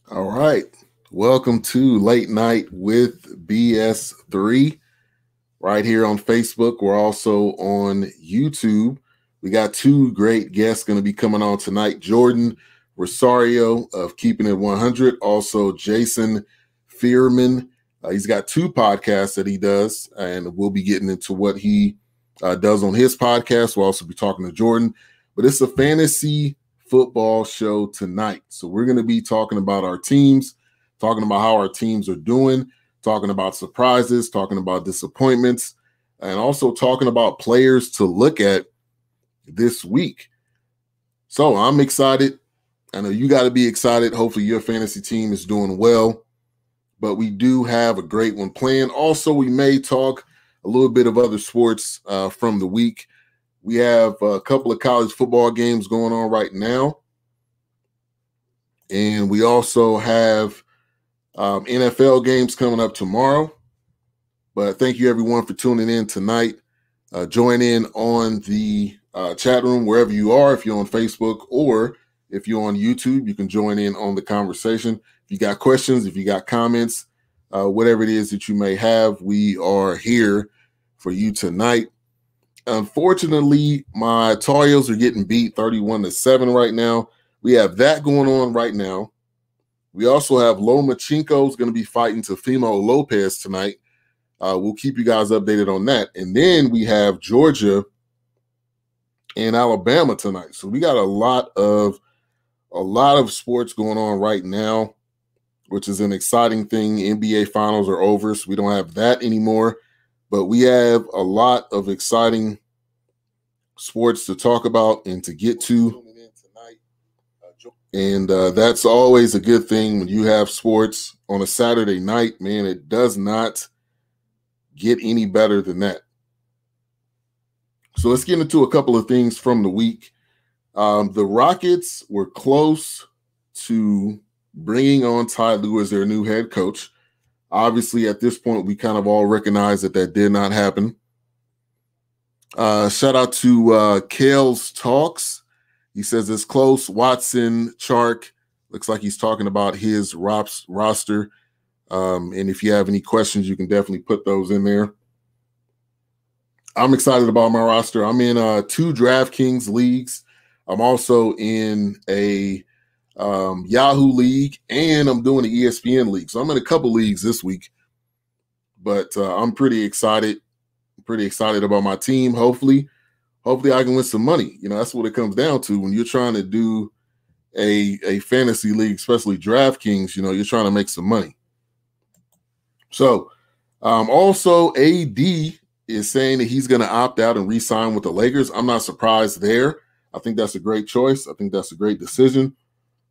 All right. Welcome to Late Night with BS3 right here on Facebook. We're also on YouTube. We got two great guests going to be coming on tonight. Jordan Rosario of Keeping It 100. Also Jason Feirman. He's got two podcasts that he does, and we'll be getting into what he does on his podcast. We'll also be talking to Jordan. But it's a fantasy football show tonight. So we're going to be talking about our teams, talking about how our teams are doing, talking about surprises, talking about disappointments, and also talking about players to look at this week. So I'm excited. I know you got to be excited. Hopefully your fantasy team is doing well, but we do have a great one planned. Also, we may talk a little bit of other sports from the week. We have a couple of college football games going on right now. And we also have NFL games coming up tomorrow. But thank you, everyone, for tuning in tonight. Join in on the chat room wherever you are. If you're on Facebook or if you're on YouTube, you can join in on the conversation. If you got questions, if you got comments, whatever it is that you may have, we are here for you tonight. Unfortunately, my Tar Heels are getting beat 31-7 right now. We have that going on right now. We also have Lomachenko is going to be fighting Teofimo Lopez tonight. We'll keep you guys updated on that. And then we have Georgia and Alabama tonight. So we got a lot of sports going on right now, which is an exciting thing. NBA finals are over, so we don't have that anymore. But we have a lot of exciting sports to talk about and to get to. And that's always a good thing when you have sports on a Saturday night. Man, it does not get any better than that. So let's get into a couple of things from the week. The Rockets were close to bringing on Ty Lue as their new head coach. Obviously, at this point, we kind of all recognize that did not happen. Shout out to Kale's Talks. He says it's close. Watson, Chark, looks like he's talking about his roster. And if you have any questions, you can definitely put those in there. I'm excited about my roster. I'm in 2 DraftKings leagues. I'm also in a Yahoo League, and I'm doing the ESPN League. So I'm in a couple leagues this week, but I'm pretty excited. Pretty excited about my team. Hopefully I can win some money. You know, that's what it comes down to when you're trying to do a fantasy league, especially DraftKings. You know, you're trying to make some money. So also AD is saying that he's going to opt out and re-sign with the Lakers. I'm not surprised there. I think that's a great choice. I think that's a great decision.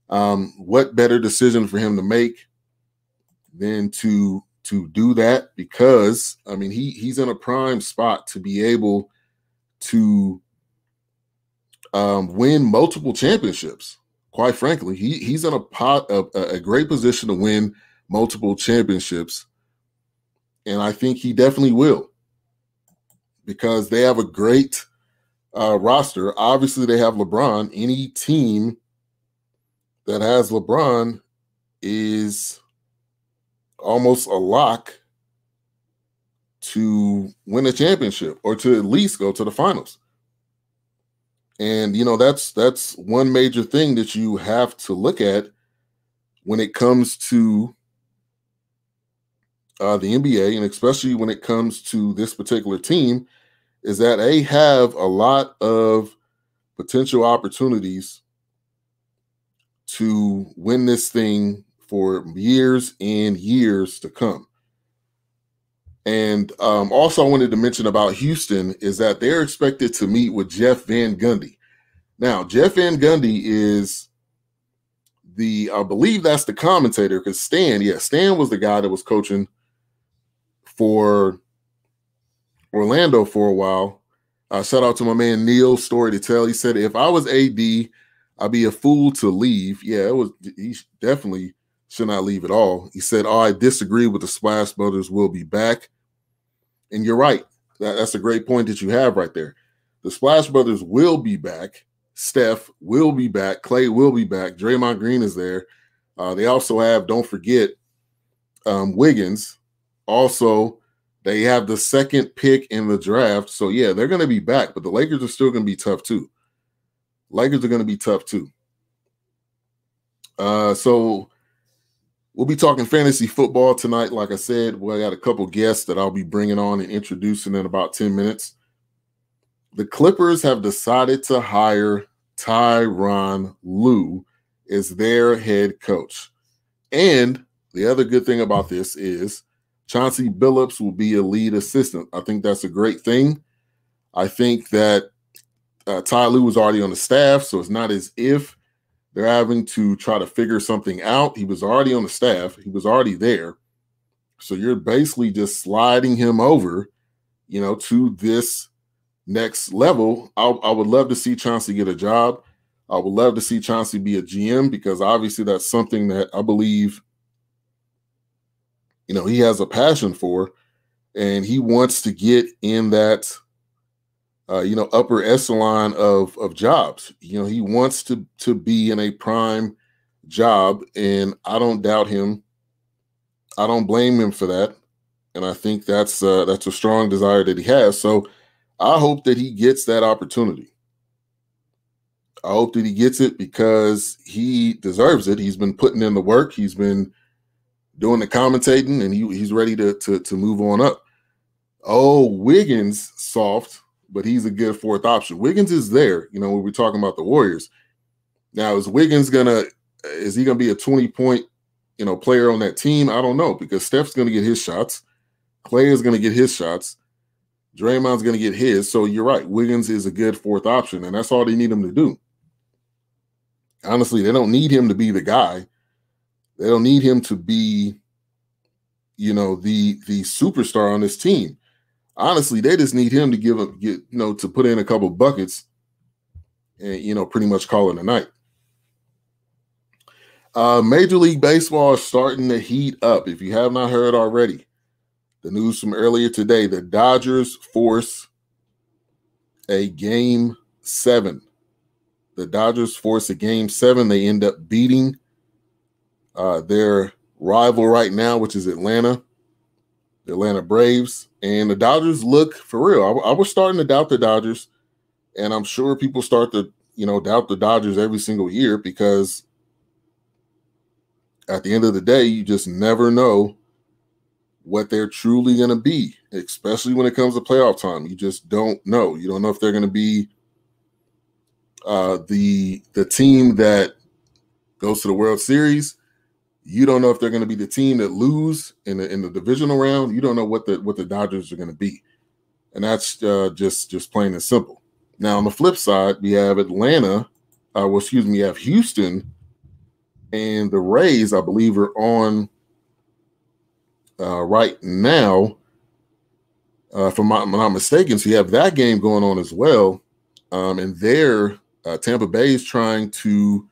What better decision for him to make than to do that? Because I mean, he's in a prime spot to be able to win multiple championships. Quite frankly, he's in a great position to win multiple championships, and I think he definitely will, because they have a great roster. Obviously, they have LeBron. Any team that has LeBron is almost a lock to win a championship or to at least go to the finals. And, you know, that's one major thing that you have to look at when it comes to the NBA, and especially when it comes to this particular team, is that they have a lot of potential opportunities to win this thing for years and years to come. And also I wanted to mention about Houston is that they're expected to meet with Jeff Van Gundy. Now, Jeff Van Gundy is I believe that's the commentator, because Stan was the guy that was coaching for Orlando for a while. Shout out to my man Neil's story to tell. He said, if I was AD, I'd be a fool to leave. Yeah, he definitely should not leave at all. He said, I disagree with the Splash Brothers will be back. And you're right. That's a great point that you have right there. The Splash Brothers will be back. Steph will be back. Clay will be back. Draymond Green is there. They also have, don't forget, Wiggins. Also, they have the second pick in the draft. So, yeah, they're going to be back, but the Lakers are still going to be tough too. So we'll be talking fantasy football tonight. Like I said, I got a couple guests that I'll be bringing on and introducing in about 10 minutes. The Clippers have decided to hire Tyronn Lue as their head coach. And the other good thing about this is Chauncey Billups will be a lead assistant. I think that's a great thing. I think that Ty Lue was already on the staff, so it's not as if they're having to try to figure something out. He was already on the staff. He was already there. So you're basically just sliding him over, to this next level. I would love to see Chauncey get a job. I would love to see Chauncey be a GM because obviously that's something that I believe, he has a passion for, and he wants to get in that, upper echelon of jobs. He wants to be in a prime job, and I don't doubt him. I don't blame him for that, and I think that's a strong desire that he has. So I hope that he gets that opportunity. I hope that he gets it because he deserves it. He's been putting in the work. He's been doing the commentating, and he's ready to move on up. Oh, Wiggins, soft, but he's a good fourth option. Wiggins is there, when we're talking about the Warriors. Now, is Wiggins is he gonna be a 20-point, player on that team? I don't know, because Steph's gonna get his shots. Clay is gonna get his shots. Draymond's gonna get his. So you're right. Wiggins is a good fourth option, and that's all they need him to do. Honestly, they don't need him to be the guy. They don't need him to be, the superstar on this team. Honestly, they just need him to to put in a couple buckets and, pretty much call it a night. Major League Baseball is starting to heat up. If you have not heard already, the news from earlier today, the Dodgers force a Game 7. The Dodgers force a Game 7. They end up beating their rival right now, which is Atlanta, the Atlanta Braves. And the Dodgers look, for real, I was starting to doubt the Dodgers, and I'm sure people start to, doubt the Dodgers every single year because at the end of the day, you just never know what they're truly going to be, especially when it comes to playoff time. You just don't know. You don't know if they're going to be the team that goes to the World Series. You don't know if they're going to be the team that lose in the divisional round. You don't know what the Dodgers are going to be, and that's just plain and simple. Now on the flip side, we have Atlanta. We have Houston, and the Rays, I believe, are on right now. If I'm not mistaken, so you have that game going on as well, and there, Tampa Bay is trying to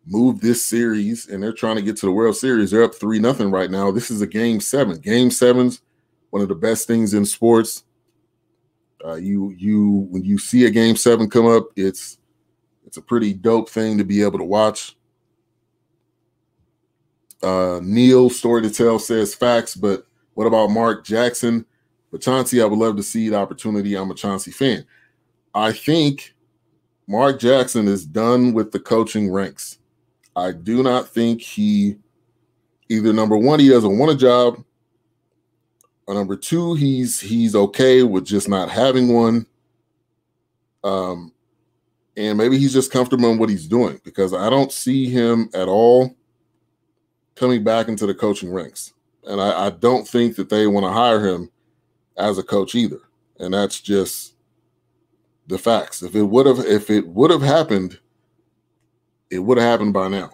move this series, and they're trying to get to the World Series. They're up 3-0 right now. This is a Game 7. Game 7's one of the best things in sports. When you see a Game 7 come up, it's a pretty dope thing to be able to watch. Neil, Story to Tell, says facts, but what about Mark Jackson? But Chauncey, I would love to see the opportunity. I'm a Chauncey fan. I think Mark Jackson is done with the coaching ranks. I do not think he, either number one, he doesn't want a job, or number two, he's okay with just not having one. And maybe he's just comfortable in what he's doing, because I don't see him at all coming back into the coaching ranks. And I don't think that they want to hire him as a coach either. And that's just the facts. If it would have happened, it would have happened by now.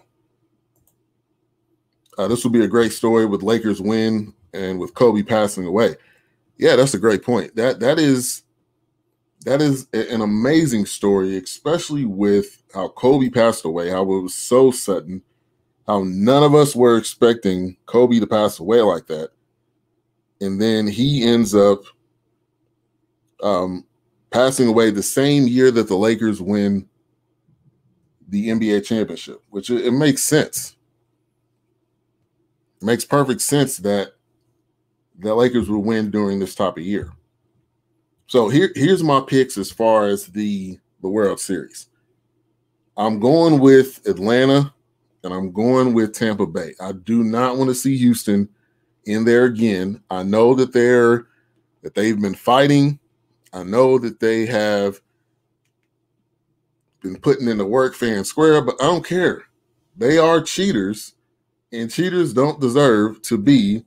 This will be a great story with Lakers win and with Kobe passing away. Yeah, that's a great point. That is an amazing story, especially with how Kobe passed away, how it was so sudden, how none of us were expecting Kobe to pass away like that. And then he ends up passing away the same year that the Lakers win the NBA championship, which it makes sense. makes perfect sense that the Lakers will win during this type of year. So here's my picks as far as the World Series. I'm going with Atlanta, and I'm going with Tampa Bay. I do not want to see Houston in there again. I know that they've been fighting. I know that they have been putting in the work fair and square, but I don't care. They are cheaters, and cheaters don't deserve to be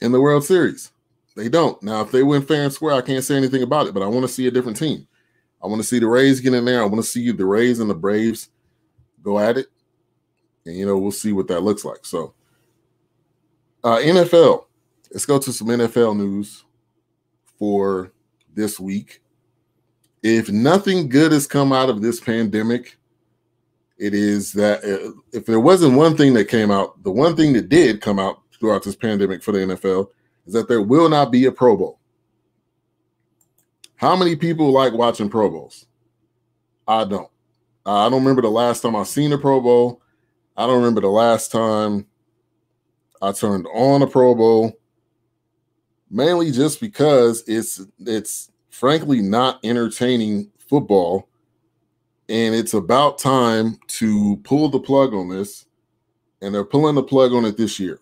in the World Series. They don't. Now, if they win fair and square, I can't say anything about it, but I want to see a different team. I want to see the Rays get in there. I want to see the Rays and the Braves go at it, and, we'll see what that looks like. So, NFL. Let's go to some NFL news for this week. If nothing good has come out of this pandemic, it is that if there wasn't one thing that came out, the one thing that did come out throughout this pandemic for the NFL is that there will not be a Pro Bowl. How many people like watching Pro Bowls? I don't. I don't remember the last time I seen a Pro Bowl. I don't remember the last time I turned on a Pro Bowl, mainly just because it's frankly not entertaining football, and it's about time to pull the plug on this, and they're pulling the plug on it this year.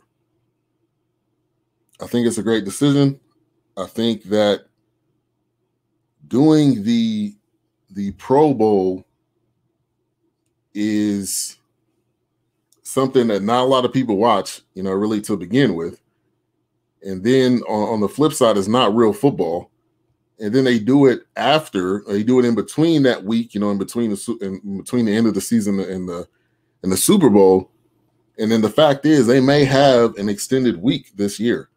I think it's a great decision. I think that doing the Pro Bowl is something that not a lot of people watch, really to begin with. And then on the flip side, it's not real football. And then they do it after, or they do it in between that week, in between the end of the season and the Super Bowl. And then the fact is, they may have an extended week this year.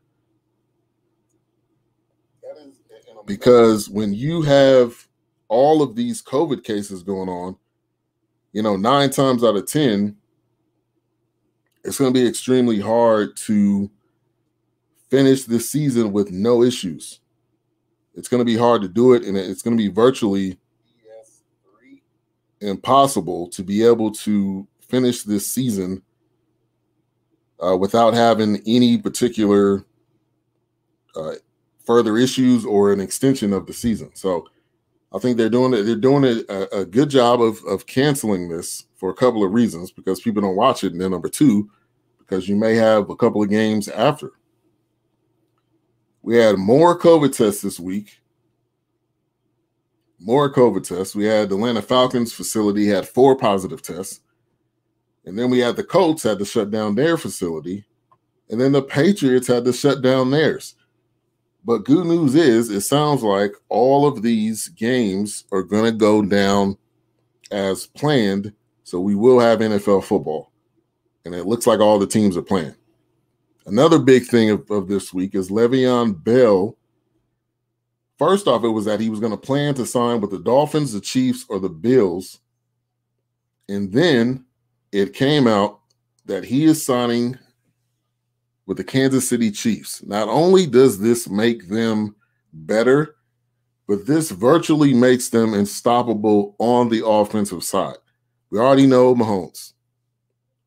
Because when you have all of these COVID cases going on, 9 times out of 10, it's going to be extremely hard to finish this season with no issues. It's going to be hard to do it, and it's going to be virtually impossible to be able to finish this season without having any particular further issues or an extension of the season. So I think they're doing it. They're doing a good job of canceling this for a couple of reasons, because people don't watch it, and then number two, because you may have a couple of games after. We had more COVID tests this week. More COVID tests. We had the Atlanta Falcons facility had 4 positive tests. And then we had the Colts had to shut down their facility. And then the Patriots had to shut down theirs. But good news is, it sounds like all of these games are going to go down as planned. So we will have NFL football. And it looks like all the teams are playing. Another big thing of this week is Le'Veon Bell. First off, it was that he was going to plan to sign with the Dolphins, the Chiefs, or the Bills. And then it came out that he is signing with the Kansas City Chiefs. Not only does this make them better, but this virtually makes them unstoppable on the offensive side. We already know Mahomes.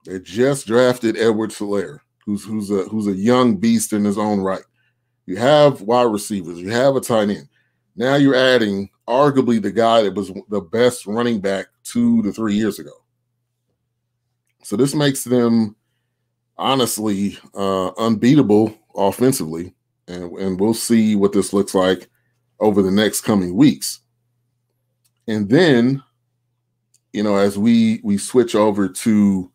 They just drafted Edwards-Helaire, who's a young beast in his own right. You have wide receivers. You have a tight end. Now you're adding arguably the guy that was the best running back 2 to 3 years ago. So this makes them honestly unbeatable offensively, and we'll see what this looks like over the next coming weeks. And then, as we switch over to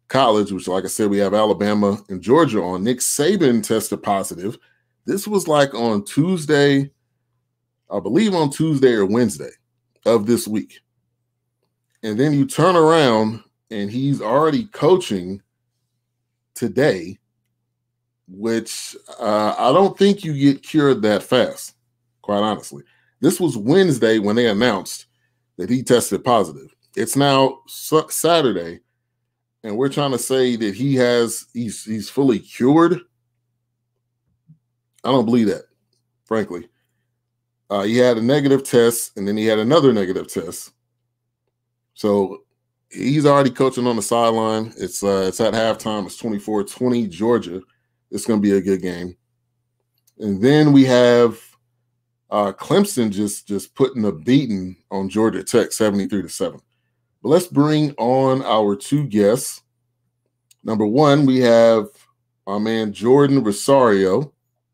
college, which, like I said, we have Alabama and Georgia on. Nick Saban tested positive. This was like on Tuesday, I believe on Tuesday or Wednesday of this week. And then you turn around and he's already coaching today, which I don't think you get cured that fast, quite honestly. This was Wednesday when they announced that he tested positive. It's now Saturday, and we're trying to say that he's fully cured. I don't believe that, frankly. He had a negative test, and then he had another negative test. So He's already coaching on the sideline. It's at halftime. It's 24-20 Georgia. It's going to be a good game. And then we have Clemson just putting a beating on Georgia Tech 73-7. But let's bring on our two guests. Number one, we have our man Jordan Rosario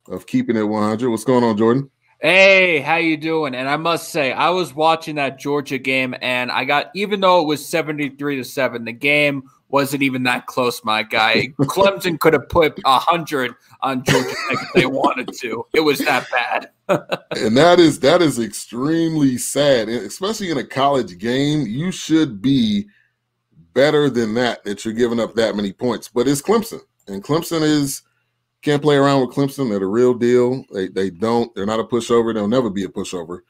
of Keeping It 100. What's going on, Jordan? Hey, how you doing? And I must say, I was watching that Georgia game, and even though it was 73-7, the game wasn't even that close, my guy. Clemson could have put 100 on Georgia Tech if they wanted to. It was that bad. And that is extremely sad, especially in a college game. You should be better than that you're giving up that many points. But it's Clemson, and Clemson can't play around with Clemson. They're the real deal. They're not a pushover. They'll never be a pushover,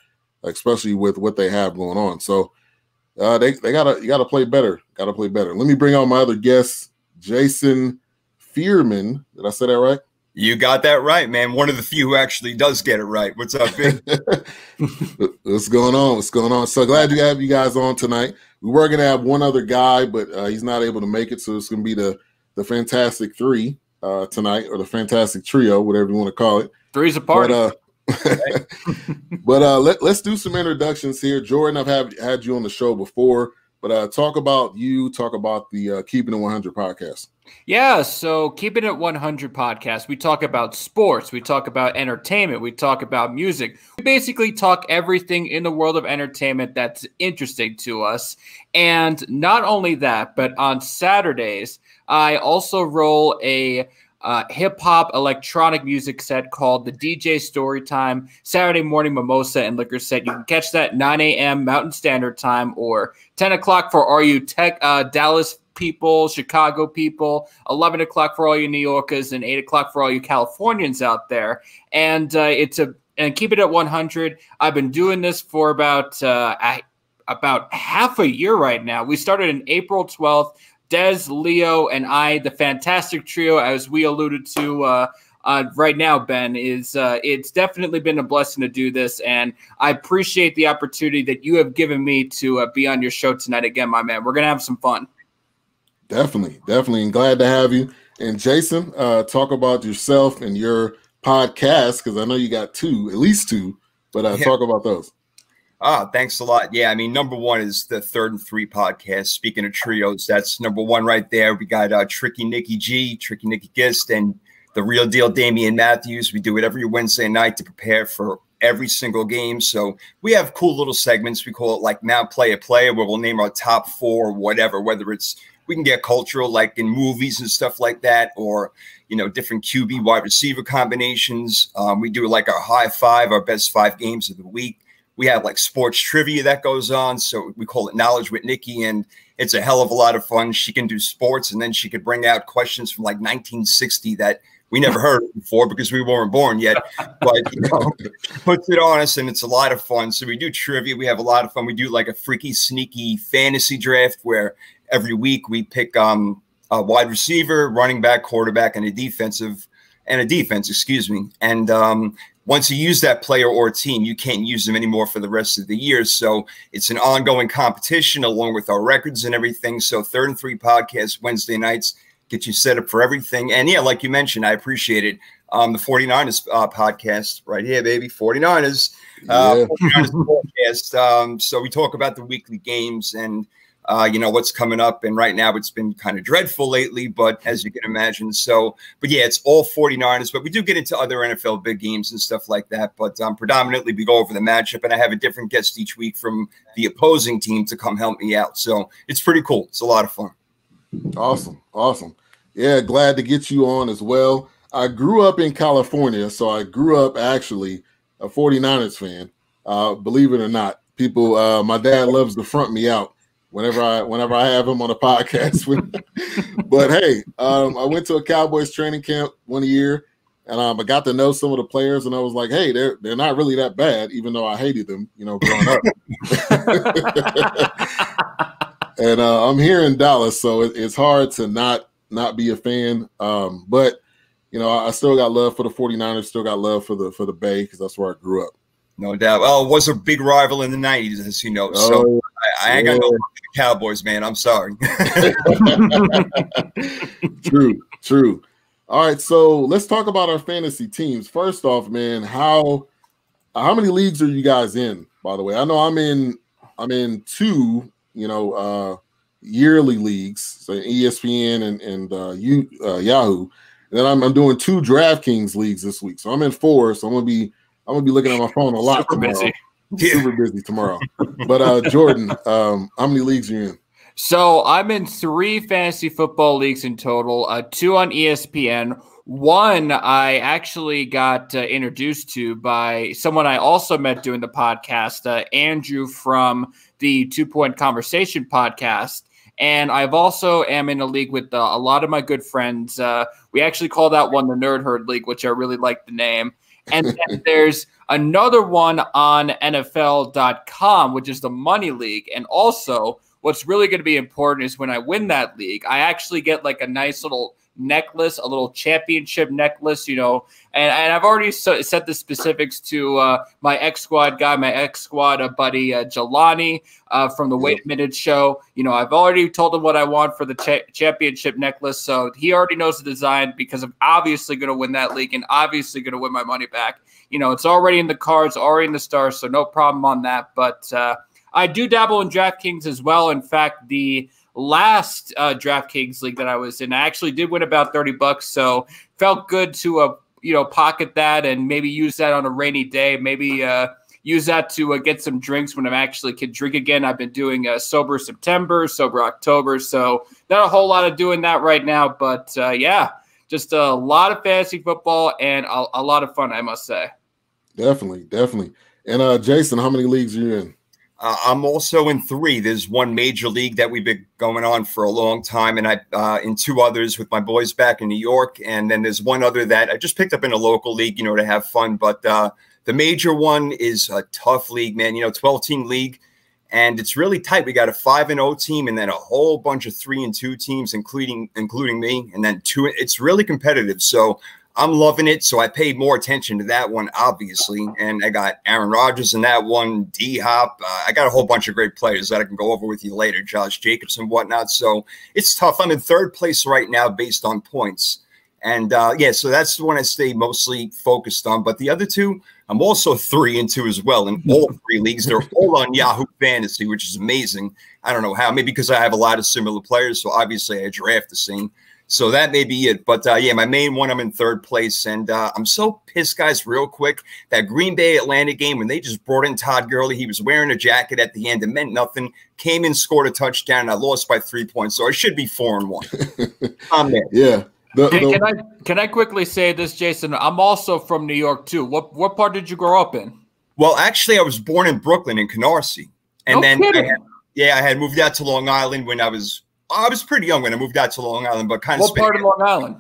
especially with what they have going on. So you gotta play better. Gotta play better. Let me bring on my other guest, Jason Feirman. Did I say that right? You got that right, man. One of the few who actually does get it right. What's up, big? What's going on? What's going on? So glad to have you guys on tonight. We were gonna have one other guy, but he's not able to make it. So it's gonna be the Fantastic Three tonight, or the Fantastic Trio, whatever you want to call it. Three's a party. But let's do some introductions here. Jordan, I've had you on the show before, but talk about the Keeping It 100 podcast. Yeah, so Keeping It 100 podcast, we talk about sports, we talk about entertainment, we talk about music. We basically talk everything in the world of entertainment that's interesting to us. And not only that, but on Saturdays, I also roll a hip-hop electronic music set called the DJ Storytime Saturday Morning Mimosa and Liquor Set. You can catch that 9 a.m. Mountain Standard Time, or 10 o'clock for all you Dallas people, Chicago people, 11 o'clock for all you New Yorkers, and 8 o'clock for all you Californians out there. And Keep It at 100. I've been doing this for about half a year right now. We started in April 12th. Des, Leo, and I, the Fantastic Trio, as we alluded to right now, Ben, it's definitely been a blessing to do this, and I appreciate the opportunity that you have given me to be on your show tonight again, my man. We're going to have some fun. Definitely, and glad to have you. And Jason, talk about yourself and your podcast, because I know you got at least two, but talk about those. Thanks a lot. Yeah, I mean, number one is the Third and Three podcast. Speaking of trios, that's number one right there. We got Tricky Nicky G, Tricky Nicky Gist, and the real deal Damian Matthews. We do it every Wednesday night to prepare for every single game. So we have cool little segments. We call it like Now Play a Player, where we'll name our top four, whatever, whether it's we can get cultural like in movies and stuff like that, or, you know, different QB wide receiver combinations. We do like our high five, our best 5 games of the week. We have like sports trivia that goes on. So we call it Knowledge with Nikki, and it's a hell of a lot of fun. She can do sports, and then she could bring out questions from like 1960 that we never heard before because we weren't born yet. But, you know, she puts it on us, and it's a lot of fun. So we do trivia. We have a lot of fun. We do like a freaky, sneaky fantasy draft where every week we pick a wide receiver, running back, quarterback, and a defense, excuse me. And once you use that player or team, you can't use them anymore for the rest of the year. So it's an ongoing competition along with our records and everything. So Third and Three podcast Wednesday nights get you set up for everything. And yeah, like you mentioned, I appreciate it. The 49ers podcast right here, baby. 49ers, 49ers podcast. So we talk about the weekly games and you know, what's coming up. And right now it's been kind of dreadful lately, but as you can imagine. So, but yeah, it's all 49ers, but we do get into other NFL big games and stuff like that. But predominantly we go over the matchup, and I have a different guest each week from the opposing team to come help me out. So it's pretty cool. It's a lot of fun. Awesome. Yeah, glad to get you on as well. I grew up in California, so I grew up actually a 49ers fan. Believe it or not, people, my dad loves to front me out whenever I have him on a podcast. But hey, I went to a Cowboys training camp one year, and I got to know some of the players, and I was like, hey, they're not really that bad, even though I hated them, you know, growing up. And I'm here in Dallas, so it's hard to not be a fan. But you know, I still got love for the 49ers, still got love for the Bay, because that's where I grew up. No doubt. Well, it was a big rival in the 90s, as you know. So I ain't got no Cowboys, man. I'm sorry. True. All right, so let's talk about our fantasy teams. First off, man, how many leagues are you guys in? By the way, I know I'm in two, yearly leagues, so ESPN and Yahoo. And then I'm doing 2 DraftKings leagues this week, so I'm in 4. So I'm gonna be looking at my phone a lot tomorrow. Super busy tomorrow. But Jordan, how many leagues are you in? So I'm in 3 fantasy football leagues in total, 2 on ESPN. One I actually got introduced to by someone I also met doing the podcast, Andrew from the 2 Point Conversation podcast. And I've also am in a league with a lot of my good friends. We actually call that one the Nerd Herd League, which I really like the name. And then there's another one on NFL.com, which is the Money League. And also, what's really going to be important is when I win that league, I actually get like a nice little necklace, a little championship necklace, and I've already set the specifics to my ex-squad guy, my ex-squad buddy Jelani from the Wait a Minute show. I've already told him what I want for the championship necklace, so he already knows the design because I'm obviously going to win that league and obviously going to win my money back. It's already in the cards, already in the stars, so no problem on that. But I do dabble in DraftKings as well. In fact, the last DraftKings league that I was in, I actually did win about $30, so felt good to pocket that and maybe use that on a rainy day. Maybe use that to get some drinks when I actually can drink again. I've been doing sober September, sober October, so not a whole lot of doing that right now. But yeah, just a lot of fantasy football and a lot of fun, I must say. Definitely. And Jason, how many leagues are you in? I'm also in 3. There's one major league that we've been going on for a long time, and I in 2 others with my boys back in New York. And then there's one other that I just picked up in a local league, to have fun. But the major one is a tough league, man. 12-team league, and it's really tight. We got a 5-0 team, and then a whole bunch of 3-2 teams, including me, and then 2. It's really competitive. So I'm loving it. So I paid more attention to that one, obviously. And I got Aaron Rodgers in that one, D-Hop. I got a whole bunch of great players that I can go over with you later, Josh Jacobs and whatnot. So it's tough. I'm in 3rd place right now based on points. And, yeah, so that's the one I stay mostly focused on. But the other 2, I'm also 3-2 as well in all 3 leagues. They're all on Yahoo Fantasy, which is amazing. I don't know how. Maybe because I have a lot of similar players. So obviously I draft the same. So that may be it. But, yeah, my main one, I'm in 3rd place. And I'm so pissed, guys, real quick. That Green Bay-Atlanta game, when they just brought in Todd Gurley, he was wearing a jacket at the end. It meant nothing. Came in, scored a touchdown, and I lost by 3 points. So I should be 4-1. I'm there. Yeah. Can I quickly say this, Jason? I'm also from New York, too. What part did you grow up in? Well, actually, I was born in Brooklyn, in Canarsie. And I had moved out to Long Island when I was pretty young when I moved out to Long Island, but kind of. What part of Long Island?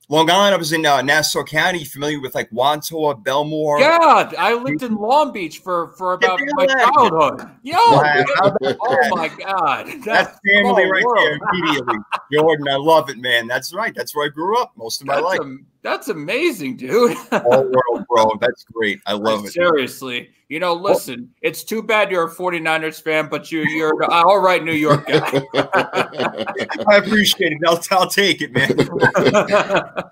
Long Island, I was in Nassau County. Familiar with like Wantagh, Belmore? God, I lived in Long Beach for about my childhood. Yo, oh my God, that's family right there immediately. Jordan, I love it, man. That's right. That's where I grew up most of my life. That's amazing, dude. All world, bro. That's great. I love it. Seriously. Listen, it's too bad you're a 49ers fan, but you're an all right New York guy. I appreciate it. I'll take it, man.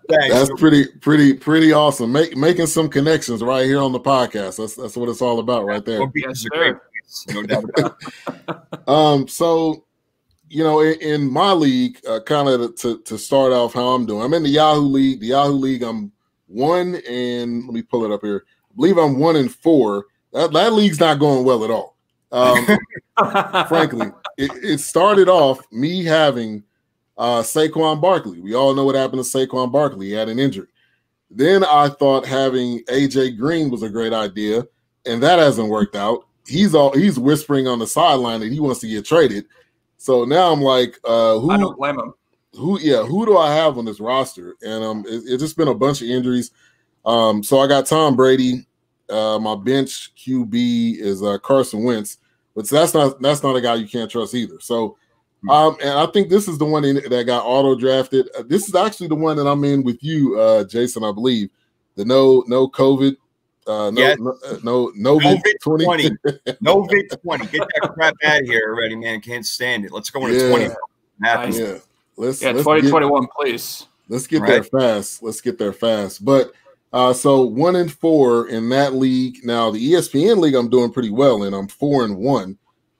That's pretty awesome. Making some connections right here on the podcast. That's what it's all about right there. Yes, sir. No doubt about it. So, in my league, kind of to start off how I'm doing, I'm in the Yahoo League. The Yahoo League, I'm 1 and let me pull it up here. I believe I'm 1-4. That league's not going well at all. Frankly, it started off me having Saquon Barkley. We all know what happened to Saquon Barkley. He had an injury. Then I thought having AJ Green was a great idea, and that hasn't worked out. He's whispering on the sideline that he wants to get traded. So now I'm like, who? I don't blame him. Who do I have on this roster? And it's just been a bunch of injuries. So I got Tom Brady. My bench QB is Carson Wentz, but that's not a guy you can't trust either. So, and I think this is the one that got auto drafted. This is actually the one that I'm in with you, Jason. I believe the no COVID Yes. No Vic 20. No Vic 20. Get that crap out of here already, man. Can't stand it. Let's go into 20. Nice. Yeah. Let's 2021, please. Let's get there fast. Let's get there fast. But so 1-4 in that league. Now the ESPN league I'm doing pretty well in. I'm 4-1.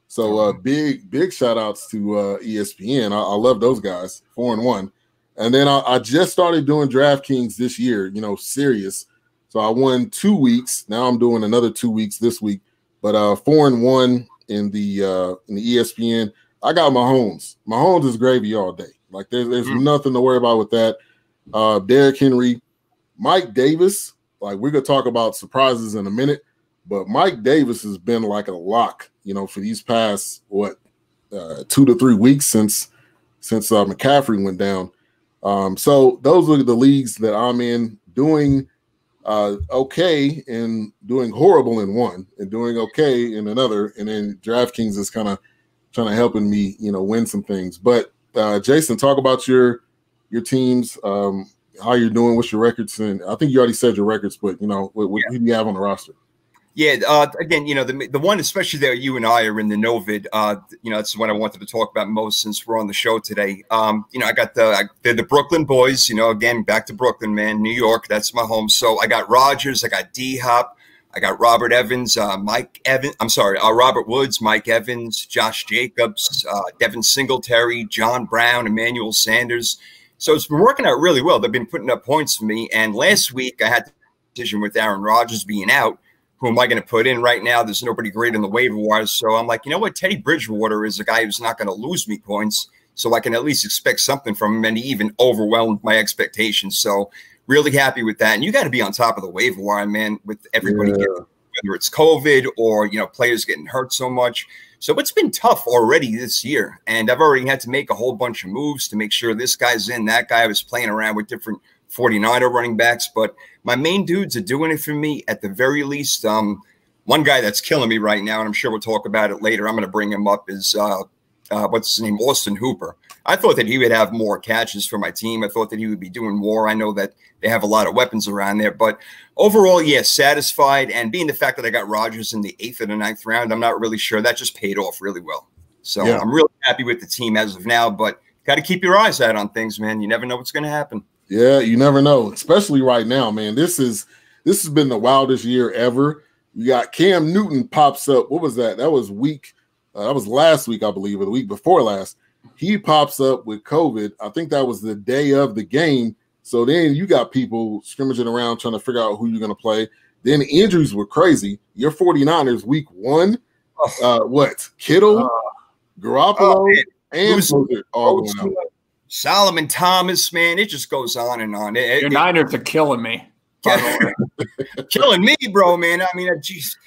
So big shout outs to ESPN. I love those guys. 4-1. And then I just started doing DraftKings this year, serious. So I won 2 weeks. Now I'm doing another 2 weeks this week. But 4-1 in the ESPN. I got Mahomes. Mahomes is gravy all day. Like there's nothing to worry about with that. Derrick Henry, Mike Davis. Like we're gonna talk about surprises in a minute, but Mike Davis has been like a lock, for these past 2 to 3 weeks since McCaffrey went down. So those are the leagues that I'm in, doing okay and doing horrible in one, and doing okay in another, and then DraftKings is kind of trying to helping me, win some things. But Jason, talk about your teams, how you're doing, what's your records, and I think you already said your records, but what do you have on the roster? Yeah, again, the one especially there, you and I are in the Novid. That's the one I wanted to talk about most since we're on the show today. I got the Brooklyn boys. Again, back to Brooklyn, man, New York. That's my home. So I got Rodgers, I got D-Hop, I got Robert Evans, Robert Woods, Mike Evans, Josh Jacobs, Devin Singletary, John Brown, Emmanuel Sanders. So it's been working out really well. They've been putting up points for me. And last week I had the decision with Aaron Rodgers being out. Who am I going to put in right now? There's nobody great in the waiver wires. So I'm like, you know what? Teddy Bridgewater is a guy who's not going to lose me points. So I can at least expect something from him. And he even overwhelmed my expectations. So really happy with that. And you got to be on top of the waiver wire, man, with everybody, whether it's COVID or, players getting hurt so much. So it's been tough already this year. And I've already had to make a whole bunch of moves to make sure this guy's in, that guy. I was playing around with different 49er running backs, but my main dudes are doing it for me at the very least. One guy that's killing me right now, and I'm sure we'll talk about it later, I'm going to bring him up, is what's his name? Austin Hooper. I thought that he would have more catches for my team. I thought that he would be doing more. I know that they have a lot of weapons around there, but overall, yes, satisfied. And being the fact that I got Rodgers in the 8th or the 9th round, I'm not really sure. That just paid off really well. So I'm really happy with the team as of now, but got to keep your eyes out on things, man. You never know what's going to happen. Yeah, you never know, especially right now, man. This has been the wildest year ever. You got Cam Newton pops up. What was that? That was last week, I believe, or the week before last. He pops up with COVID. I think that was the day of the game. So then you got people scrimmaging around trying to figure out who you're going to play. Then the injuries were crazy. Your 49ers week 1, Kittle, Garoppolo, and Mostert all going out. Solomon Thomas, man, it just goes on and on. Your Niners are killing me. Killing me, bro, man. I mean, geez.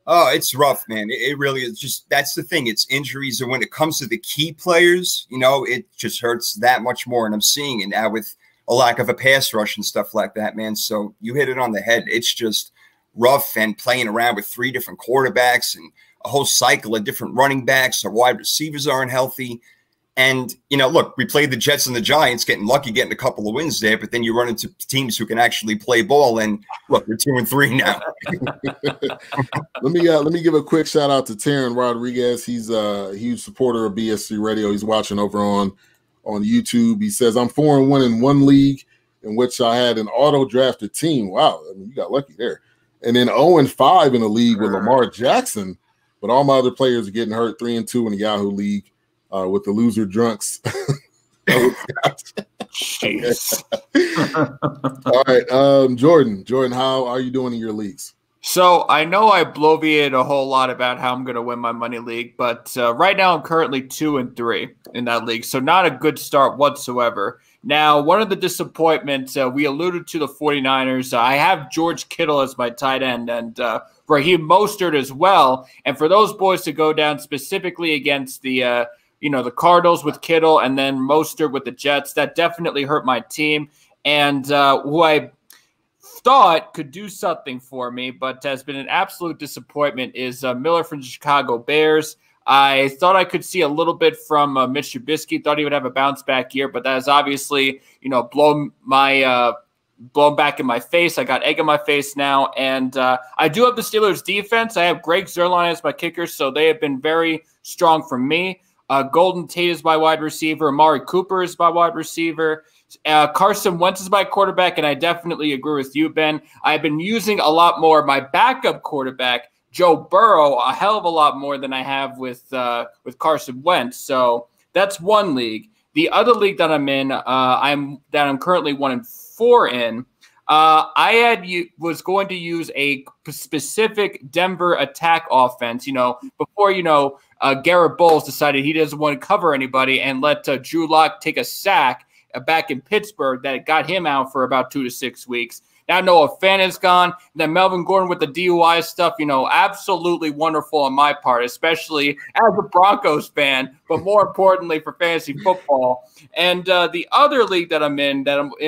Oh, it's rough, man. It really is. Just that's the thing. It's injuries, and when it comes to the key players, it just hurts that much more. And I'm seeing it now with a lack of a pass rush and stuff like that, man. So you hit it on the head. It's just rough, and playing around with 3 different quarterbacks and a whole cycle of different running backs. Our wide receivers aren't healthy. And, look, we played the Jets and the Giants, getting lucky, getting a couple of wins there, but then you run into teams who can actually play ball, and look, we're 2-3 now. Let me give a quick shout out to Taryn Rodriguez. He's a huge supporter of BS3 Radio. He's watching over on YouTube. He says, I'm 4-1 in one league in which I had an auto-drafted team. Wow, I mean, you got lucky there. And then 0-5 in a league with Lamar Jackson, but all my other players are getting hurt. 3-2 in the Yahoo League. With the loser drunks. Jeez. All right. Jordan, how are you doing in your leagues? So I know I bloviated a whole lot about how I'm going to win my money league, but right now I'm currently 2-3 in that league. So not a good start whatsoever. Now, one of the disappointments, we alluded to the 49ers. I have George Kittle as my tight end and Raheem Mostert as well. And for those boys to go down specifically against the the Cardinals with Kittle and then Mostert with the Jets, that definitely hurt my team. And who I thought could do something for me, but has been an absolute disappointment, is Miller from the Chicago Bears. I thought I could see a little bit from Mitch Trubisky. Thought he would have a bounce back year, but that has obviously, blown my blown back in my face. I got egg in my face now. And I do have the Steelers defense. I have Greg Zuerlein as my kicker, so they have been very strong for me. Golden Tate is my wide receiver. Amari Cooper is my wide receiver. Carson Wentz is my quarterback, and I definitely agree with you, Ben. I've been using a lot more my backup quarterback, Joe Burrow, a hell of a lot more than I have with Carson Wentz. So that's one league. The other league that I'm in, I'm currently 1-4 in. Was going to use a specific Denver attack offense. Before Garrett Bowles decided he doesn't want to cover anybody and let Drew Lock take a sack back in Pittsburgh that got him out for about 2 to 6 weeks. Now Noah Fant is gone. And then Melvin Gordon with the DUI stuff, absolutely wonderful on my part, especially as a Broncos fan, but more importantly for fantasy football. And the other league that I'm in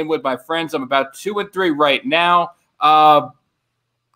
with my friends, I'm about 2-3 right now.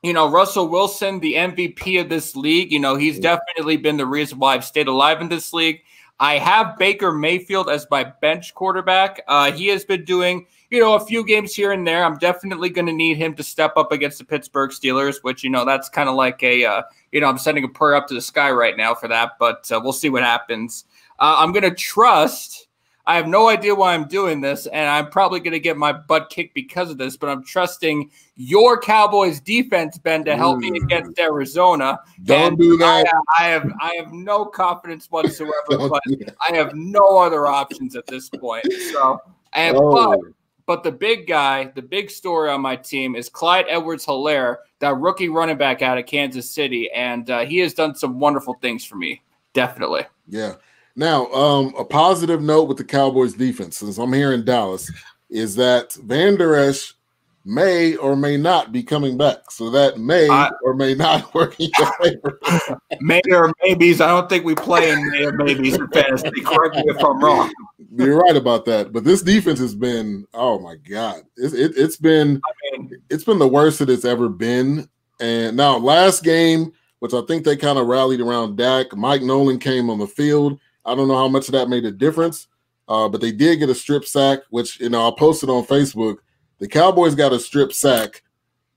Russell Wilson, the MVP of this league, he's definitely been the reason why I've stayed alive in this league. I have Baker Mayfield as my bench quarterback. He has been doing, a few games here and there. I'm definitely going to need him to step up against the Pittsburgh Steelers, which, that's kind of like I'm sending a prayer up to the sky right now for that, but we'll see what happens. I'm going to trust. I have no idea why I'm doing this, and I'm probably going to get my butt kicked because of this, but I'm trusting your Cowboys defense, Ben, to help me against Arizona. Don't do that. I have no confidence whatsoever, but I have no other options at this point. So, but the big guy, the big story on my team is Clyde Edwards-Helaire, that rookie running back out of Kansas City, and he has done some wonderful things for me, definitely. Yeah. Now, a positive note with the Cowboys defense, since I'm here in Dallas, is that Van Der Esch may or may not be coming back. So that may or may not work in your favor. May or maybes. I don't think we play in may or maybes in fantasy. Correct me if I'm wrong. You're right about that. But this defense has been, oh my God. It's been the worst that it's ever been. And now last game, which I think they kind of rallied around Dak, Mike Nolan came on the field. I don't know how much of that made a difference, but they did get a strip sack, which, I posted on Facebook. The Cowboys got a strip sack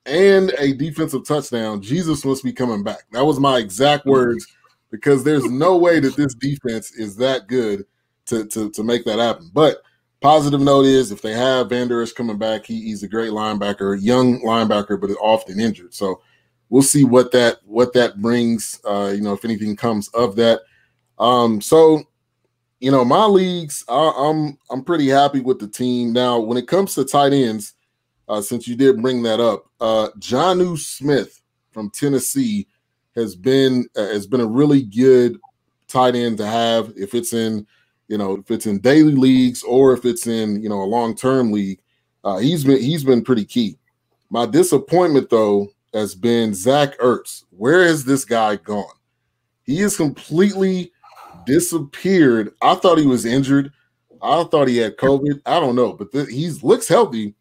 and a defensive touchdown. Jesus must be coming back. That was my exact words, because there's no way that this defense is that good to make that happen. But positive note is, if they have Van Der Esch coming back, he's a great linebacker, young linebacker, but often injured. So we'll see what that brings, if anything comes of that. My leagues, I'm pretty happy with the team. Now, when it comes to tight ends, since you did bring that up, Jonnu Smith from Tennessee has been a really good tight end to have if it's in daily leagues or if it's in a long-term league. He's been pretty key. My disappointment though has been Zach Ertz. Where has this guy gone? He is completely disappeared. I thought he was injured. I thought he had COVID. I don't know, but he looks healthy,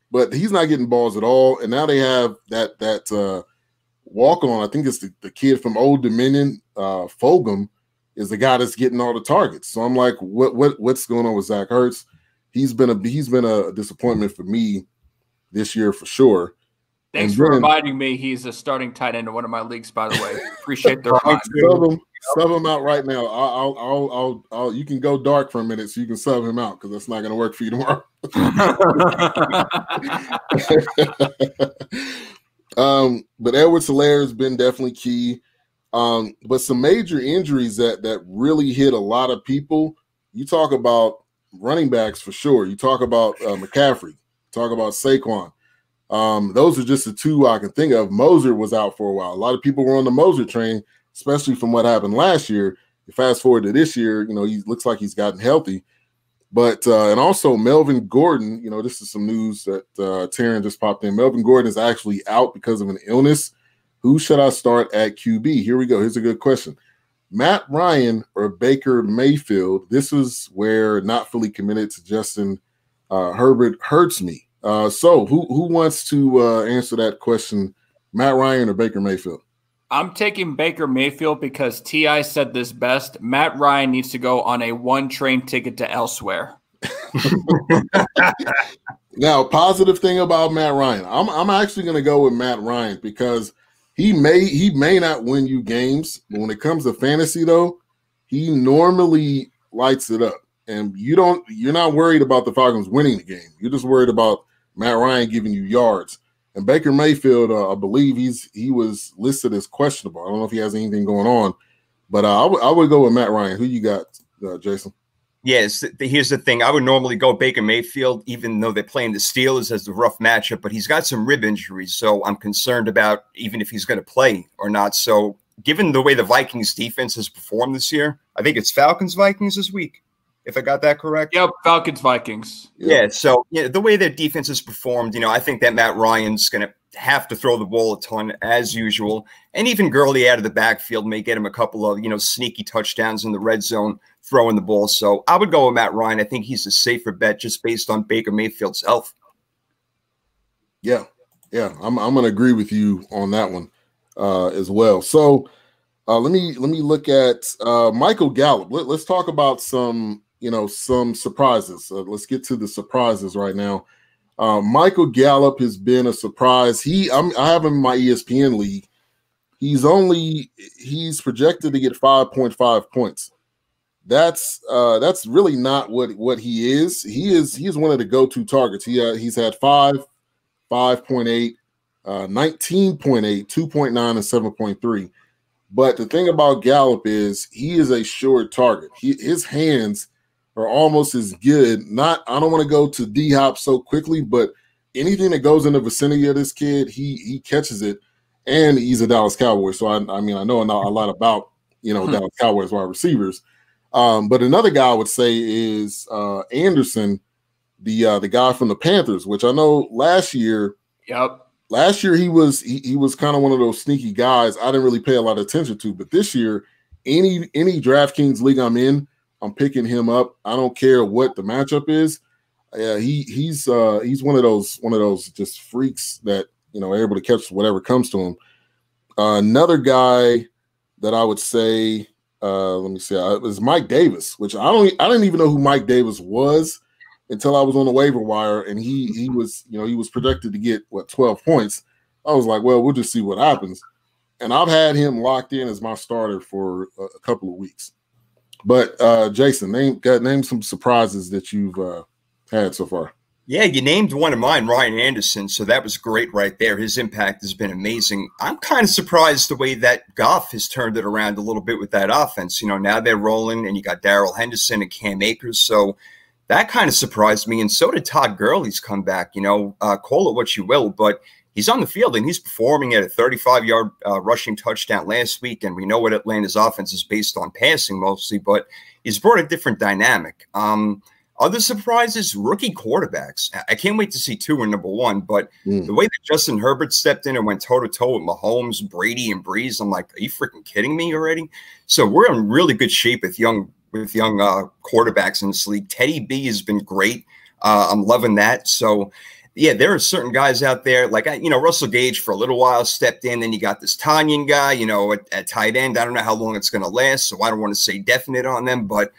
but he's not getting balls at all. And now they have that walk on. I think it's the kid from Old Dominion. Fulgham is the guy that's getting all the targets. So I'm like, what's going on with Zach Ertz? He's been a disappointment for me this year for sure. Thanks for reminding me he's a starting tight end in one of my leagues, by the way. Appreciate the reminder. Sub him out right now. I'll you can go dark for a minute so you can sub him out, because that's not going to work for you tomorrow. But Edwards-Helaire has been definitely key. But some major injuries that really hit a lot of people. You talk about running backs for sure. You talk about McCaffrey. Talk about Saquon. Those are just the two I can think of. Moser was out for a while. A lot of people were on the Moser train, especially from what happened last year. You fast forward to this year, he looks like he's gotten healthy. But and also Melvin Gordon, this is some news that Taryn just popped in. Melvin Gordon is actually out because of an illness. Who should I start at QB? Here we go. Here's a good question. Matt Ryan or Baker Mayfield? This is where not fully committed to Justin Herbert hurts me. So who wants to answer that question? Matt Ryan or Baker Mayfield? I'm taking Baker Mayfield because T.I. said this best. Matt Ryan needs to go on a one-train ticket to elsewhere. Now, positive thing about Matt Ryan, I'm actually going to go with Matt Ryan because he may not win you games, but when it comes to fantasy, though, he normally lights it up. And you're not worried about the Falcons winning the game. You're just worried about Matt Ryan giving you yards. And Baker Mayfield, I believe he was listed as questionable. I don't know if he has anything going on, but I would go with Matt Ryan. Who you got, Jason? Yes, here's the thing. I would normally go Baker Mayfield, even though they're playing the Steelers as the rough matchup, but he's got some rib injuries, so I'm concerned about even if he's going to play or not. So given the way the Vikings defense has performed this year, I think it's Falcons-Vikings this week, if I got that correct. Yep, Falcons-Vikings. Yep. Yeah, so the way their defense has performed, I think that Matt Ryan's going to have to throw the ball a ton as usual. And even Gurley out of the backfield may get him a couple of, sneaky touchdowns in the red zone throwing the ball. So I would go with Matt Ryan. I think he's a safer bet just based on Baker Mayfield's health. Yeah. I'm going to agree with you on that one as well. So let me look at Michael Gallup. Let's talk about some surprises. Let's get to the surprises right now. Michael Gallup has been a surprise. I have him in my ESPN league. He's projected to get 5.5 points. That's really not what he is. He's one of the go-to targets. He's had 5, 5.8, 19.8, 2.9, and 7.3. But the thing about Gallup is he is a sure target. His hands are almost as good. I don't want to go to D-Hop so quickly, but anything that goes in the vicinity of this kid, he catches it. And he's a Dallas Cowboy, so I know a lot about Dallas Cowboys wide receivers. But another guy I would say is Anderson, the guy from the Panthers, which I know last year. Yep. Last year he was kind of one of those sneaky guys I didn't really pay a lot of attention to. But this year, any DraftKings league I'm in, I'm picking him up. I don't care what the matchup is. He's one of those just freaks that are able to catch whatever comes to him. Another guy that I would say, let me see, is Mike Davis, which I didn't even know who Mike Davis was until I was on the waiver wire, and he was projected to get 12 points. I was like, well, we'll just see what happens. And I've had him locked in as my starter for a couple of weeks. But Jason, name some surprises that you've had so far. Yeah, you named one of mine, Ryan Anderson, so that was great right there. His impact has been amazing. I'm kind of surprised the way that Goff has turned it around a little bit with that offense. Now they're rolling, and you got Darrell Henderson and Cam Akers, so that kind of surprised me. And so did Todd Gurley's comeback. Call it what you will, but he's on the field, and he's performing at a 35-yard rushing touchdown last week, and we know what Atlanta's offense is based on passing mostly, but he's brought a different dynamic. Other surprises, rookie quarterbacks. I can't wait to see two in number one, but the way that Justin Herbert stepped in and went toe-to-toe with Mahomes, Brady, and Breeze, I'm like, are you freaking kidding me already? So we're in really good shape with young quarterbacks in this league. Teddy B has been great. I'm loving that. So, yeah, there are certain guys out there, like, Russell Gage for a little while stepped in. Then you got this Tanyan guy, at tight end. I don't know how long it's going to last, so I don't want to say definite on them, but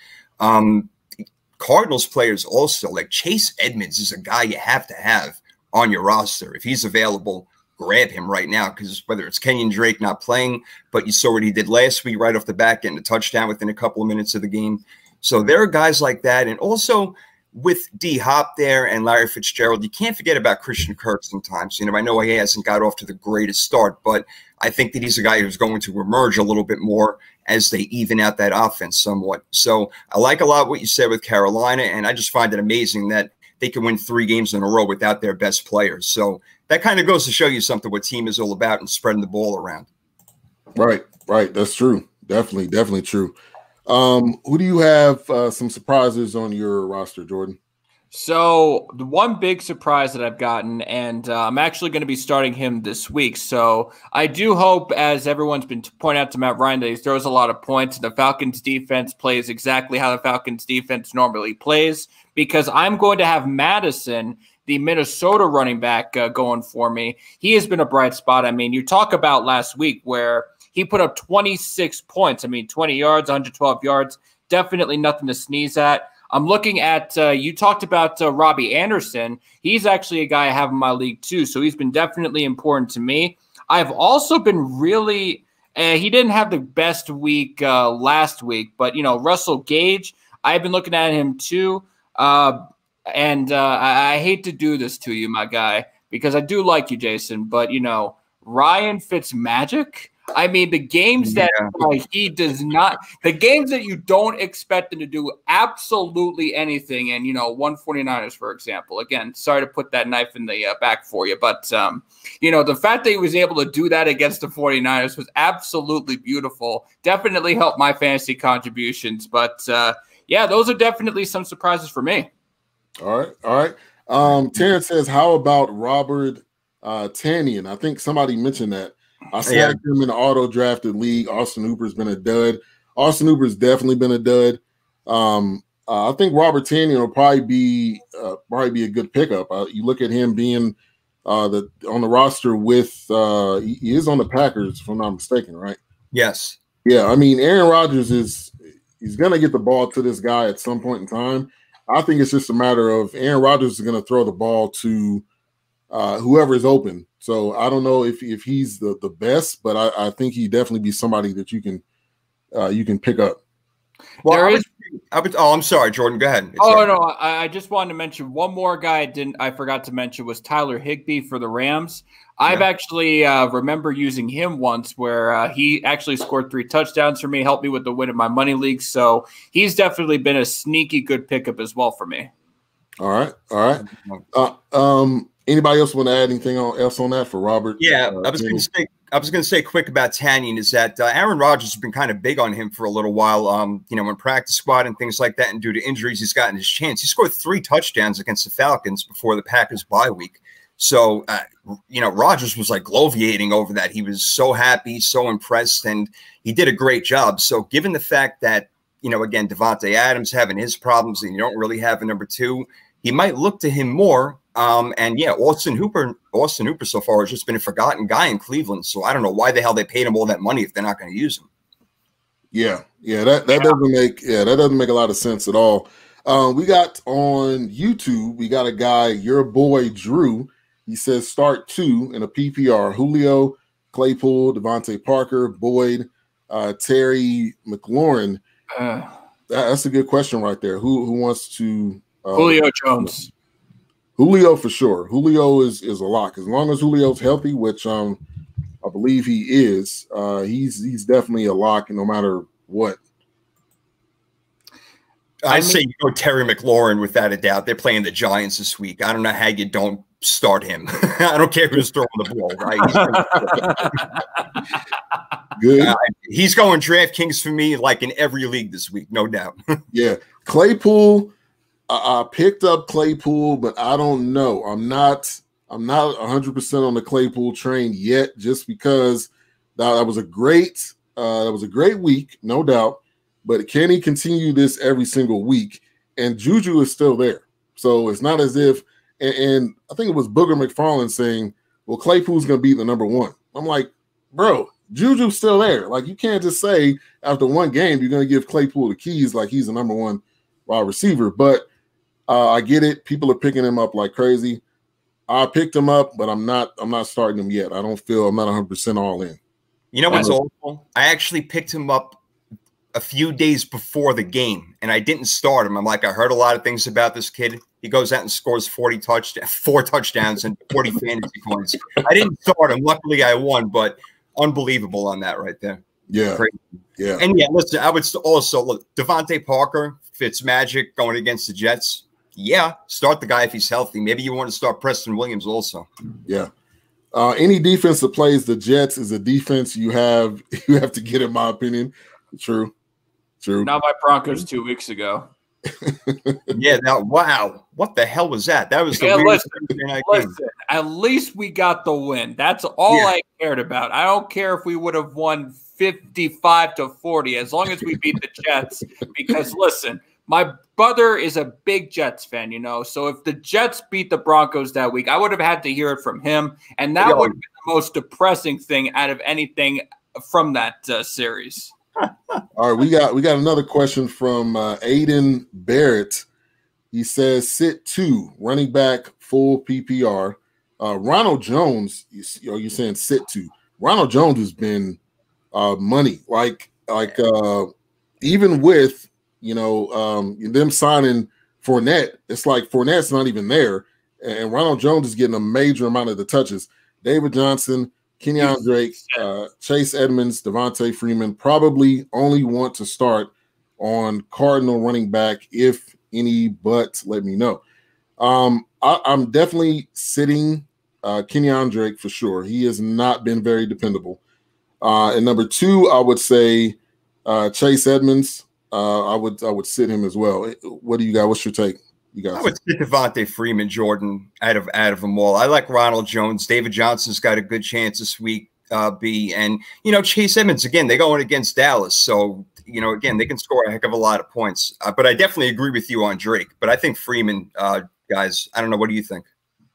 Cardinals players also, like Chase Edmonds is a guy you have to have on your roster. If he's available, grab him right now, because whether it's Kenyon Drake not playing, but you saw what he did last week right off the back, getting a touchdown within a couple of minutes of the game. So there are guys like that. And also with D-Hop there and Larry Fitzgerald, you can't forget about Christian Kirk sometimes. I know he hasn't got off to the greatest start, but I think that he's a guy who's going to emerge a little bit more as they even out that offense somewhat. So I like a lot what you said with Carolina, and I just find it amazing that they can win 3 games in a row without their best players. So that kind of goes to show you something what team is all about and spreading the ball around. Right. That's true. Definitely true. Who do you have some surprises on your roster, Jordan? So the one big surprise that I've gotten, and I'm actually going to be starting him this week. So I do hope, as everyone's been pointing out to Matt Ryan, that he throws a lot of points. The Falcons defense plays exactly how the Falcons defense normally plays, because I'm going to have Madison, the Minnesota running back, going for me. He has been a bright spot. I mean, you talk about last week where he put up 26 points. I mean, 20 yards, 112 yards, definitely nothing to sneeze at. I'm looking at you talked about Robbie Anderson. He's actually a guy I have in my league too, so he's been definitely important to me. I've also been really he didn't have the best week last week, but Russell Gage, I've been looking at him too. And I hate to do this to you, my guy, because I do like you, Jason, but Ryan Fitzmagic. I mean, the games that he does not, the games that you don't expect him to do absolutely anything. And, 149ers, for example, again, sorry to put that knife in the back for you, but, the fact that he was able to do that against the 49ers was absolutely beautiful. Definitely helped my fantasy contributions. But, those are definitely some surprises for me. All right. Terrence says, how about Robert Tanyan? I think somebody mentioned that. I snagged him in the auto-drafted league. Austin Hooper's been a dud. Austin Hooper's definitely been a dud. I think Robert Tanyan will probably be a good pickup. You look at him being on the roster with he is on the Packers, if I'm not mistaken, right? Yes. Yeah, I mean, Aaron Rodgers he's going to get the ball to this guy at some point in time. I think it's just a matter of Aaron Rodgers is going to throw the ball to whoever is open. So I don't know if he's the best, but I think he'd definitely be somebody that you can pick up. Well, I'm sorry, Jordan. Go ahead. No, I just wanted to mention one more guy I forgot to mention was Tyler Higbee for the Rams. I've actually remember using him once where he actually scored 3 touchdowns for me, helped me with the win of my money league. So he's definitely been a sneaky good pickup as well for me. All right. Anybody else want to add anything else on that for Robert? Yeah, I was going to say quick about Tanyan is that Aaron Rodgers has been kind of big on him for a little while. In practice squad and things like that, and due to injuries, he's gotten his chance. He scored 3 touchdowns against the Falcons before the Packers bye week. So, Rodgers was like gloviating over that. He was so happy, so impressed, and he did a great job. So, given the fact that again, Devontae Adams having his problems, and you don't really have a number 2, he might look to him more. Austin Hooper so far has just been a forgotten guy in Cleveland. So I don't know why the hell they paid him all that money if they're not going to use him. That doesn't make a lot of sense at all. We got on YouTube, we got a guy, your boy Drew. He says start 2 in a PPR: Julio, Claypool, Devontae Parker, Boyd, Terry McLaurin. That's a good question right there. Who wants to? Julio Jones. Julio for sure. Julio is a lock. As long as Julio's healthy, which I believe he is, he's definitely a lock no matter what. I say you go Terry McLaurin without a doubt. They're playing the Giants this week. I don't know how you don't start him. I don't care who's throwing the ball, right? Good. He's going DraftKings for me like in every league this week, no doubt. Yeah. Claypool. I picked up Claypool, but I don't know. I'm not 100% on the Claypool train yet, just because that was a great week, no doubt. But can he continue this every single week? And Juju is still there, so it's not as if. And I think it was Booger McFarland saying, "Well, Claypool's going to be the number 1." I'm like, bro, Juju's still there. Like, you can't just say after one game you're going to give Claypool the keys like he's the number 1 wide receiver, but. I get it. People are picking him up like crazy. I picked him up, but I'm not starting him yet. I'm not 100% all in. You know what's awful? I actually picked him up a few days before the game, and I didn't start him. I'm like, I heard a lot of things about this kid. He goes out and scores 4 touchdowns and 40 fantasy points. I didn't start him. Luckily, I won, but unbelievable on that right there. Yeah. Crazy. Yeah. And listen, I would also look Devontae Parker, Fitzmagic going against the Jets. Yeah, start the guy if he's healthy. Maybe you want to start Preston Williams also. Yeah. Any defense that plays the Jets is a defense you have to get, in my opinion. True. Not my Broncos 2 weeks ago. Wow. What the hell was that? That was the weirdest thing I listen, at least we got the win. That's all I cared about. I don't care if we would have won 55-40 as long as we beat the Jets. Because listen, my brother is a big Jets fan, So if the Jets beat the Broncos that week, I would have had to hear it from him. And that would be the most depressing thing out of anything from that series. All right, we got another question from Aiden Barrett. He says, sit 2, running back, full PPR. Ronald Jones, you're saying sit 2. Ronald Jones has been money. Like even with, them signing Fournette, it's like Fournette's not even there. And Ronald Jones is getting a major amount of the touches. David Johnson, Kenyon Drake, Chase Edmonds, Devontae Freeman probably only want to start on Cardinal running back if any, but let me know. I'm definitely sitting Kenyon Drake for sure. He has not been very dependable. And number 2, I would say Chase Edmonds. I would sit him as well. What do you got? What's your take? I would sit Devontae Freeman, Jordan, out of them all. I like Ronald Jones. David Johnson's got a good chance this week, B. And, Chase Edmonds, again, they're going against Dallas. So, again, they can score a heck of a lot of points. But I definitely agree with you on Drake. But I think Freeman, guys, I don't know. What do you think?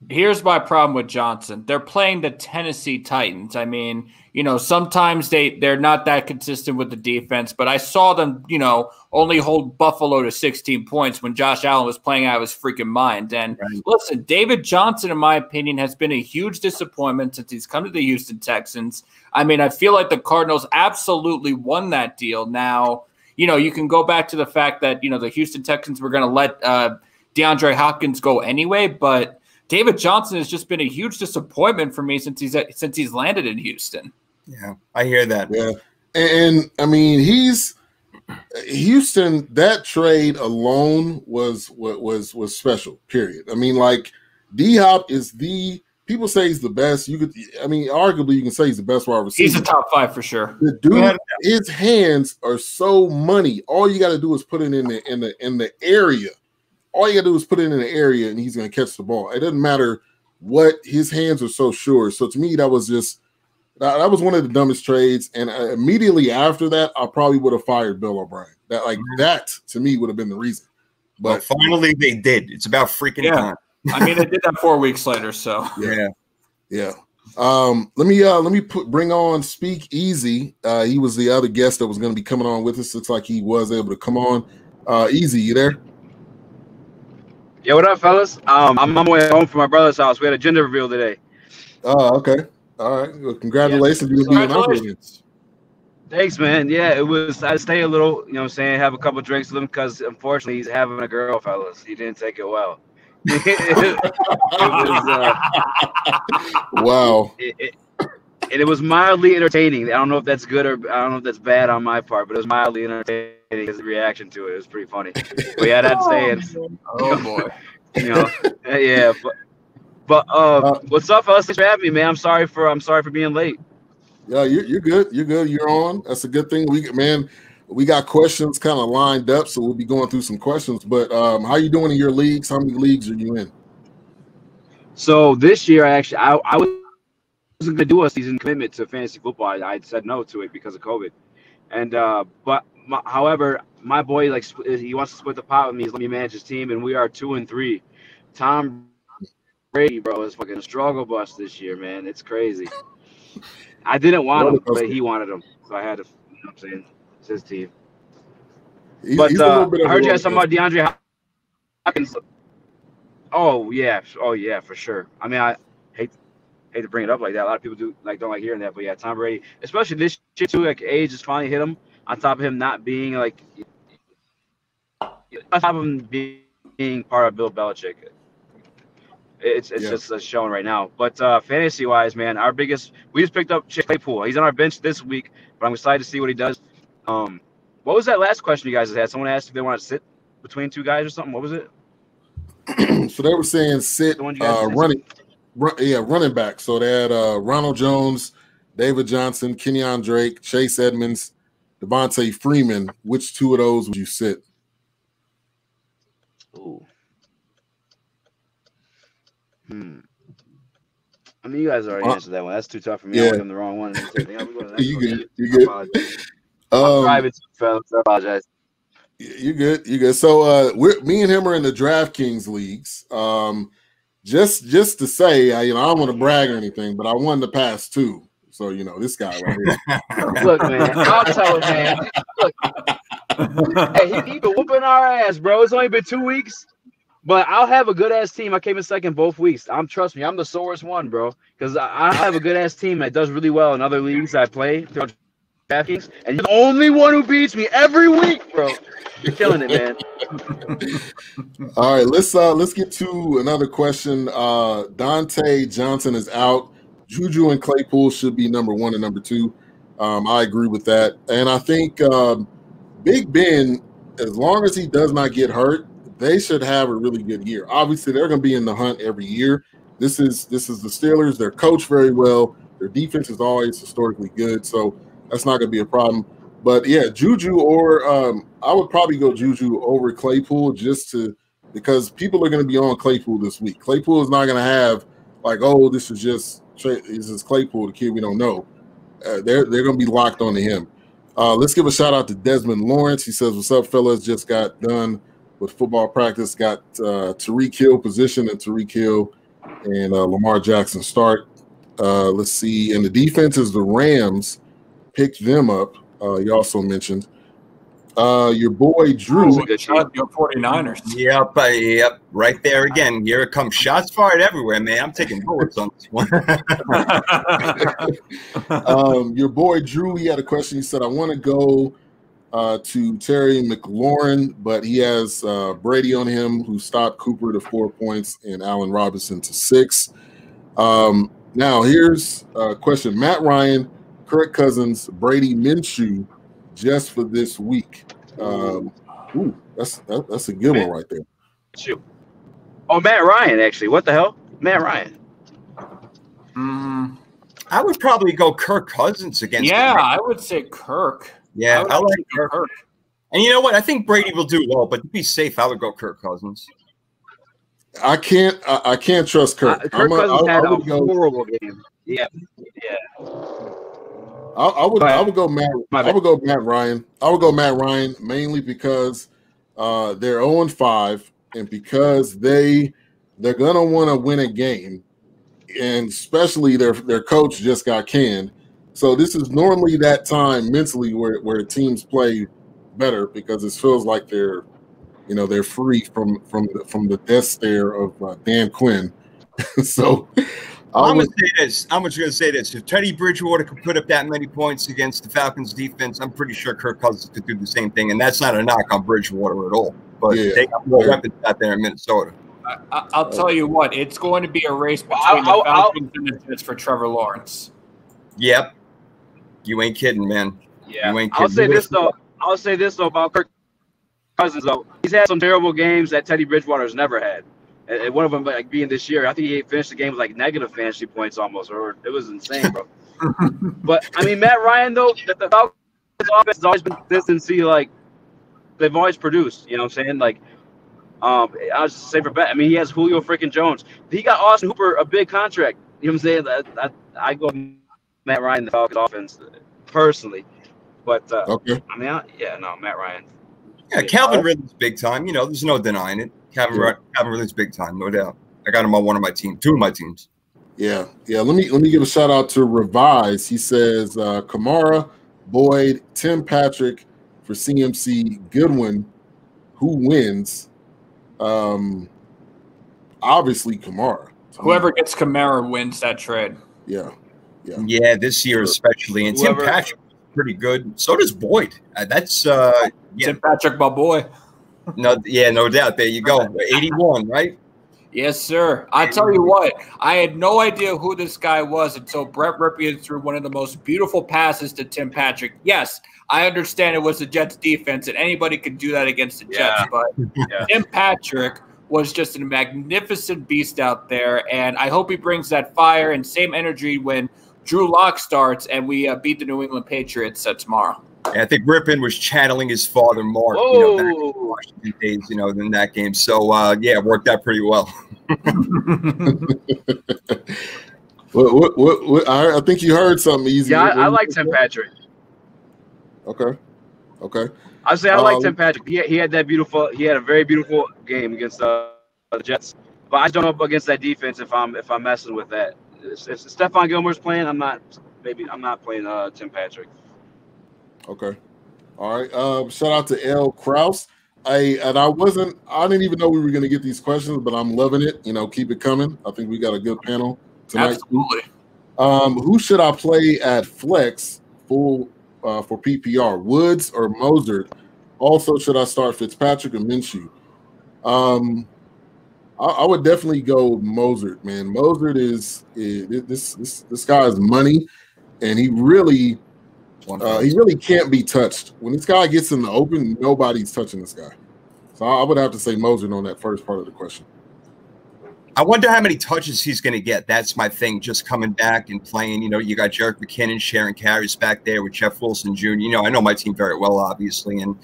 Here's my problem with Johnson. They're playing the Tennessee Titans. I mean, sometimes they're not that consistent with the defense, but I saw them, only hold Buffalo to 16 points when Josh Allen was playing out of his freaking mind. And listen, David Johnson, in my opinion, has been a huge disappointment since he's come to the Houston Texans. I mean, I feel like the Cardinals absolutely won that deal. Now, you can go back to the fact that, the Houston Texans were going to let DeAndre Hopkins go anyway, but David Johnson has just been a huge disappointment for me since he's landed in Houston. Yeah, I hear that. Yeah, and I mean Houston. That trade alone was special. Period. I mean, like D-Hop is people say he's the best. Arguably you can say he's the best wide receiver. He's a top 5 for sure. The dude, his hands are so money. All you got to do is put it in the area. All you got to do is put it in the area, and he's going to catch the ball. It doesn't matter what, his hands are so sure. So to me, that was one of the dumbest trades. And immediately after that, I probably would have fired Bill O'Brien. That to me would have been the reason. But finally, they did. It's about freaking time. I mean, they did that 4 weeks later. So yeah. Let me bring on Speak Easy. He was the other guest that was going to be coming on with us. Looks like he was able to come on. Eazy, you there? Yeah, what up, fellas? I'm on my way home from my brother's house. We had a gender reveal today. Oh, okay. All right. Well, congratulations. Congratulations. Thanks, man. Yeah, it was. I stay a little, have a couple of drinks with him because, unfortunately, he's having a girl, fellas. He didn't take it well. Wow. It was mildly entertaining. I don't know if that's good or I don't know if that's bad on my part, but it was mildly entertaining. His reaction to it was pretty funny. But yeah, that's saying. Oh boy. Yeah. But what's up, fellas? Thanks for having me, man. I'm sorry for being late. Yeah, you're good. You're good. You're on. That's a good thing. We got questions kind of lined up, so we'll be going through some questions. But how you doing in your leagues? How many leagues are you in? So this year, I wasn't going to do a season commitment to fantasy football. I said no to it because of COVID. And however, my boy he wants to split the pot with me. He's let me manage his team, and we are 2-3. Tom Brady, bro, is fucking a struggle bus this year, man. It's crazy. I didn't want him, but he wanted him, so I had to. You know what I'm saying? It's his team. But I heard you guys talking about DeAndre Hopkins. Oh yeah, for sure. I mean, I hate to bring it up like that. A lot of people don't like hearing that, but yeah, Tom Brady, especially this shit too. Like age has finally hit him. On top of him not being on top of him being part of Bill Belichick. It's just showing right now. But fantasy wise, man, we just picked up Claypool. He's on our bench this week, but I'm excited to see what he does. What was that last question you guys had? Someone asked if they want to sit between two guys or something. What was it? So they were saying sit running back. So they had Ronald Jones, David Johnson, Kenyon Drake, Chase Edmonds, Devontae Freeman. Which two of those would you sit? Ooh. I mean, you guys already answered that one. That's too tough for me. I went on the wrong one. You good? You good? I'm private, fellas. I apologize. You good? So me and him are in the DraftKings leagues. Just to say, I don't want to brag or anything, but I won the past two. So, you know, this guy right here. Look, man, I'll tell him, man. Look, hey, he been whooping our ass, bro. It's only been 2 weeks, but I'll have a good ass team. I came in second both weeks. Trust me, I'm the sorest one, bro, because I have a good ass team that does really well in other leagues I play. DraftKings, and you're the only one who beats me every week, bro. You're killing it, man. All right, let's get to another question. Dante Johnson is out. Juju and Claypool should be number 1 and number 2. I agree with that, and I think Big Ben, as long as he does not get hurt, they should have a really good year. Obviously, they're going to be in the hunt every year. This is the Steelers. They're coached very well. Their defense is always historically good, so that's not going to be a problem. But yeah, Juju or I would probably go Juju over Claypool because people are going to be on Claypool this week. Claypool is not going to have like, oh, this is Claypool, the kid we don't know. They're going to be locked onto him. Let's give a shout out to Desmond Lawrence. He says, "What's up, fellas? Just got done with football practice. Got Tyreek Hill position and Tyreek Hill and Lamar Jackson start. Let's see. And the defense is the Rams. Picked them up. You also mentioned your boy Drew. Your 49ers. Yep, right there again. Here it comes. Shots fired everywhere, man. I'm taking bullets on this one. Your boy Drew, he had a question. He said, I want to go to Terry McLaurin, but he has Brady on him, who stopped Cooper to 4 points and Allen Robinson to 6. Now, here's a question. Matt Ryan, Kirk Cousins, Brady Minshew, just for this week. That's a good one right there. Oh, Matt Ryan, actually. What the hell? Matt Ryan. I would probably go Kirk Cousins against him. I would say Kirk. Yeah, I like Kirk. And you know what? I think Brady will do well, but to be safe, I would go Kirk Cousins. I can't trust Kirk. Kirk Cousins had a horrible game. Yeah. I would go Matt Ryan. I would go Matt Ryan mainly because they're 0-5 and because they're gonna want to win a game, and especially their coach just got canned. So this is normally that time mentally where teams play better because it feels like they're free from the death stare of Dan Quinn. So. I'm going to say this. If Teddy Bridgewater could put up that many points against the Falcons defense, I'm pretty sure Kirk Cousins could do the same thing. And that's not a knock on Bridgewater at all. But they got more weapons out there in Minnesota. I'll tell you what. It's going to be a race between the Falcons and the Jets for Trevor Lawrence. Yep. You ain't kidding, man. Yeah. You ain't kidding. I'll say this, though, about Kirk Cousins, though. He's had some terrible games that Teddy Bridgewater's never had. And one of them, like being this year, I think he finished the game with like negative fantasy points almost, or it was insane, bro. But I mean, Matt Ryan though, the Falcons offense has always been consistency. Like they've always produced. You know what I'm saying? Like, I was just saying for bet. I mean, he has Julio freaking Jones. He got Austin Hooper a big contract. You know what I'm saying? I go Matt Ryan, the Falcons offense personally. But okay. I mean, Matt Ryan. Yeah, Calvin Ridley's big time. You know, there's no denying it. Calvin Ridley's big time, no doubt. I got him on one of my teams, 2 of my teams. Yeah. Let me give a shout out to Revise. He says Kamara, Boyd, Tim Patrick for CMC, Goodwin. Who wins? Obviously Kamara. Whoever gets Kamara wins that trade. Yeah. This year especially, and Tim Patrick is pretty good. So does Boyd. That's Tim Patrick, my boy. No doubt. There you go. 81, right? Yes, sir. I tell you what, I had no idea who this guy was until Brett Ripien threw one of the most beautiful passes to Tim Patrick. Yes, I understand it was the Jets defense, and anybody could do that against the Jets, but Tim Patrick was just a magnificent beast out there, and I hope he brings that fire and same energy when Drew Lock starts and we beat the New England Patriots tomorrow. And I think Ripien was channeling his father, Mark, back in Washington days, in that game. So, it worked out pretty well. What, I think you heard something easy. Yeah, I like Tim Patrick. Okay. I say I like Tim Patrick. He had a very beautiful game against the Jets. But I don't know against that defense if I'm messing with that. If Stephon Gilmore's playing, I'm not I'm not playing Tim Patrick. Okay. All right. Shout out to L. Kraus. I didn't even know we were going to get these questions, but I'm loving it. Keep it coming. I think we got a good panel tonight. Absolutely. Who should I play at flex for PPR, Woods or Mozart? Also, should I start Fitzpatrick or Minshew? I would definitely go Mozart, man. Mozart is this guy is money, and he really can't be touched. When this guy gets in the open, nobody's touching this guy. So I would have to say Mozart on that first part of the question. I wonder how many touches he's going to get. That's my thing, just coming back and playing. You got Jerick McKinnon sharing carries back there with Jeff Wilson Jr. I know my team very well, obviously, and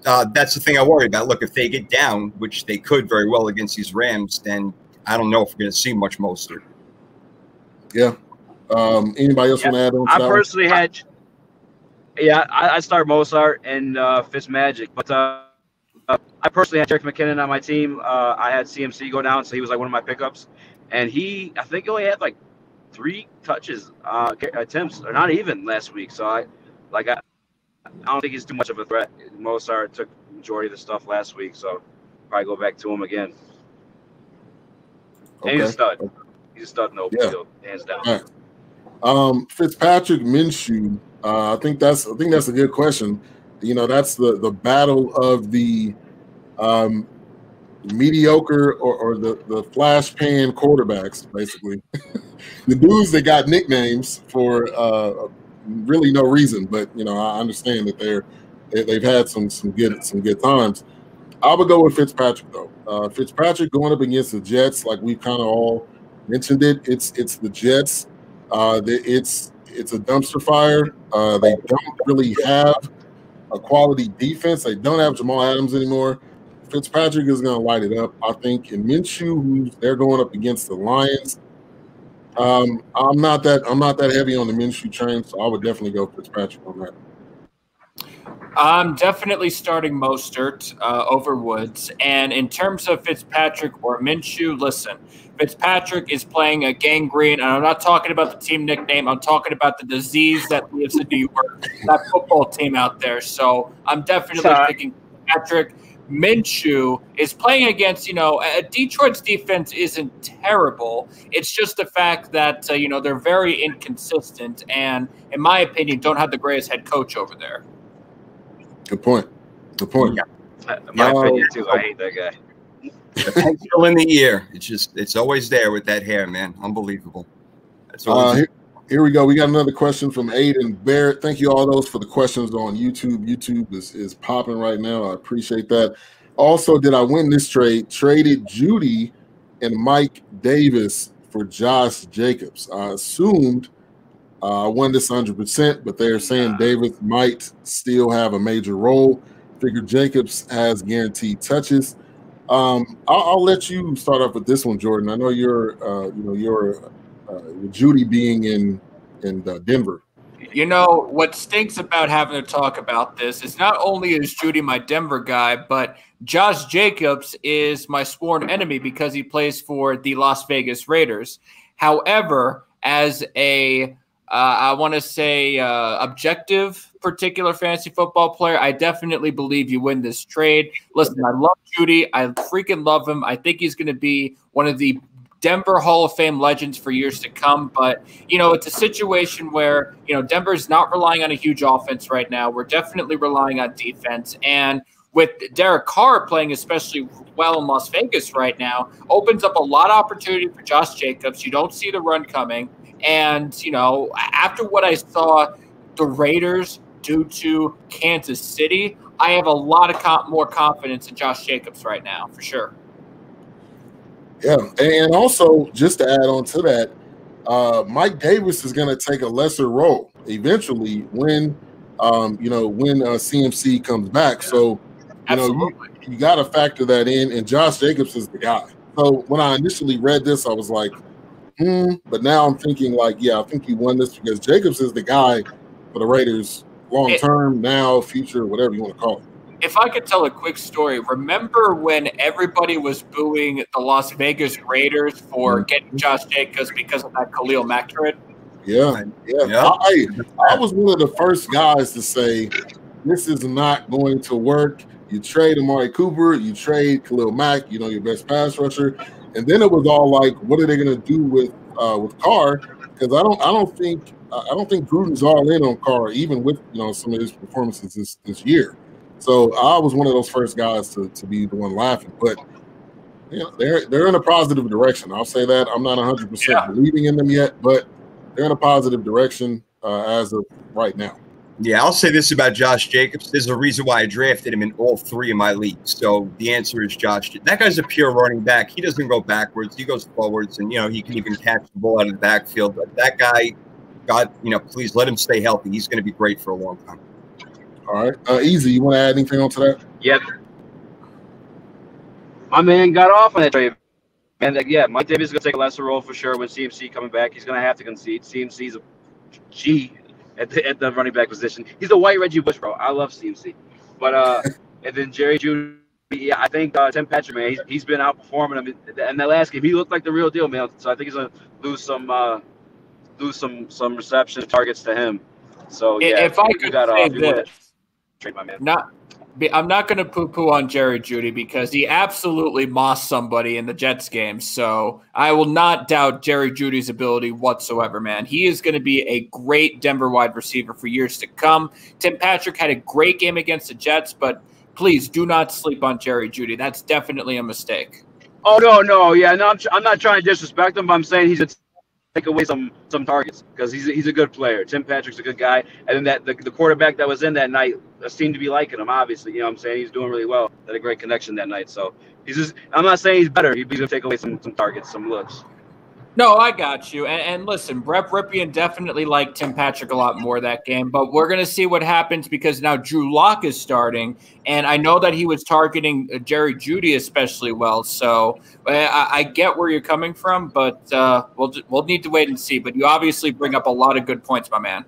that's the thing I worry about. Look, if they get down, which they could very well against these Rams, then I don't know if we're going to see much Mostert. Yeah. Anybody else want to add on to that? I personally had – yeah, I start Mozart and Fitzmagic, but I personally had Jerick McKinnon on my team. I had CMC go down, so he was like one of my pickups. And I think he only had like 3 touches, attempts, or not even last week. So I don't think he's too much of a threat. Mozart took the majority of the stuff last week, so probably go back to him again. Okay. And he's a stud. He's a stud in the open field, hands down. Right. Fitzpatrick, Minshew. I think that's a good question. That's the battle of the mediocre or the flash pan quarterbacks, basically. The dudes that got nicknames for really no reason, but I understand that they've had some good times. I would go with Fitzpatrick though. Fitzpatrick going up against the Jets, like we kind of all mentioned it. It's the Jets. It's a dumpster fire. They don't really have a quality defense. They don't have Jamal Adams anymore. Fitzpatrick is going to light it up, I think. And Minshew, they're going up against the Lions. I'm not that heavy on the Minshew train, so I would definitely go Fitzpatrick on that. I'm definitely starting Mostert over Woods. And in terms of Fitzpatrick or Minshew, listen, Fitzpatrick is playing a gangrene, and I'm not talking about the team nickname. I'm talking about the disease that lives in New York, that football team out there. So I'm definitely picking Fitzpatrick. Minshew is playing against, Detroit's defense isn't terrible. It's just the fact that, they're very inconsistent and, in my opinion, don't have the greatest head coach over there. Good point. Yeah. My opinion, too. I hate that guy. The pencil in the ear. It's always there with that hair, man. Unbelievable. That's here we go. We got another question from Aiden Barrett. Thank you all those for the questions on YouTube. YouTube is popping right now. I appreciate that. Also, did I win this trade? Traded Judy and Mike Davis for Josh Jacobs. I assumed I won this 100%, but they're saying Davis might still have a major role. Figure Jacobs has guaranteed touches. I'll let you start off with this one, Jordan. I know you're Judy being in Denver. What stinks about having to talk about this is not only is Judy my Denver guy, but Josh Jacobs is my sworn enemy because he plays for the Las Vegas Raiders. However, as a objective particular fantasy football player, I definitely believe you win this trade. Listen, I love Judy. I freaking love him. I think he's going to be one of the Denver Hall of Fame legends for years to come. But, it's a situation where, Denver's not relying on a huge offense right now. We're definitely relying on defense. And with Derek Carr playing especially well in Las Vegas right now, opens up a lot of opportunity for Josh Jacobs. You don't see the run coming. And, after what I saw the Raiders do to Kansas City, I have a lot of more confidence in Josh Jacobs right now, for sure. Yeah, and also, just to add on to that, Mike Davis is going to take a lesser role eventually when CMC comes back. So, you got to factor that in, and Josh Jacobs is the guy. So when I initially read this, I was like, but now I'm thinking I think you won this because Jacobs is the guy for the Raiders long term, now, future, whatever you want to call it. If I could tell a quick story, remember when everybody was booing the Las Vegas Raiders for getting Josh Jacobs because of that Khalil Mack trade? Yeah. I was one of the first guys to say this is not going to work. You trade Amari Cooper, you trade Khalil Mack, your best pass rusher, and then it was all like, what are they going to do with Carr? Because I don't think Gruden's all in on Carr, even with some of his performances this year. So I was one of those first guys to be the one laughing, but they're in a positive direction. I'll say that. I'm not 100% believing in them yet, but they're in a positive direction as of right now. Yeah, I'll say this about Josh Jacobs. There's a reason why I drafted him in all 3 of my leagues. So the answer is Josh. That guy's a pure running back. He doesn't go backwards. He goes forwards, and he can even catch the ball out of the backfield. But that guy, God, please let him stay healthy. He's going to be great for a long time. All right, Eazy, you want to add anything onto that? Yeah, my man got off on that trade. And Mike Davis is going to take a lesser role for sure with CMC coming back. He's going to have to concede. CMC's a G at the running back position. He's a white Reggie Bush, bro. I love CMC. But and then Jerry Jeudy, I think Tim Patrick, man, he's been outperforming him in that last game. He looked like the real deal, man. So I think he's going to lose some reception targets to him. So if I could say this, trade my man. I'm not going to poo-poo on Jerry Jeudy because he absolutely mossed somebody in the Jets game. So I will not doubt Jerry Jeudy's ability whatsoever, man. He is going to be a great Denver wide receiver for years to come. Tim Patrick had a great game against the Jets, but please do not sleep on Jerry Jeudy. That's definitely a mistake. Oh, no. Yeah, no, I'm not trying to disrespect him, but I'm saying he's take away some targets because he's a good player. Tim Patrick's a good guy, and then the quarterback that was in that night seemed to be liking him. Obviously, I'm saying he's doing really well. Had a great connection that night. So I'm not saying he's better. He's gonna take away some targets, some looks. No, I got you. And listen, Brett Ripien definitely liked Tim Patrick a lot more that game, but we're going to see what happens because now Drew Lock is starting, and I know that he was targeting Jerry Jeudy especially well. So I get where you're coming from, but we'll need to wait and see. But you obviously bring up a lot of good points, my man.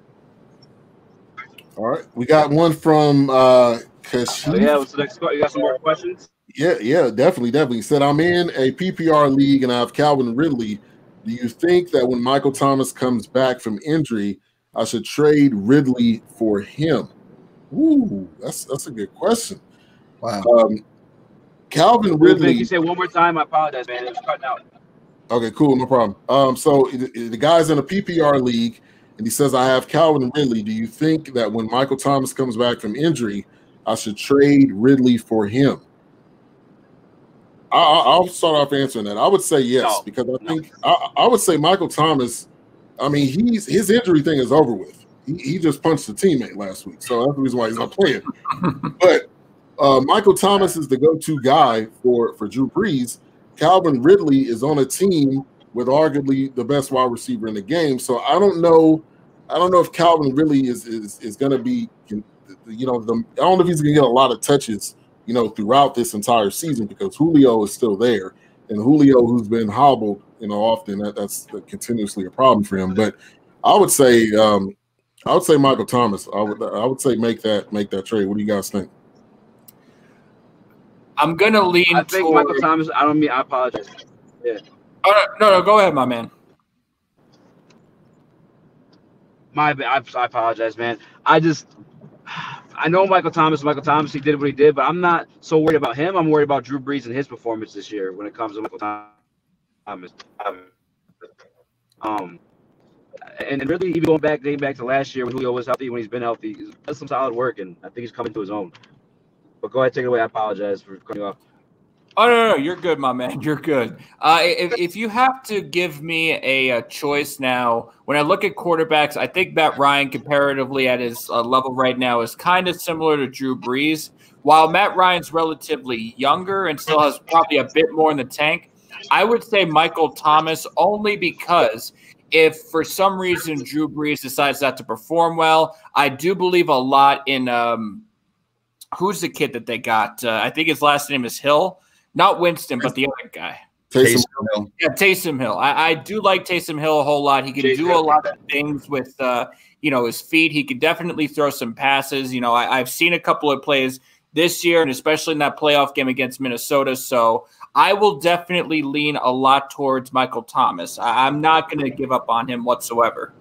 All right. We got one from Kashif. What's the next question? You got some more questions? Yeah, definitely. He said, I'm in a PPR league, and I have Calvin Ridley. Do you think that when Michael Thomas comes back from injury, I should trade Ridley for him? Ooh, that's a good question. Wow. Calvin Ridley. Can you say one more time? I apologize, man. It was cutting out. Okay, cool, no problem. So the guy's in a PPR league, and he says, I have Calvin Ridley. Do you think that when Michael Thomas comes back from injury, I should trade Ridley for him? I'll start off answering that. I would say yes, because I think I would say Michael Thomas, I mean, his injury thing is over with. He just punched a teammate last week, so that's the reason why he's not playing. But Michael Thomas is the go-to guy for Drew Brees. Calvin Ridley is on a team with arguably the best wide receiver in the game. So I don't know if Calvin Ridley is going to be, I don't know if he's going to get a lot of touches, throughout this entire season because Julio is still there, and Julio, who's been hobbled, often that's continuously a problem for him. But I would say Michael Thomas. I would say make that trade. What do you guys think? I'm gonna lean. I think Michael Thomas. I apologize. Yeah. Oh, no. Go ahead, my man. I apologize, man. I know Michael Thomas, he did what he did, but I'm not so worried about him. I'm worried about Drew Brees and his performance this year when it comes to Michael Thomas. And really, even dating back to last year when Julio was healthy, when he's been healthy, he does some solid work, and I think he's coming to his own. But go ahead, take it away. I apologize for cutting you off. Oh, no, you're good, my man. You're good. If you have to give me a choice now, when I look at quarterbacks, I think Matt Ryan comparatively at his level right now is kind of similar to Drew Brees. While Matt Ryan's relatively younger and still has probably a bit more in the tank, I would say Michael Thomas only because if for some reason Drew Brees decides not to perform well, I do believe a lot in who's the kid that they got? I think his last name is Hill. Not Winston, but the other guy. Taysom Hill. Yeah, Taysom Hill. I do like Taysom Hill a whole lot. He can do a lot of things with, his feet. He can definitely throw some passes. I've seen a couple of plays this year, and especially in that playoff game against Minnesota. So I will definitely lean a lot towards Michael Thomas. I'm not going to give up on him whatsoever.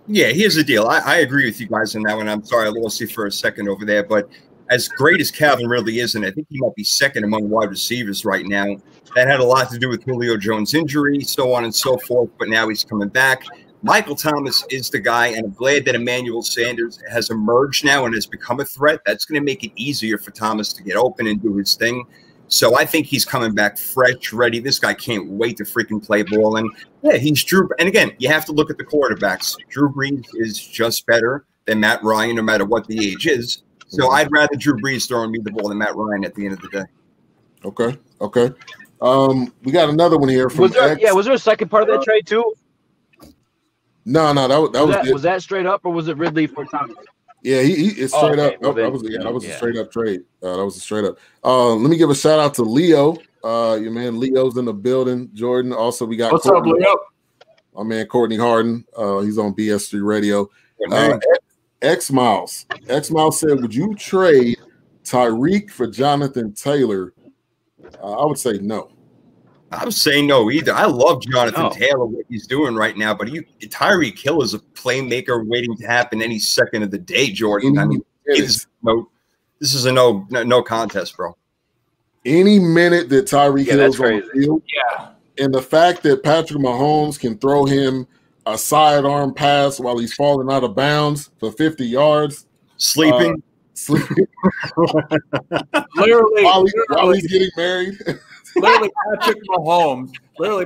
Yeah, here's the deal. I agree with you guys on that one. I'm sorry I lost you for a second over there, but as great as Calvin really is, and I think he might be second among wide receivers right now, that had a lot to do with Julio Jones' injury, so on and so forth, but now he's coming back. Michael Thomas is the guy, and I'm glad that Emmanuel Sanders has emerged now and has become a threat. That's going to make it easier for Thomas to get open and do his thing. So I think he's coming back fresh, ready. This guy can't wait to freaking play ball. And yeah, he's Drew. And again, you have to look at the quarterbacks. Drew Brees is just better than Matt Ryan, no matter what the age is. So I'd rather Drew Brees throwing me the ball than Matt Ryan at the end of the day. Okay. Okay. We got another one here from was there a second part of that trade too? No, Was that straight up, or was it Ridley for Thomas? Yeah, it's straight up. That was a straight up trade. That was a straight up. Let me give a shout out to Leo. Your man Leo's in the building. Jordan. Also, we got what's up, Leo? My man Courtney Harden. He's on BS3 Radio. X Miles said, "Would you trade Tyreek for Jonathan Taylor?" I would say no. I would say no either. I love Jonathan Taylor, what he's doing right now, but Tyreek Hill is a playmaker waiting to happen any second of the day, Jordan. I mean, this is a no contest, bro. Any minute that Tyreek Hill's on the field, and the fact that Patrick Mahomes can throw him a sidearm pass while he's falling out of bounds for 50 yards, sleeping. Literally, while he's getting married. Literally,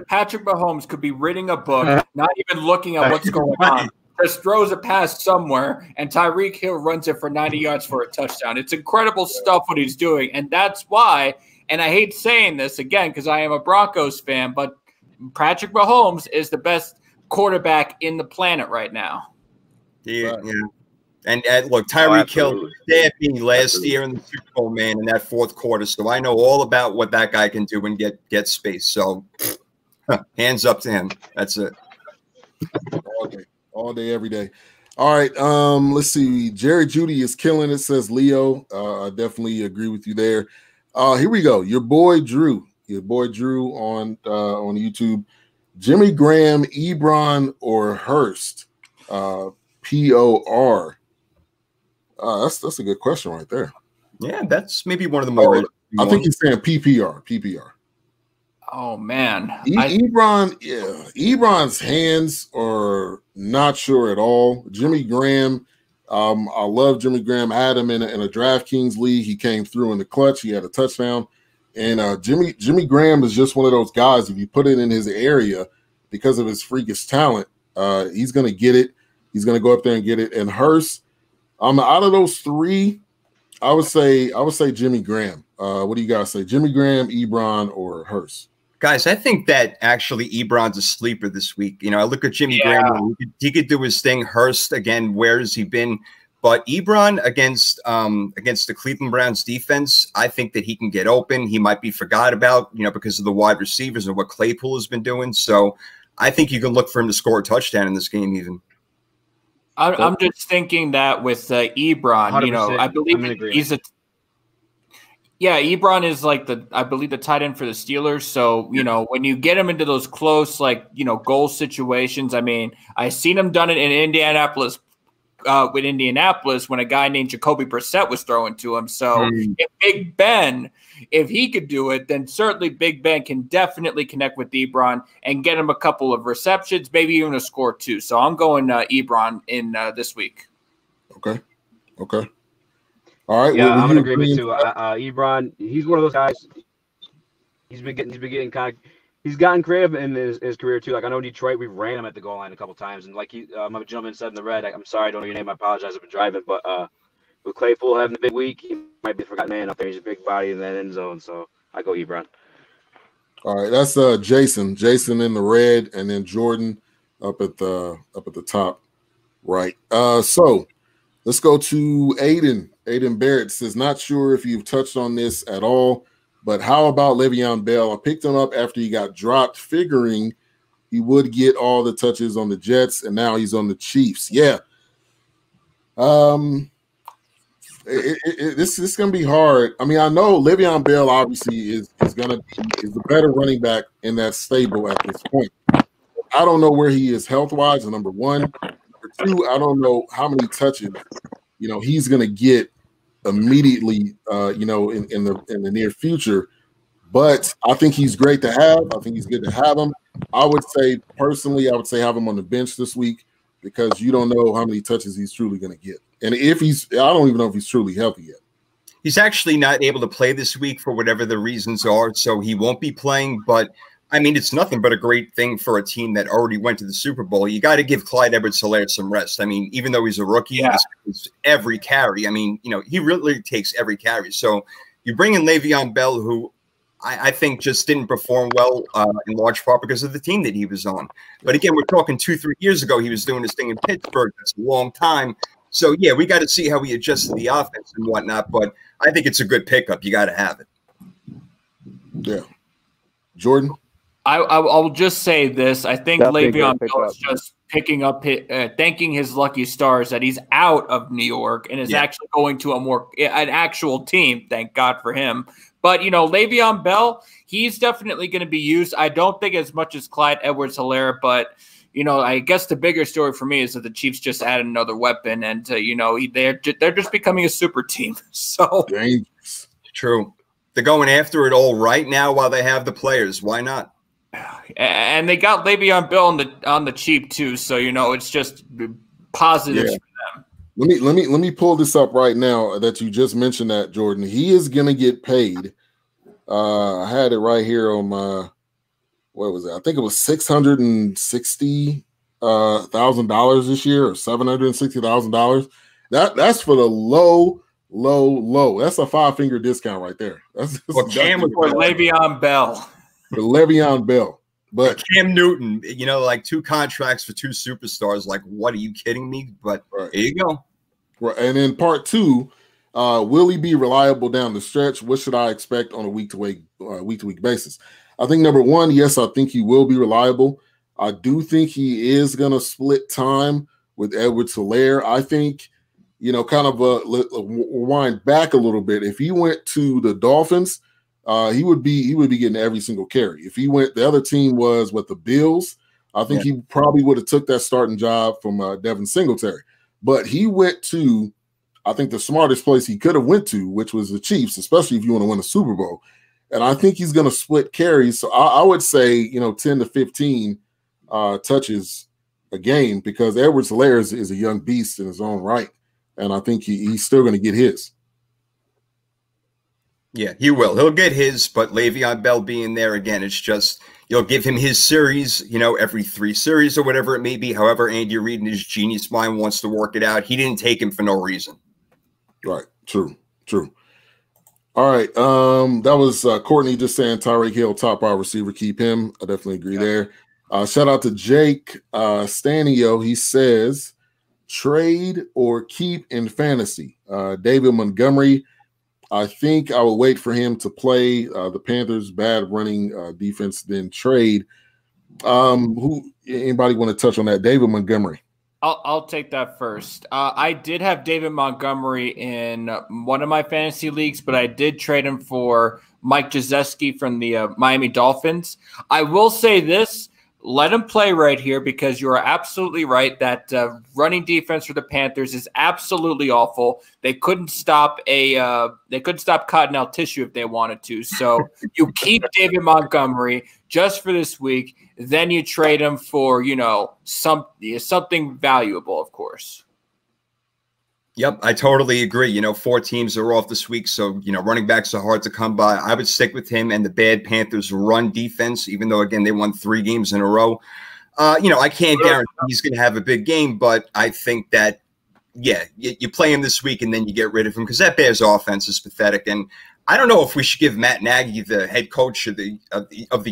Patrick Mahomes could be reading a book, not even looking at what's going on. Just throws a pass somewhere, and Tyreek Hill runs it for 90 yards for a touchdown. It's incredible stuff what he's doing, and that's why. And I hate saying this again because I am a Broncos fan, but Patrick Mahomes is the best quarterback in the planet right now. Yeah. And look, Tyreek Hill stabbed me last year in the Super Bowl, man, in that fourth quarter. So I know all about what that guy can do and get space. So hands up to him. That's it. All day, every day. All right. Let's see. Jerry Judy is killing it, says Leo. I definitely agree with you there. Here we go. Your boy Drew on YouTube. Jimmy Graham, Ebron, or Hurst? POR. That's a good question right there. Yeah, that's maybe one of the more. I think he's saying PPR. Oh man, Ebron's hands are not sure at all. Jimmy Graham, I love Jimmy Graham. I had him in a DraftKings league. He came through in the clutch. He had a touchdown. And Jimmy Graham is just one of those guys. If you put it in his area because of his freakish talent, he's going to get it. He's going to go up there and get it. And Hurst. Out of those three, I would say Jimmy Graham. What do you guys say? Jimmy Graham, Ebron, or Hurst? Guys, I think that actually Ebron's a sleeper this week. You know, I look at Jimmy Graham. He could do his thing. Hurst, again, where has he been? But Ebron against the Cleveland Browns defense, I think that he can get open. He might be forgot about, because of the wide receivers and what Claypool has been doing. So I think you can look for him to score a touchdown in this game even. I'm just thinking that with Ebron, I believe he's Ebron is I believe the tight end for the Steelers. So, when you get him into those close, goal situations, I mean, I seen him done it in Indianapolis with Indianapolis when a guy named Jacoby Brissett was throwing to him. So if Big Ben, if he could do it, then certainly Big Ben can definitely connect with Ebron and get him a couple of receptions, maybe even a score too. So I'm going Ebron in this week. Okay. All right. Yeah, I'm in agreement too. Ebron, he's one of those guys. He's gotten creative in his career too. Like I know in Detroit, we've ran him at the goal line a couple times, and like my gentleman said in the red, I'm sorry, I don't know your name. I apologize. I've been driving, but with Claypool having the big week, he might be a forgotten man up there. He's a big body in that end zone, so I go Ebron. All right, that's Jason in the red, and then Jordan up at the top right. So let's go to Aiden Barrett says, not sure if you've touched on this at all, but how about Le'Veon Bell? I picked him up after he got dropped, figuring he would get all the touches on the Jets, and now he's on the Chiefs. Yeah. This is going to be hard. I mean, I know Le'Veon Bell obviously is the better running back in that stable at this point. I don't know where he is health-wise, number one. Number two, I don't know how many touches, he's going to get immediately, in the near future. But I think he's great to have. I think he's good to have him. I would say have him on the bench this week because you don't know how many touches he's truly going to get. And I don't even know if he's truly healthy yet. He's actually not able to play this week for whatever the reasons are, so he won't be playing. But, I mean, it's nothing but a great thing for a team that already went to the Super Bowl. You got to give Clyde Edwards-Helaire some rest. I mean, even though he's a rookie, it's every carry. I mean, he really takes every carry. So you bring in Le'Veon Bell, who I think just didn't perform well in large part because of the team that he was on. But, again, we're talking 2-3 years ago. He was doing this thing in Pittsburgh. That's a long time. So, yeah, we got to see how he adjusts to the offense and whatnot. But I think it's a good pickup. You got to have it. Yeah. Jordan? I'll just say this. I think Le'Veon Bell is just picking up, thanking his lucky stars that he's out of New York and is actually going to an actual team. Thank God for him. But, Le'Veon Bell, he's definitely going to be used. I don't think as much as Clyde Edwards-Helaire, but I guess the bigger story for me is that the Chiefs just added another weapon, and they're just becoming a super team. So dangerous. True. They're going after it all right now while they have the players. Why not? And they got Le'Veon Bell on the cheap too. So it's just positives for them. Let me pull this up right now that you just mentioned that, Jordan. He is going to get paid. I had it right here on my. What was it? I think it was $660,000 this year, or $760,000. That's for the low. That's a 5-finger discount right there. That's Cam was for Le'Veon Bell. For Le'Veon Bell, but Cam Newton, like 2 contracts for 2 superstars. Like, what are you kidding me? But There you go. Right, and then part 2, will he be reliable down the stretch? What should I expect on a week-to-week basis? I think number 1, yes, I think he will be reliable. I do think he is going to split time with Edwards-Helaire. I think, kind of wind back a little bit. If he went to the Dolphins, he would be getting every single carry. If he went, the other team was the Bills. I think he probably would have took that starting job from Devin Singletary. But he went to, I think, the smartest place he could have went to, which was the Chiefs, especially if you want to win a Super Bowl. And I think he's going to split carries. So I would say, 10 to 15 touches a game because Edwards-Helaire is a young beast in his own right. And I think he's still going to get his. Yeah, he will. He'll get his, but Le'Veon Bell being there again, it's just you'll give him his series, every 3 series or whatever it may be. However, Andy Reid in his genius mind wants to work it out. He didn't take him for no reason. Right. True. All right. That was Courtney just saying Tyreek Hill, top wide receiver, keep him. I definitely agree there. Shout out to Jake Stanio. He says trade or keep in fantasy. David Montgomery. I think I will wait for him to play the Panthers' bad running defense, then trade. Anybody want to touch on that? David Montgomery. I'll take that first. I did have David Montgomery in one of my fantasy leagues, but I did trade him for Mike Gesicki from the Miami Dolphins. I will say this. Let him play right here because you are absolutely right that running defense for the Panthers is absolutely awful. They couldn't stop Cottonelle tissue if they wanted to. So you keep David Montgomery just for this week. Then you trade him for, something valuable, of course. Yep, I totally agree. 4 teams are off this week, so, running backs are hard to come by. I would stick with him and the bad Panthers run defense, even though, again, they won 3 games in a row. I can't guarantee he's going to have a big game, but I think that, you play him this week and then you get rid of him because that Bears offense is pathetic. And I don't know if we should give Matt Nagy the head coach of the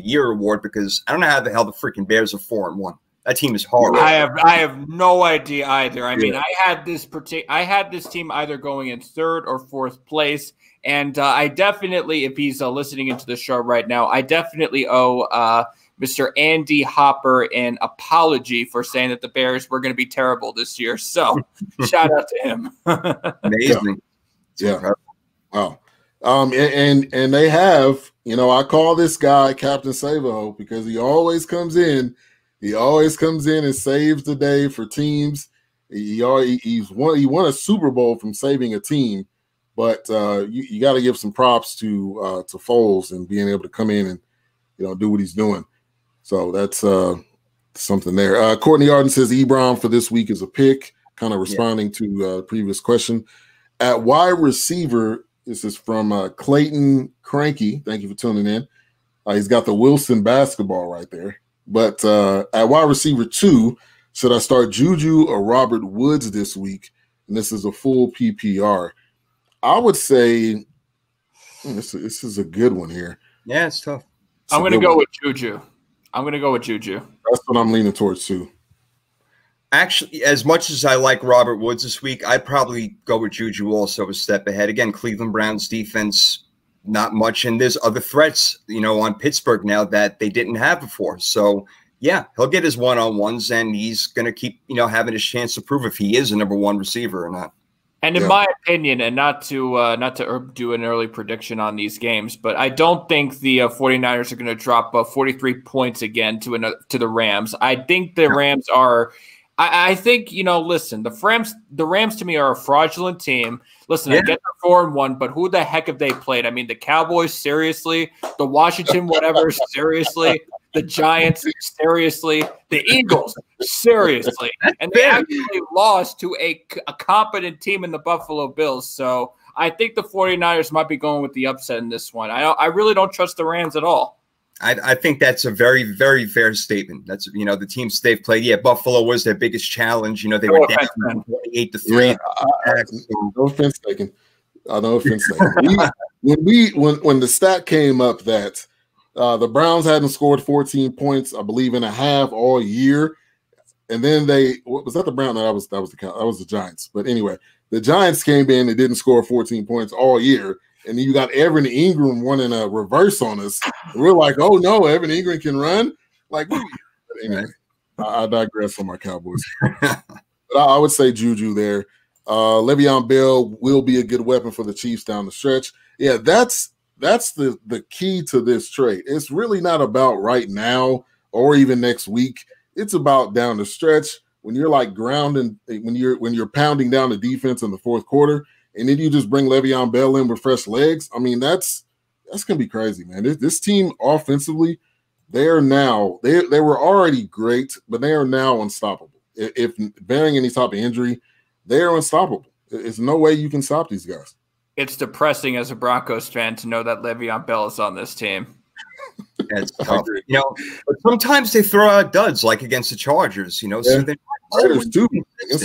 year award because I don't know how the hell the freaking Bears are 4-1. That team is horrible. I have no idea either. I mean, I had this team either going in 3rd or 4th place, and I definitely, if he's listening into the show right now, I definitely owe Mr. Andy Hopper an apology for saying that the Bears were going to be terrible this year. So, shout out to him. Amazing. Yeah. Wow. And they have, I call this guy Captain Savo because he always comes in. He always comes in and saves the day for teams. He won a Super Bowl from saving a team, but you got to give some props to Foles and being able to come in and do what he's doing. So that's something there. Courtney Arden says Ebron for this week is a pick, kind of responding to the previous question. At wide receiver, this is from Clayton Cranky. Thank you for tuning in. He's got the Wilson basketball right there. But at wide receiver 2, should I start Juju or Robert Woods this week? And this is a full PPR. I would say this is a good one here. Yeah, it's tough. I'm going to go with Juju. That's what I'm leaning towards too. Actually, as much as I like Robert Woods this week, I'd probably go with Juju also a step ahead. Again, Cleveland Browns defense, not much. And there's other threats, on Pittsburgh now that they didn't have before. So, yeah, he'll get his one-on-ones, and he's going to keep, having his chance to prove if he is a number 1 receiver or not. And in my opinion, and not to do an early prediction on these games, but I don't think the 49ers are going to drop 43 points again to the Rams. I think the Rams are – I think, listen, the Rams to me are a fraudulent team. Listen, I get they're 4-1, but who the heck have they played? I mean, the Cowboys, seriously. The Washington, whatever, seriously. The Giants, seriously. The Eagles, seriously. And they actually lost to a competent team in the Buffalo Bills. So I think the 49ers might be going with the upset in this one. I really don't trust the Rams at all. I think that's a very, very fair statement. That's, the teams they've played. Yeah, Buffalo was their biggest challenge. They were down 28-3. No offense taken. No offense taken. When the stat came up that the Browns hadn't scored 14 points, I believe, in a half all year, and then was that the Browns? No, that was the Giants. But anyway, the Giants came in and didn't score 14 points all year. And then you got Evan Ingram running a reverse on us. And we're like, oh, no, Evan Ingram can run? Like, anyway, I digress on my Cowboys. But I would say Juju there. Le'Veon Bell will be a good weapon for the Chiefs down the stretch. Yeah, that's the key to this trade. It's really not about right now or even next week. It's about down the stretch when you're like grounding, when you're pounding down the defense in the fourth quarter. And then you just bring Le'Veon Bell in with fresh legs. I mean, that's gonna be crazy, man. This team offensively, they were already great, but they are now unstoppable. If bearing any type of injury, they are unstoppable. There's no way you can stop these guys. It's depressing as a Broncos fan to know that Le'Veon Bell is on this team. That's tough. But sometimes they throw out duds, like against the Chargers. So they're Raiders too.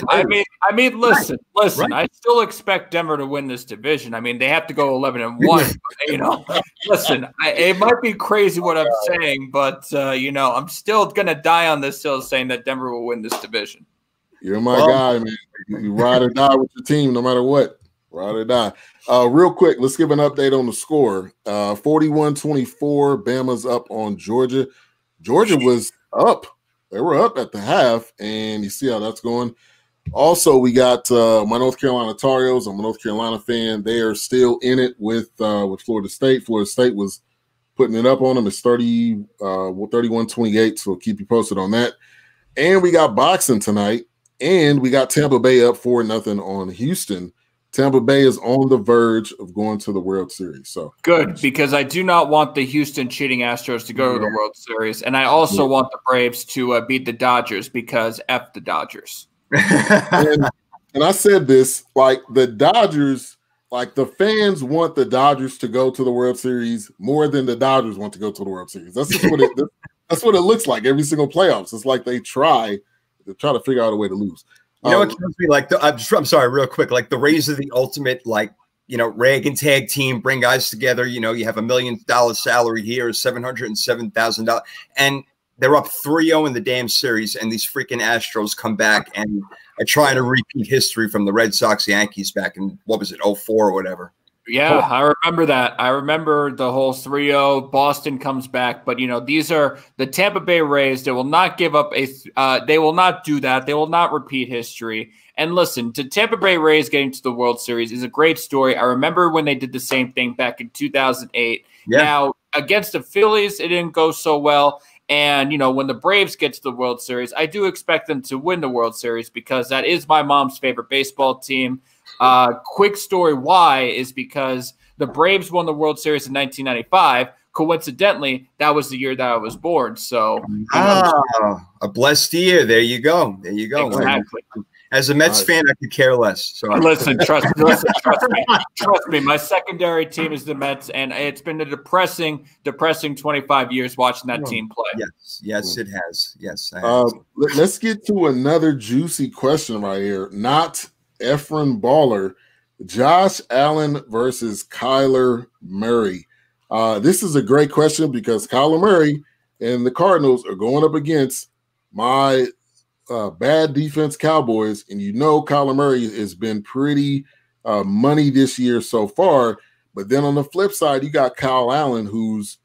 I mean, listen. Right. I still expect Denver to win this division. I mean, they have to go 11-1. Listen, it might be crazy what I'm saying, but I'm still gonna die on this hill saying that Denver will win this division. You're my guy, man. You ride or die with your team, no matter what. Ride or die. Real quick, let's give an update on the score. 41-24, Bama's up on Georgia. Georgia was up. They were up at the half, and you see how that's going. Also, we got my North Carolina Tar Heels. I'm a North Carolina fan. They are still in it with Florida State. Florida State was putting it up on them. It's 31-28, so we'll keep you posted on that. And we got boxing tonight, and we got Tampa Bay up 4-0 on Houston. Tampa Bay is on the verge of going to the World Series. So good, because I do not want the Houston cheating Astros to go to the World Series. And I also want the Braves to beat the Dodgers because F the Dodgers. and I said this, like the Dodgers, like the fans want the Dodgers to go to the World Series more than the Dodgers want to go to the World Series. That's just what that's what it looks like every single playoffs. It's like they try to figure out a way to lose. What kills me? Like I'm sorry, real quick. Like the Rays are the ultimate, rag and tag team. Bring guys together. You have $1 million salary here, $707,000, and they're up 3-0 in the damn series. And these freaking Astros come back and are trying to repeat history from the Red Sox Yankees back in what was it, 04 or whatever. Yeah, I remember that. I remember the whole 3-0. Boston comes back, but these are the Tampa Bay Rays. They will not give up they will not do that. They will not repeat history. And listen, the Tampa Bay Rays getting to the World Series is a great story. I remember when they did the same thing back in 2008. Yeah. Now, against the Phillies, it didn't go so well. And, when the Braves get to the World Series, I do expect them to win the World Series because that is my mom's favorite baseball team. Quick story why is because the Braves won the World Series in 1995. Coincidentally, that was the year that I was born. So, a blessed year. There you go. There you go. Exactly. As a Mets fan, I could care less. Sorry. Listen, trust me. Trust me. My secondary team is the Mets, and it's been a depressing 25 years watching that team play. Yes, it has. Yes. Let's get to another juicy question right here. Not Efren Baller, Josh Allen versus Kyler Murray. This is a great question because Kyler Murray and the Cardinals are going up against my bad defense Cowboys, and Kyler Murray has been pretty money this year so far. But then on the flip side, you got Kyle Allen, who's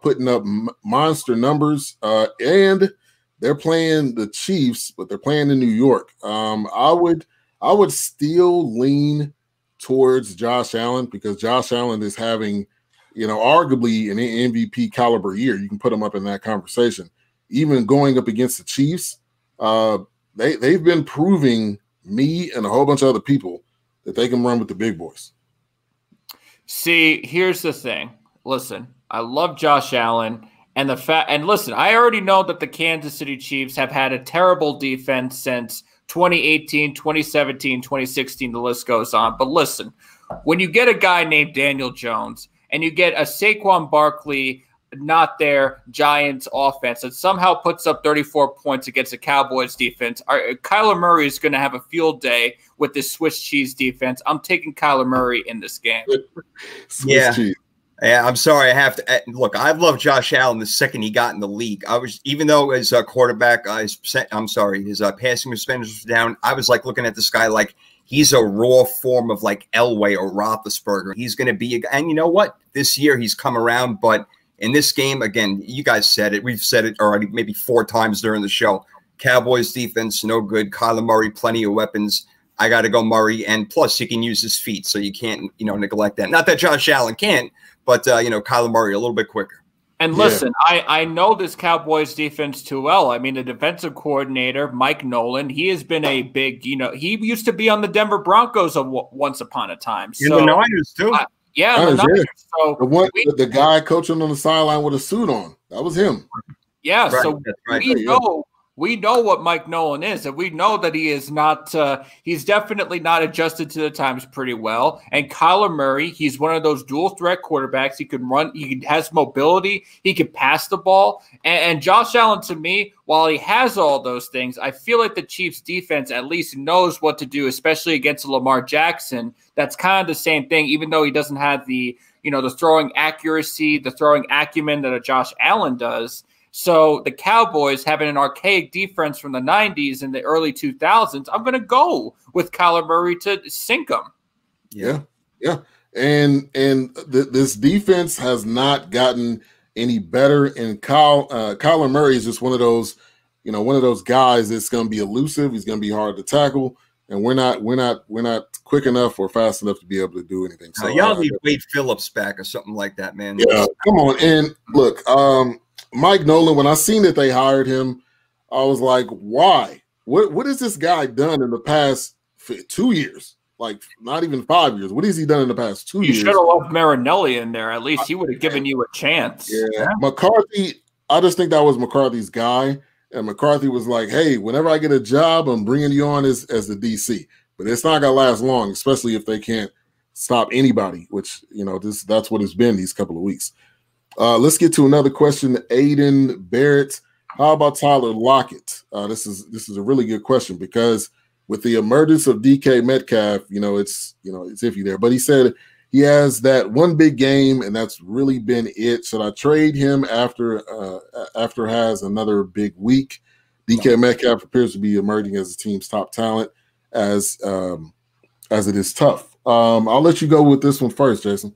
putting up monster numbers, and they're playing the Chiefs, but they're playing in New York. I would still lean towards Josh Allen because Josh Allen is having, arguably an MVP caliber year. You can put him up in that conversation. Even going up against the Chiefs, they've been proving me and a whole bunch of other people that they can run with the big boys. See, here's the thing. Listen, I love Josh Allen and listen, I already know that the Kansas City Chiefs have had a terrible defense since 2018, 2017, 2016, the list goes on. But listen, when you get a guy named Daniel Jones and you get a Saquon Barkley not their Giants offense that somehow puts up 34 points against the Cowboys defense, Kyler Murray is going to have a field day with this Swiss cheese defense. I'm taking Kyler Murray in this game. Swiss cheese. Yeah, I'm sorry. I have to look. I've loved Josh Allen the second he got in the league. Even though as a quarterback, his passing percentage was down. I was like looking at this guy like he's a raw form of like Elway or Roethlisberger. He's going to be, and you know what? This year he's come around, but in this game, again, you guys said it. We've said it already maybe 4 times during the show. Cowboys defense, no good. Kyler Murray, plenty of weapons. I got to go Murray, and plus he can use his feet, so you can't, neglect that. Not that Josh Allen can't, but Kyler Murray a little bit quicker. And listen, I know this Cowboys defense too well. I mean, the defensive coordinator, Mike Nolan, he has been a big, he used to be on the Denver Broncos once upon a time. So, and the Niners too. The Niners. So the guy coaching on the sideline with a suit on, that was him. Yeah, right, so we know what Mike Nolan is, and we know that he is not he's definitely not adjusted to the times pretty well. And Kyler Murray, he's one of those dual threat quarterbacks. He can run, he has mobility, he can pass the ball. And Josh Allen, to me, while he has all those things, I feel like the Chiefs defense at least knows what to do, especially against Lamar Jackson. That's kind of the same thing, even though he doesn't have the the throwing accuracy, the throwing acumen that a Josh Allen does. So the Cowboys having an archaic defense from the 90s and the early 2000s, I'm going to go with Kyler Murray to sink them. Yeah. And this defense has not gotten any better. And Kyler Murray is just one of those guys that's going to be elusive. He's going to be hard to tackle. And we're not quick enough or fast enough to be able to do anything. So y'all need Wade Phillips back or something like that, man. Yeah, come on. And look, Mike Nolan, when I seen that they hired him, I was like, why? What has this guy done in the past 2 years? Like, not even 5 years. What has he done in the past 2 years? You should have left Marinelli in there. At least he would have given you a chance. Yeah. McCarthy, I just think that was McCarthy's guy. And McCarthy was like, hey, whenever I get a job, I'm bringing you on as the DC. But it's not going to last long, especially if they can't stop anybody, which, that's what it's been these couple of weeks. Let's get to another question. Aiden Barrett, how about Tyler Lockett? This is a really good question because with the emergence of DK Metcalf, it's iffy there. But he said he has that one big game, and that's really been it. Should I trade him after has another big week? DK Metcalf appears to be emerging as the team's top talent, as it is tough. I'll let you go with this one first, Jason.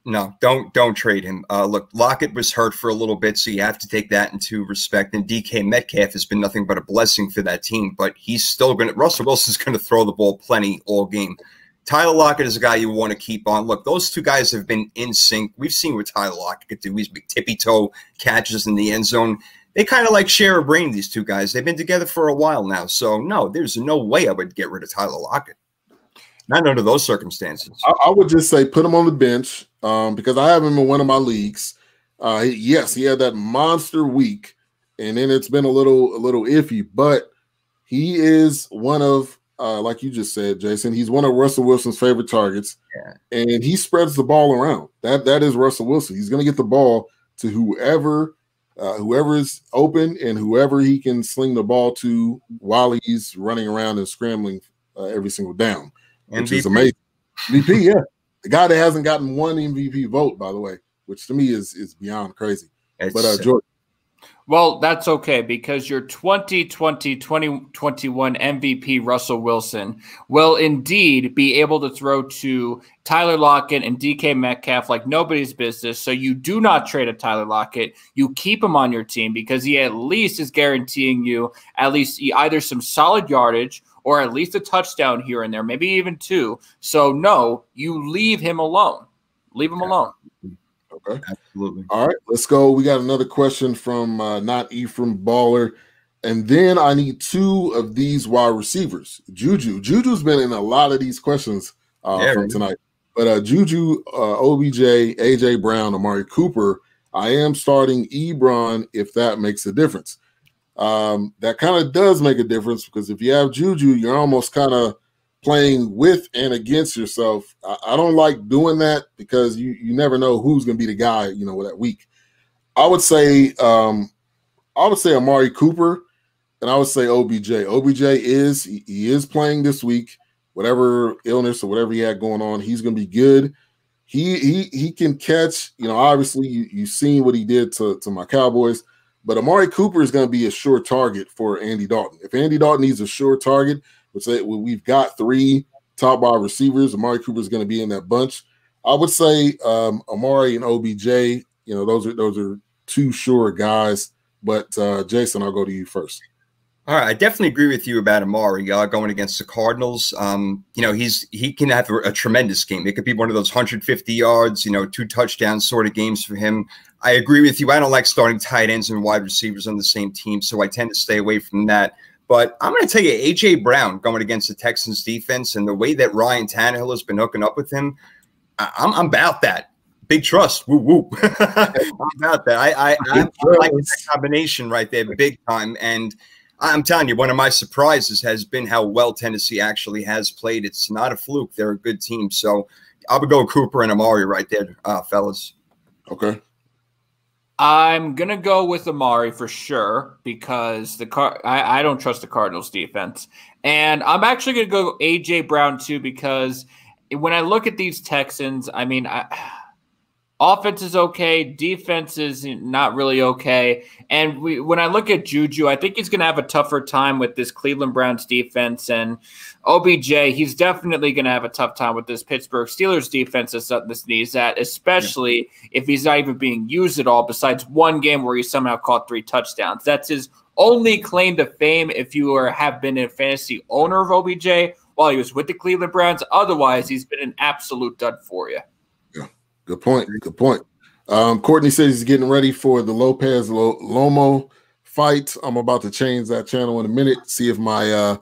No, don't trade him. Look, Lockett was hurt for a little bit, so you have to take that into respect. And DK Metcalf has been nothing but a blessing for that team, but he's still going to – Russell Wilson's going to throw the ball plenty all game. Tyler Lockett is a guy you want to keep on. Look, those two guys have been in sync. We've seen what Tyler Lockett could do. He's big tippy-toe catches in the end zone. they kind of like share a brain, these two guys. They've been together for a while now. So, no, there's no way I would get rid of Tyler Lockett. Not under those circumstances. I would just say put him on the bench because I have him in one of my leagues. Yes, he had that monster week, and then it's been a little iffy, but he is one of, like you just said, Jason, he's one of Russell Wilson's favorite targets, and he spreads the ball around. That is Russell Wilson. He's going to get the ball to whoever is open and whoever he can sling the ball to while he's running around and scrambling every single down. Which is amazing. MVP, yeah. The guy that hasn't gotten one MVP vote, by the way, which to me is beyond crazy. But Jordan. Well, that's okay because your 2020-2021 MVP Russell Wilson will indeed be able to throw to Tyler Lockett and DK Metcalf like nobody's business. So you do not trade a Tyler Lockett. You keep him on your team because he at least is guaranteeing you at least either some solid yardage or at least a touchdown here and there, maybe even two. So, no, you leave him alone. Leave him alone. Okay. Absolutely. All right, let's go. We got another question from Not Ephraim Baller. And then I need two of these wide receivers. Juju's been in a lot of these questions from tonight. But Juju, OBJ, AJ Brown, Amari Cooper, I am starting Ebron if that makes a difference. That kind of does make a difference because if you have Juju, you're almost kind of playing with and against yourself. I don't like doing that because you never know who's going to be the guy, with that week. I would say Amari Cooper, and I would say OBJ. OBJ is playing this week. Whatever illness or whatever he had going on, he's going to be good. He can catch. Obviously you've seen what he did to my Cowboys. But Amari Cooper is going to be a sure target for Andy Dalton. If Andy Dalton needs a sure target, we've got three top wide receivers. Amari Cooper is going to be in that bunch. I would say Amari and OBJ. Those are two sure guys. But Jason, I'll go to you first. All right, I definitely agree with you about Amari going against the Cardinals. He can have a tremendous game. It could be one of those 150 yards, 2 touchdowns sort of games for him. I agree with you. I don't like starting tight ends and wide receivers on the same team, so I tend to stay away from that. But I'm going to tell you, A.J. Brown going against the Texans defense and the way that Ryan Tannehill has been hooking up with him, I'm about that. Big trust. Woo, woo. I'm about that. I like that combination right there, big time. And I'm telling you, one of my surprises has been how well Tennessee actually has played. It's not a fluke. They're a good team. So I would go Cooper and Amari right there, fellas. Okay. I'm going to go with Amari for sure because I don't trust the Cardinals defense. And I'm actually going to go A.J. Brown too because when I look at these Texans, offense is okay. Defense is not really okay. And when I look at Juju, I think he's going to have a tougher time with this Cleveland Browns defense. And OBJ, he's definitely going to have a tough time with this Pittsburgh Steelers defense that this needs at, especially if he's not even being used at all besides one game where he somehow caught 3 touchdowns. That's his only claim to fame if you have been a fantasy owner of OBJ while he was with the Cleveland Browns. Otherwise, he's been an absolute dud for you. Good point. Good point. Courtney says he's getting ready for the Lopez Lomo fight. I'm about to change that channel in a minute. See if my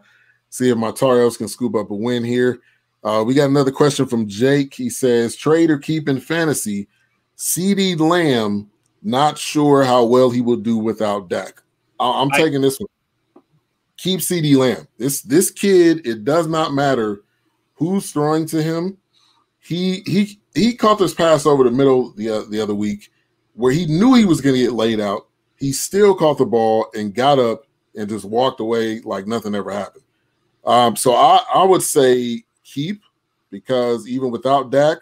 Tar Heels can scoop up a win here. We got another question from Jake. He says, trade or keep in fantasy, CeeDee Lamb, not sure how well he will do without Dak. I'm taking this one. Keep CeeDee Lamb. This kid, it does not matter who's throwing to him. He caught this pass over the middle the other week where he knew he was going to get laid out. He still caught the ball and got up and just walked away like nothing ever happened. So I would say keep because even without Dak,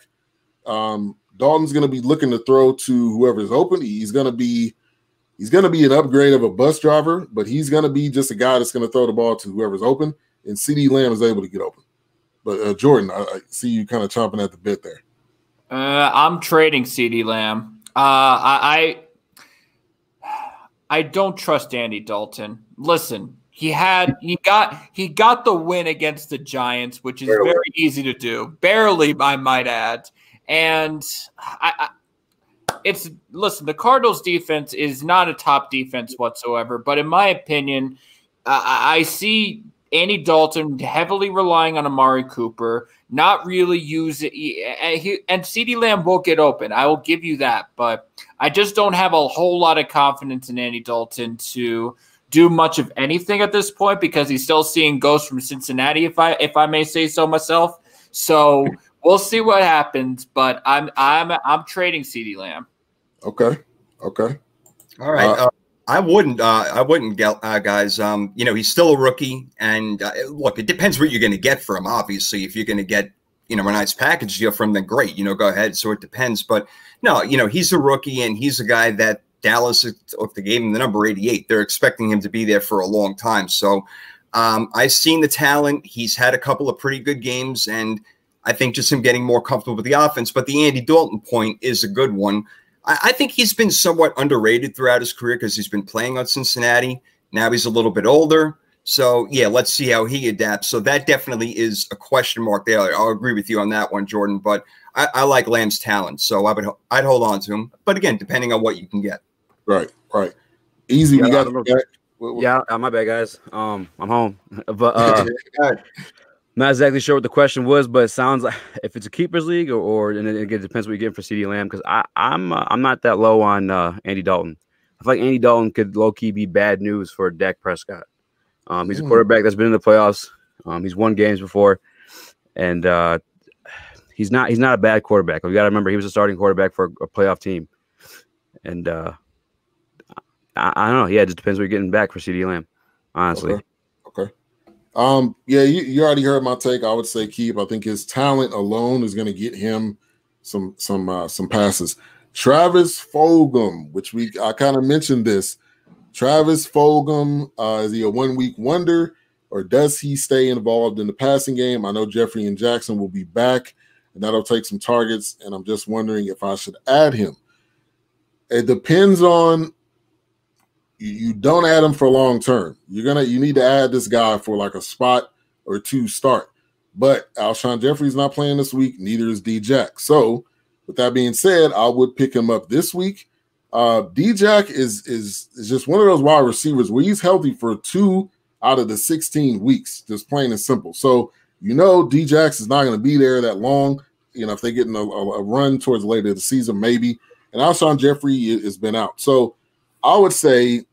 Dalton's going to be looking to throw to whoever's open. He's going to be an upgrade of a bus driver, but he's going to be just a guy that's going to throw the ball to whoever's open. And CeeDee Lamb is able to get open. But Jordan, I see you kind of chomping at the bit there. I'm trading CeeDee Lamb. I don't trust Andy Dalton. Listen, he got the win against the Giants, which is very easy to do. Barely, I might add. And listen, the Cardinals defense is not a top defense whatsoever, but in my opinion, I see Andy Dalton heavily relying on Amari Cooper, not really use it, and CeeDee Lamb will get open. I will give you that, but I just don't have a whole lot of confidence in Andy Dalton to do much of anything at this point because he's still seeing ghosts from Cincinnati, if I may say so myself. So we'll see what happens, but I'm trading CeeDee Lamb. Okay. All right. I wouldn't, guys. You know, he's still a rookie, and look, it depends what you're going to get for him. Obviously, if you're going to get, you know, a nice package deal from him, then great. You know, go ahead. So it depends, but no, you know, he's a rookie, and he's a guy that Dallas, if they gave him the number 88, they're expecting him to be there for a long time. So I've seen the talent. He's had a couple of pretty good games, and I think just him getting more comfortable with the offense. But the Andy Dalton point is a good one. I think he's been somewhat underrated throughout his career because he's been playing on Cincinnati. Now he's a little bit older. So, yeah, let's see how he adapts. So that definitely is a question mark there. I'll agree with you on that one, Jordan. But I like Lamb's talent, so I'd hold on to him. But, again, depending on what you can get. Right. Easy, yeah, we got back. Yeah, my bad, guys. I'm home. But not exactly sure what the question was, but it sounds like if it's a keepers league or and it again depends what you get for CeeDee Lamb because I'm not that low on Andy Dalton. I feel like Andy Dalton could low key be bad news for Dak Prescott. He's a quarterback that's been in the playoffs. He's won games before, and he's not a bad quarterback. We got to remember he was a starting quarterback for a playoff team, and I don't know. Yeah, it just depends what you're getting back for CeeDee Lamb. Honestly. Okay. Yeah, you already heard my take. I would say keep. I think his talent alone is going to get him some passes. Travis Fulgham, which I kind of mentioned this. Travis Fulgham, is he a 1 week wonder or does he stay involved in the passing game? I know Jeffrey and Jackson will be back and that'll take some targets. And I'm just wondering if I should add him. It depends on. You don't add him for long term. You need to add this guy for like a spot or two start. But Alshon Jeffrey's not playing this week. Neither is D-Jack. So with that being said, I would pick him up this week. D-Jack is just one of those wide receivers where he's healthy for 2 out of the 16 weeks, just plain and simple. So D-Jax is not going to be there that long. If they get in a run towards later in the season, maybe. And Alshon Jeffrey has been out. So I would say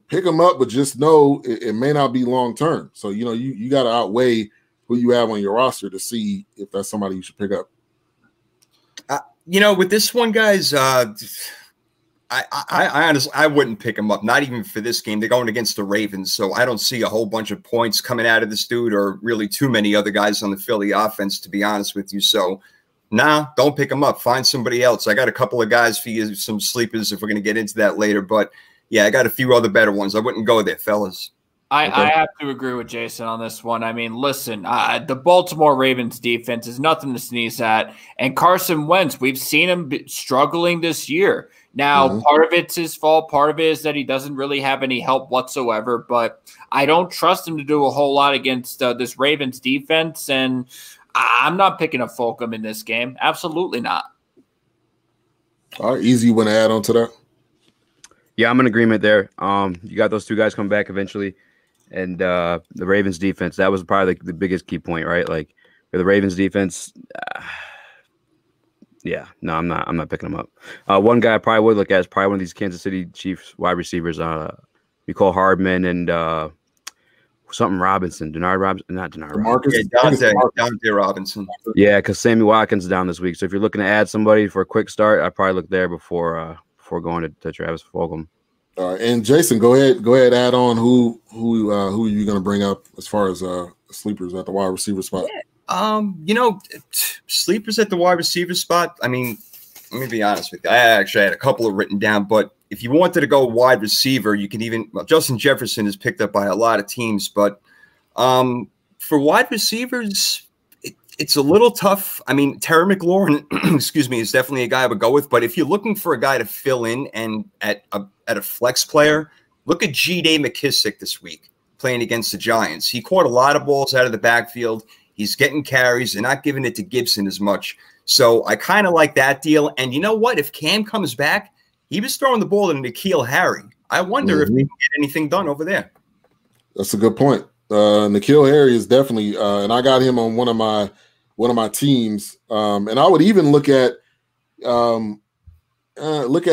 pick them up, but just know it may not be long term. So you got to outweigh who you have on your roster to see if that's somebody you should pick up. With this one, guys, I honestly wouldn't pick him up. Not even for this game. They're going against the Ravens, so I don't see a whole bunch of points coming out of this dude, or really too many other guys on the Philly offense, to be honest with you. So, nah, don't pick him up. Find somebody else. I got a couple of guys for you, some sleepers, if we're going to get into that later. But yeah, I got a few other better ones. I wouldn't go there, fellas. I have to agree with Jason on this one. I mean, listen, the Baltimore Ravens defense is nothing to sneeze at. And Carson Wentz, we've seen him struggling this year. Now, part of it's his fault. Part of it is that he doesn't really have any help whatsoever. But I don't trust him to do a whole lot against this Ravens defense. And I'm not picking up Fulgham in this game. Absolutely not. All right, Eazy, you want to add on to that? Yeah, I'm in agreement there. You got those two guys coming back eventually. And the Ravens defense, that was probably the biggest key point, right? Like for the Ravens defense, I'm not picking them up. One guy I probably would look at is probably one of these Kansas City Chiefs wide receivers, Mecole Hardman and something Robinson, Denard Robinson, not Denard Robinson. Dante Robinson. Yeah, because Sammy Watkins is down this week. So if you're looking to add somebody for a quick start, I'd probably look there before going to Travis Fulgham. All right, and Jason, go ahead, add on who are you going to bring up as far as sleepers at the wide receiver spot? Sleepers at the wide receiver spot. I mean, let me be honest with you. I actually had a couple of written down, but if you wanted to go wide receiver, you can Justin Jefferson is picked up by a lot of teams, but for wide receivers, it's a little tough. I mean, Terry McLaurin, excuse me, is definitely a guy I would go with. But if you're looking for a guy to fill in and at a flex player, look at G-Day McKissick this week playing against the Giants. He caught a lot of balls out of the backfield. He's getting carries. They're not giving it to Gibson as much. So I kind of like that deal. And you know what? If Cam comes back, he was throwing the ball to N'Keal Harry. I wonder if they can get anything done over there. That's a good point. N'Keal Harry is definitely, and I got him on one of my teams. And I would even look at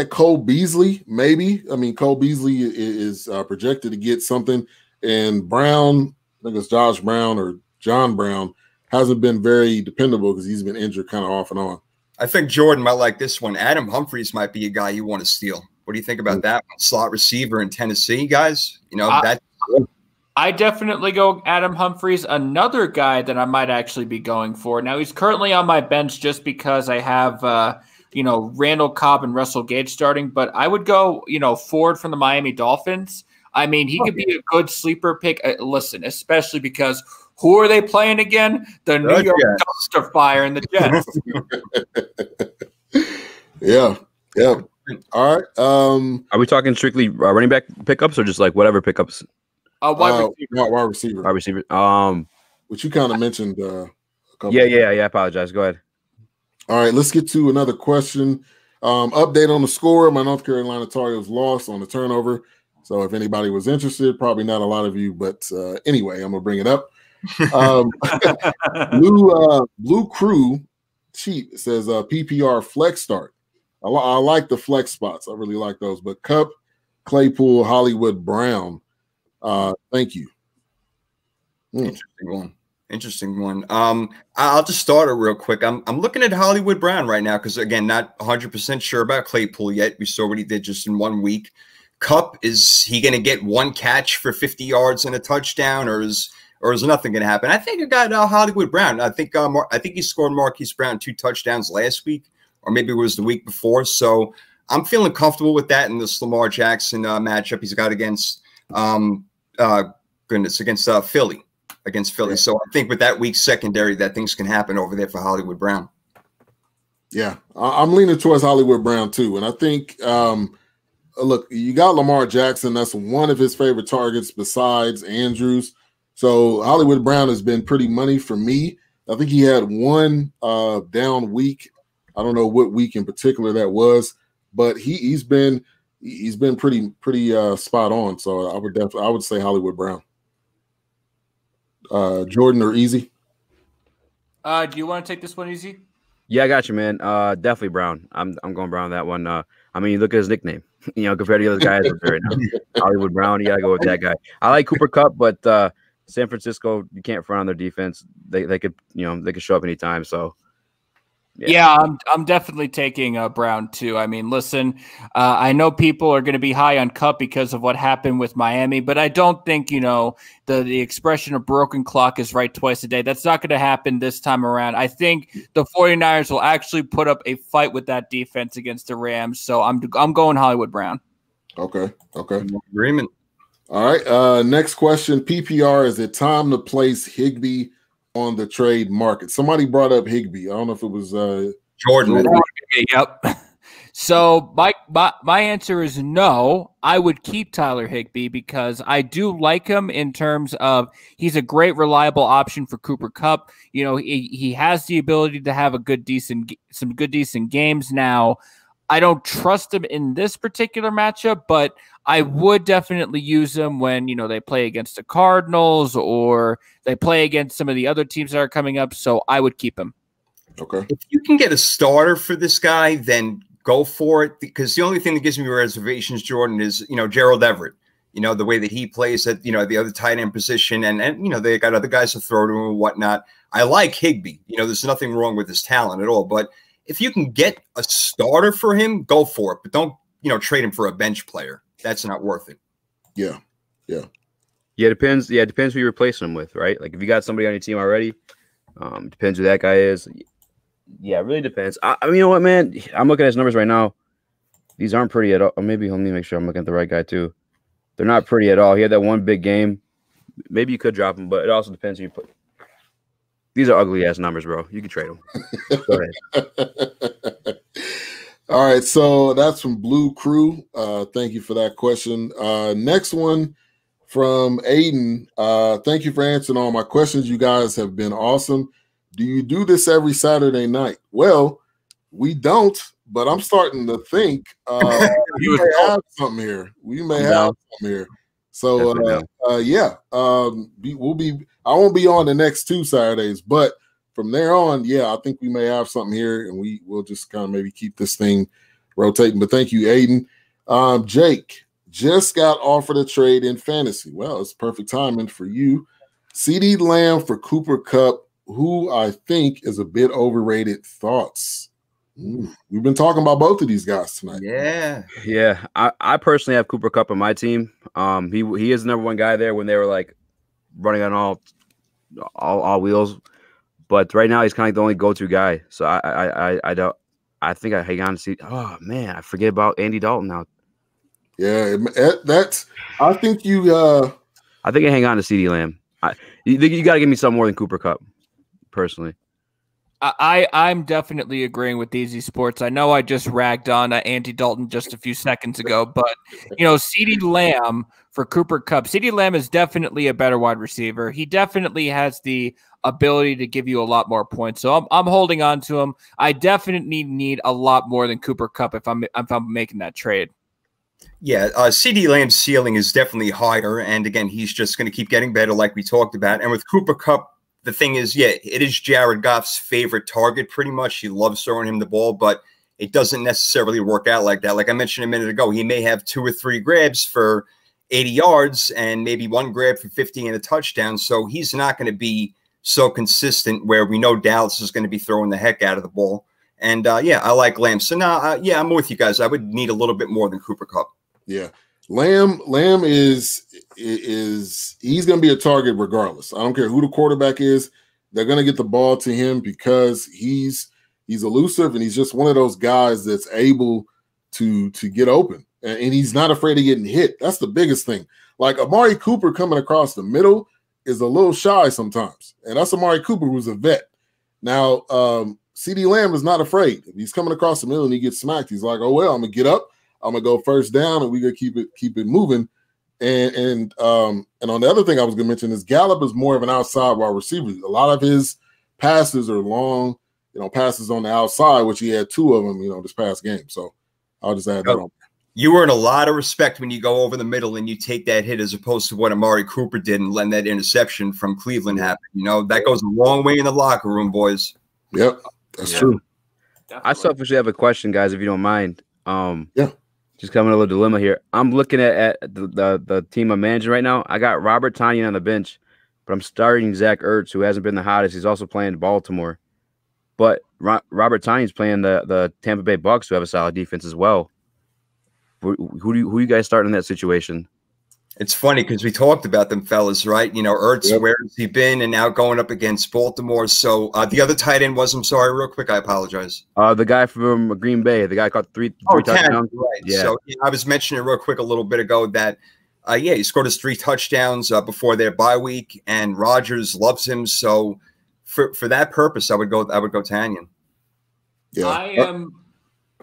Cole Beasley, maybe. I mean, Cole Beasley is projected to get something, and Brown, I think it's Josh Brown or John Brown, hasn't been very dependable because he's been injured kind of off and on. I think Jordan might like this one. Adam Humphries might be a guy you want to steal. What do you think about that one? Slot receiver in Tennessee, guys? You know, I definitely go Adam Humphries. Another guy that I might actually be going for. Now, he's currently on my bench just because I have Randall Cobb and Russell Gage starting, but I would go, Ford from the Miami Dolphins. I mean, he could be a good sleeper pick. Listen, especially because who are they playing again? The New York Dumpster Fire and the Jets. Yeah. All right. Are we talking strictly running back pickups or just like whatever pickups? Wide receiver. Wide receiver. Which you kind of mentioned. Yeah. I apologize. Go ahead. All right, let's get to another question. Update on the score. My North Carolina Tar Heels lost on the turnover. So if anybody was interested, probably not a lot of you, but anyway, I'm gonna bring it up. Blue Crew Cheap says PPR flex start. I like the flex spots. I really like those. But Cup, Claypool, Hollywood Brown. Thank you. Interesting one. I'll just start it real quick. I'm looking at Hollywood Brown right now because, again, not 100% sure about Claypool yet. We saw what he did just in 1 week. Cup, is he going to get one catch for 50 yards and a touchdown, or is nothing going to happen? I think I got Hollywood Brown. I think he scored Marquise Brown 2 touchdowns last week, or maybe it was the week before. So I'm feeling comfortable with that in this Lamar Jackson matchup he's got against Philly. Against Philly. Yeah. So I think with that weak secondary that things can happen over there for Hollywood Brown. Yeah, I'm leaning towards Hollywood Brown too. And I think, look, you got Lamar Jackson. That's one of his favorite targets besides Andrews. So Hollywood Brown has been pretty money for me. I think he had one down week. I don't know what week in particular that was, but he's been pretty spot on. So I would say Hollywood Brown. Jordan or Eazy? Do you want to take this one, Eazy? Yeah, I got you, man. Definitely Brown. I'm going Brown on that one. I mean, you look at his nickname, compared to the other guys up there right now. Hollywood Brown, you gotta go with that guy. I like Cooper Kupp, but San Francisco, you can't front on their defense. They could show up anytime. So yeah, I'm definitely taking Brown too. I mean, listen, I know people are going to be high on Kupp because of what happened with Miami, but I don't think, the expression of broken clock is right twice a day. That's not going to happen this time around. I think the 49ers will actually put up a fight with that defense against the Rams. So I'm going Hollywood Brown. Okay. Agreement. All right. Next question. PPR, is it time to place Higbee on the trade market? Somebody brought up Higbee. I don't know if it was Jordan. Yep. So my answer is no. I would keep Tyler Higbee because I do like him in terms of he's a great reliable option for Cooper Kupp. He has the ability to have some good decent games. Now, I don't trust him in this particular matchup, but I would definitely use him when, they play against the Cardinals or they play against some of the other teams that are coming up. So I would keep him. Okay. If you can get a starter for this guy, then go for it. Because the only thing that gives me reservations, Jordan, is, Gerald Everett, the way that he plays at, the other tight end position. And they got other guys to throw to him and whatnot. I like Higbee. There's nothing wrong with his talent at all. But if you can get a starter for him, go for it. But don't, trade him for a bench player. That's not worth it. Yeah. It depends. Yeah, it depends who you're replacing him with, right? Like if you got somebody on your team already, depends who that guy is. Yeah, it really depends. I mean, you know what, man? I'm looking at his numbers right now. These aren't pretty at all. Or maybe let me make sure I'm looking at the right guy too. They're not pretty at all. He had that one big game. Maybe you could drop him, but it also depends who you put. These are ugly ass numbers, bro. You can trade them. Go ahead. All right, so that's from Blue Crew. Thank you for that question. Next one from Aiden. Thank you for answering all my questions. You guys have been awesome. do you do this every Saturday night? Well, we don't, but I'm starting to think we may have something here. We may have something here. So yeah, we'll be. I won't be on the next 2 Saturdays, but from there on, yeah, I think we may have something here, and we'll just kind of maybe keep this thing rotating. But thank you, Aiden. Jake just got offered a trade in fantasy. Well, it's perfect timing for you. CeeDee Lamb for Cooper Kupp, who I think is a bit overrated. Thoughts? We've been talking about both of these guys tonight. Yeah. I personally have Cooper Kupp on my team. He is the number 1 guy there when they were like running on all wheels. But right now he's kind of like the only go-to guy. So I think I hang on to see. Oh man, I forget about Andy Dalton now. Yeah, that's. I think I hang on to CeeDee Lamb. You got to give me something more than Cooper Kupp, personally. I'm definitely agreeing with Eazy Sports. I know I just ragged on Andy Dalton just a few seconds ago, but CeeDee Lamb for Cooper Kupp. CeeDee Lamb is definitely a better wide receiver. He definitely has the ability to give you a lot more points. So I'm holding on to him. I definitely need a lot more than Cooper Kupp if I'm making that trade. Yeah, CeeDee Lamb's ceiling is definitely higher, and again, he's just going to keep getting better, like we talked about. And with Cooper Kupp, the thing is, yeah, it is Jared Goff's favorite target, pretty much. He loves throwing him the ball, but it doesn't necessarily work out like that. Like I mentioned a minute ago, he may have 2 or 3 grabs for 80 yards and maybe 1 grab for 50 and a touchdown. So he's not going to be so consistent where we know Dallas is going to be throwing the heck out of the ball. And yeah, I like Lamb. So now, yeah, I'm with you guys. I would need a little bit more than Cooper Kupp. Yeah, Lamb is he's going to be a target regardless. I don't care who the quarterback is. They're going to get the ball to him because he's elusive and he's just one of those guys that's able to get open, and he's not afraid of getting hit. That's the biggest thing. Like Amari Cooper coming across the middle is a little shy sometimes, and that's Amari Cooper who's a vet. Now, CeeDee Lamb is not afraid. If he's coming across the middle and he gets smacked, he's like, oh well, I'm gonna get up. I'm gonna go first down, and we're gonna keep it moving. And on the other thing I was gonna mention is Gallup is more of an outside wide receiver. A lot of his passes are long, passes on the outside, which he had 2 of them, this past game. So I'll just add that on. You earn a lot of respect when you go over the middle and you take that hit, as opposed to what Amari Cooper did and letting that interception from Cleveland happen. That goes a long way in the locker room, boys. Yep, that's true. Definitely. I selfishly have a question, guys, if you don't mind. Yeah. Just coming a little dilemma here. I'm looking at the team I'm managing right now. I got Robert Tonyan on the bench, but I'm starting Zach Ertz, who hasn't been the hottest. He's also playing Baltimore. But Robert Tonyan's playing the Tampa Bay Bucks, who have a solid defense as well. Who you guys starting in that situation? It's funny because we talked about them fellas, right? Ertz, Yep. Where has he been? And now going up against Baltimore. So the other tight end was, I'm sorry, real quick, I apologize. The guy from Green Bay, the guy caught three touchdowns. Right. Yeah. So I was mentioning real quick a little bit ago that, he scored his 3 touchdowns before their bye week, and Rodgers loves him. So for that purpose, I would go Tonyan. Yeah,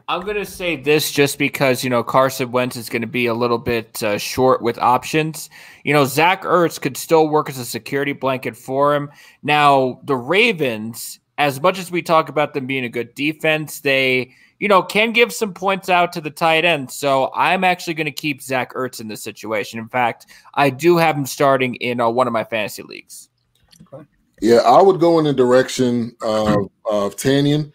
I'm going to say this just because, Carson Wentz is going to be a little bit short with options. Zach Ertz could still work as a security blanket for him. Now, the Ravens, as much as we talk about them being a good defense, they, can give some points out to the tight end. So I'm actually going to keep Zach Ertz in this situation. In fact, I do have him starting in one of my fantasy leagues. Okay. Yeah, I would go in the direction of Tonyan.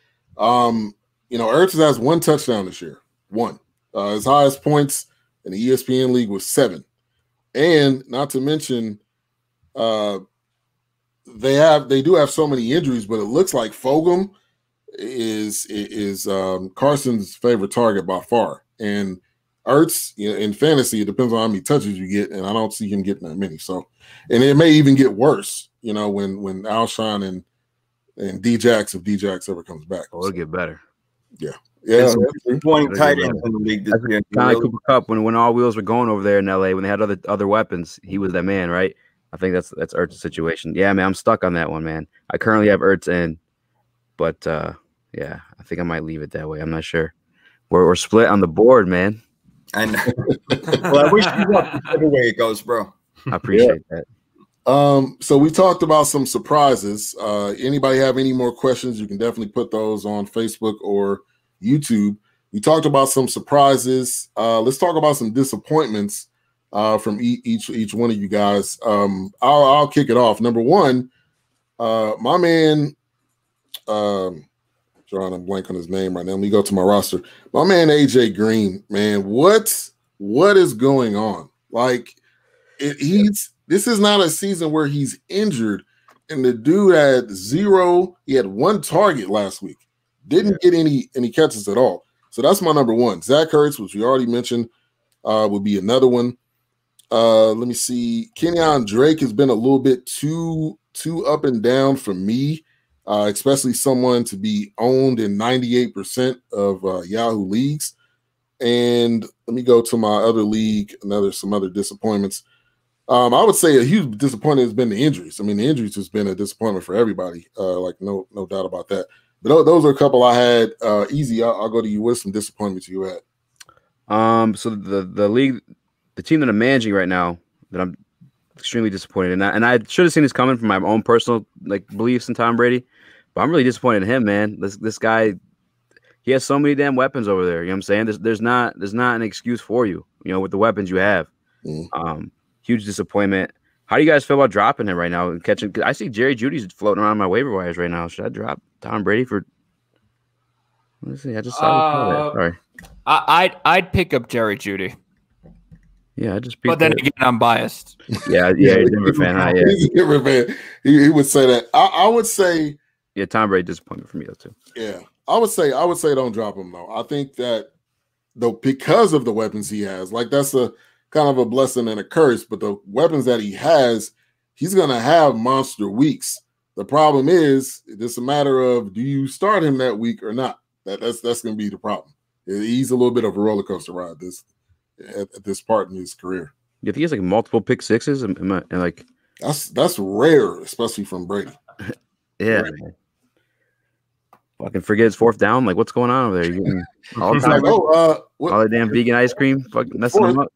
Ertz has 1 touchdown this year. 1. His highest points in the ESPN league was 7. And not to mention, they do have so many injuries, but it looks like Fulgham is Carson's favorite target by far. And Ertz, in fantasy, it depends on how many touches you get, and I don't see him getting that many. So, and it may even get worse, when Alshon and D-Jax, if D-Jax ever comes back. Oh, it'll get better. Yeah. Pointing tight ends in the league this year. Kind of like Cooper Kupp when all wheels were going over there in LA, when they had other weapons, he was that man, right? I think that's Ertz's situation. Yeah, man, I'm stuck on that one, man. I currently have Ertz in, but yeah, I think I might leave it that way. I'm not sure. We're split on the board, man. And well, I wish you luck whichever way it goes, bro. I appreciate that. So we talked about some surprises. Anybody have any more questions? You can definitely put those on Facebook or YouTube. We talked about some surprises. Let's talk about some disappointments from each one of you guys. I'll kick it off. Number one, my man, drawing a blank on his name right now. Let me go to my roster. My man AJ Green, man, what is going on? Like, this is not a season where he's injured, and the dude had zero. He had one target last week, didn't get any catches at all. So that's my number one. Zach Ertz, which we already mentioned, would be another one. Let me see. Kenyon Drake has been a little bit too up and down for me, especially someone to be owned in 98% of Yahoo leagues. And let me go to my other league, some other disappointments. I would say a huge disappointment has been the injuries. I mean, the injuries has been a disappointment for everybody. No doubt about that. But those are a couple I had. Eazy, I'll go to you. What are some disappointments you had? So the league, the team that I'm managing right now, that I'm extremely disappointed in, and I should have seen this coming from my own personal beliefs in Tom Brady, but I'm really disappointed in him, man. This guy, he has so many damn weapons over there. You know what I'm saying? There's not an excuse for you, with the weapons you have. Huge disappointment. How do you guys feel about dropping him right now and catching? I see Jerry Jeudy's floating around my waiver wires right now. Should I drop Tom Brady for? Let's see. I just saw that. Sorry. I'd pick up Jerry Jeudy. Yeah, I just. But then again, I'm biased. Yeah, he's a Denver fan. Huh? Yeah, he's a Denver fan. He would say that. I would say. Yeah, Tom Brady disappointment for me though too. Yeah, I would say don't drop him though. I think that because of the weapons he has, that's a kind of a blessing and a curse. But the weapons that he has, he's gonna have monster weeks. The problem is, it's a matter of, do you start him that week or not? That's going to be the problem. He's a little bit of a roller coaster ride at this part in his career. You think he has multiple pick sixes? That's rare, especially from Brady. Yeah. Rare. Fucking forget his fourth down. What's going on over there? You getting all the damn vegan ice cream, fucking messing him up.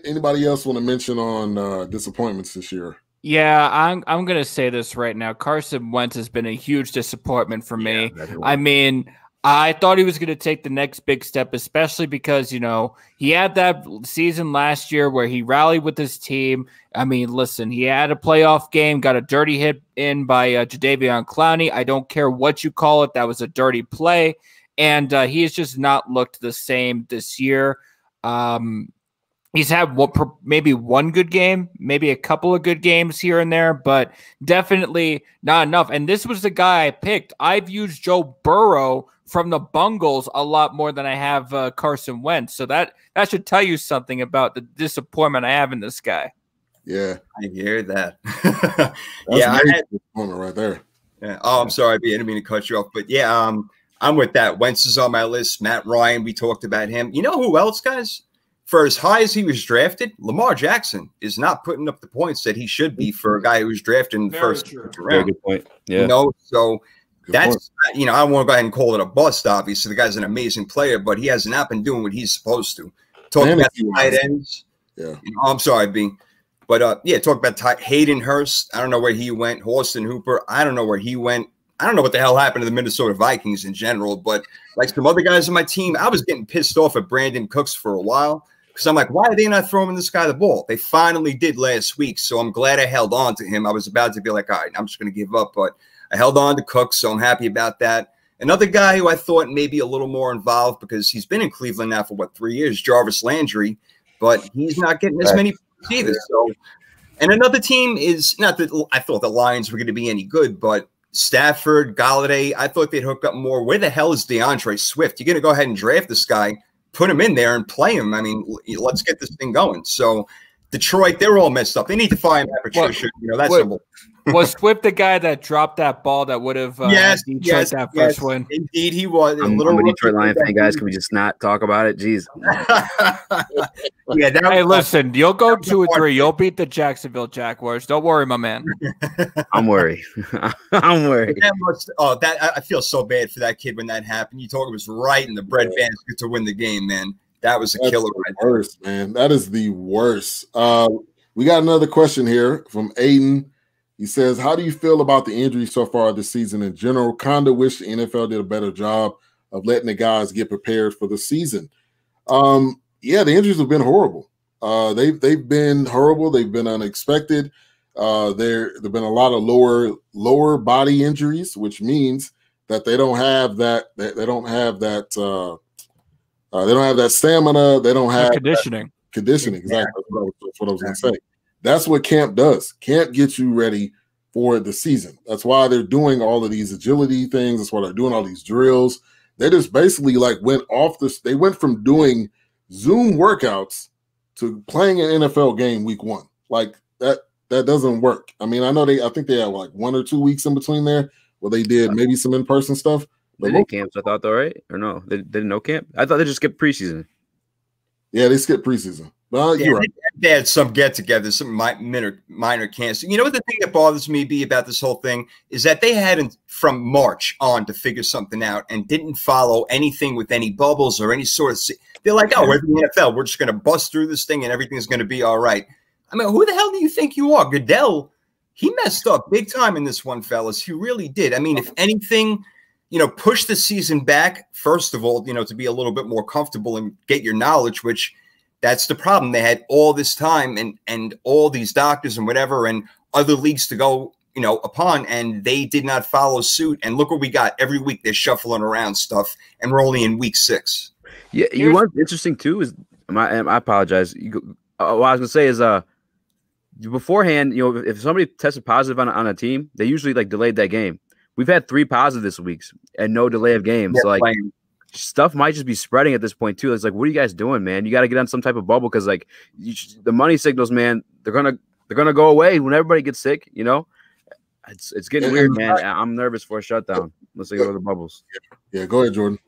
Anybody else want to mention on disappointments this year? Yeah, I'm gonna say this right now. Carson Wentz has been a huge disappointment for me. I mean, I thought he was gonna take the next big step, especially because he had that season last year where he rallied with his team. I mean, listen, he had a playoff game, got a dirty hit in by Jadeveon Clowney. I don't care what you call it, that was a dirty play, and he has just not looked the same this year. He's had maybe one good game, maybe a couple of good games here and there, but definitely not enough. And this was the guy I picked. I've used Joe Burrow from the Bungles a lot more than I have Carson Wentz. So that should tell you something about the disappointment I have in this guy. Yeah, I hear that. Yeah, I had disappointment right there. Yeah. Oh, I'm sorry, I didn't mean to cut you off, but yeah, I'm with that. Wentz is on my list. Matt Ryan, we talked about him. You know who else, guys? For as high as he was drafted, Lamar Jackson is not putting up the points that he should be for a guy who was drafted in the first round. Very good point. Yeah. So that's, I don't want to go ahead and call it a bust, obviously. The guy's an amazing player, but he has not been doing what he's supposed to. Talking about tight ends. Yeah. I'm sorry, B. But, talk about Hayden Hurst. I don't know where he went. Austin Hooper. I don't know where he went. I don't know what the hell happened to the Minnesota Vikings in general, but some other guys on my team, I was getting pissed off at Brandon Cooks for a while. Because I'm like, why are they not throwing this guy the ball? They finally did last week, so I'm glad I held on to him. I was about to be like, all right, I'm just going to give up, but I held on to Cook, so I'm happy about that. Another guy who I thought maybe a little more involved because he's been in Cleveland now for, 3 years, Jarvis Landry, but he's not getting as many points either. So, and another team is, not that I thought the Lions were going to be any good, but Stafford, Galladay, I thought they'd hook up more. Where the hell is DeAndre Swift? You're going to go ahead and draft this guy, put him in there and play him. I mean, let's get this thing going. So Detroit, they're all messed up. They need to fire Matt Patricia. That's simple. Was Swift the guy that dropped that ball that would have Detroit that first win? Indeed, he was. I'm a Detroit Lion fan, guys. Can we just not talk about it? Jeez. Hey, listen, you'll go 2-3. You'll beat the Jacksonville Jaguars. Don't worry, my man. I'm worried. I'm worried. I feel so bad for that kid when that happened. You told it was right in the bread basket to win the game, man. That was a killer. Right there. Worst, man. That is the worst. We got another question here from Aiden. He says, how do you feel about the injuries so far this season in general? Kind of wish the NFL did a better job of letting the guys get prepared for the season. Yeah, the injuries have been horrible. They've been horrible. They've been unexpected. There've been a lot of lower body injuries, which means that they don't have that. They don't have that. They don't have that stamina. They don't have conditioning. Conditioning, exactly. That's what I was going to say. That's what camp does. Camp gets you ready for the season. That's why they're doing all of these agility things. That's why they're doing all these drills. They just basically like went off this. They went from doing Zoom workouts to playing an NFL game week 1. Like that doesn't work. I mean, I think they had like 1 or 2 weeks in between there where they did maybe some in-person stuff. They did camps, I thought, though, right? Or no? They didn't know camp? I thought they just skipped preseason. Yeah, they skipped preseason. Well, you're right. They had some get-togethers, some minor camps. You know what the thing that bothers me about this whole thing is that they had from March on to figure something out and didn't follow anything with any bubbles or any sort of – they're like, oh, we're the NFL. We're just going to bust through this thing and everything's going to be all right. I mean, who the hell do you think you are? Goodell, he messed up big time in this one, fellas. He really did. I mean, if anything – push the season back, first of all, to be a little bit more comfortable and get your knowledge, which that's the problem. They had all this time and all these doctors and whatever and other leagues to go, upon, and they did not follow suit. And look what we got. Every week they're shuffling around stuff, and we're only in week 6. Yeah, you know what's interesting, too, is I apologize. What I was going to say is beforehand, if somebody tested positive on a team, they usually, delayed that game. We've had 3 positive this week and no delay of games. So, stuff might just be spreading at this point, too. It's like, what are you guys doing, man? You got to get on some type of bubble because, the money signals, man, they're gonna go away when everybody gets sick, It's getting weird, man. I'm nervous for a shutdown. Let's go to the bubbles. Yeah, go ahead, Jordan.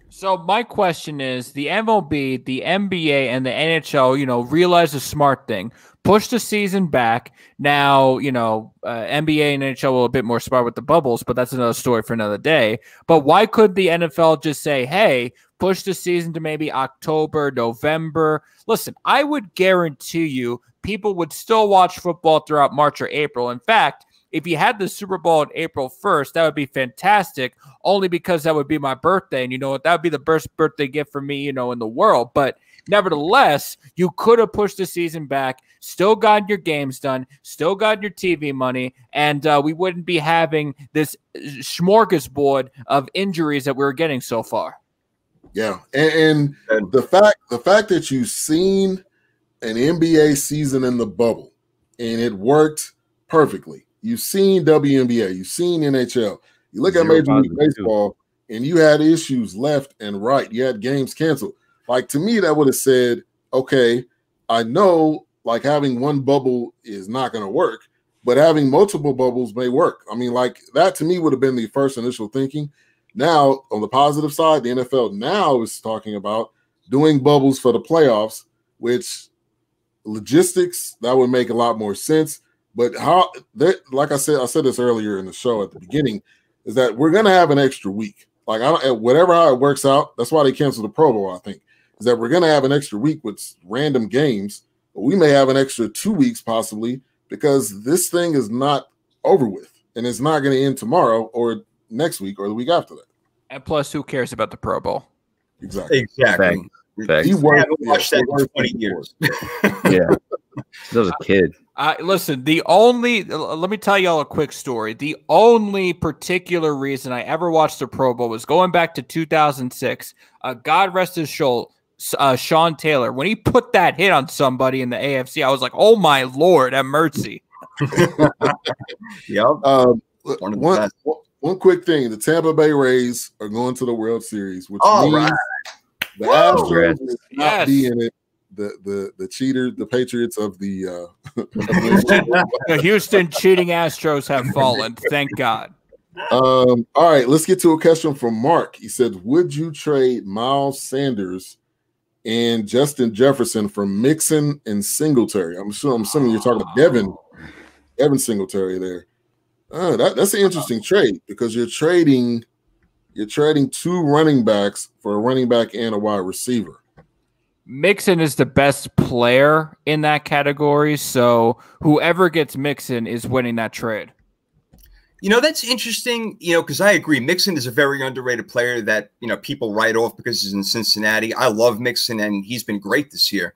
So my question is, the MLB, the NBA, and the NHL, realize the smart thing. Push the season back. Now, NBA and NHL are a bit more smart with the bubbles, but that's another story for another day. But why could the NFL just say, hey, push the season to maybe October, November? Listen, I would guarantee you people would still watch football throughout March or April. In fact, if you had the Super Bowl on April 1st, that would be fantastic, only because that would be my birthday. And you know what? That would be the best birthday gift for me, in the world. But nevertheless, you could have pushed the season back, still gotten your games done, still gotten your TV money, and we wouldn't be having this smorgasbord of injuries that we're getting so far. Yeah, and the fact that you've seen an NBA season in the bubble and it worked perfectly. You've seen WNBA, you've seen NHL. You look at Major League Baseball, and you had issues left and right. You had games canceled. To me, that would have said, okay, I know having one bubble is not going to work, but having multiple bubbles may work. I mean, that to me would have been the first initial thinking. Now, on the positive side, the NFL now is talking about doing bubbles for the playoffs, which logistics, that would make a lot more sense. But like I said this earlier in the show at the beginning, is that we're going to have an extra week. Whatever how it works out, that's why they canceled the Pro Bowl, I think, is that we're going to have an extra week with random games. But we may have an extra 2 weeks possibly because this thing is not over with. And it's not going to end tomorrow or next week or the week after that. And plus, who cares about the Pro Bowl? Exactly. Facts. He haven't watched that in 20 years. Yeah. I was a kid. Listen, let me tell y'all a quick story. The only particular reason I ever watched the Pro Bowl was going back to 2006. God rest his soul, Sean Taylor. When he put that hit on somebody in the AFC, I was like, oh my Lord, have mercy. Yep. One quick thing. The Tampa Bay Rays are going to the World Series, which means the Astros will not be in it. The cheater, the Patriots of the the Houston cheating Astros have fallen. Thank God. All right, let's get to a question from Mark. He said, would you trade Miles Sanders and Justin Jefferson for Mixon and Singletary? I'm assuming you're talking about Devin Singletary there. That's an interesting trade because you're trading 2 running backs for a running back and a wide receiver. Mixon is the best player in that category, so whoever gets Mixon is winning that trade. That's interesting, because I agree. Mixon is a very underrated player that, people write off because he's in Cincinnati. I love Mixon, and he's been great this year.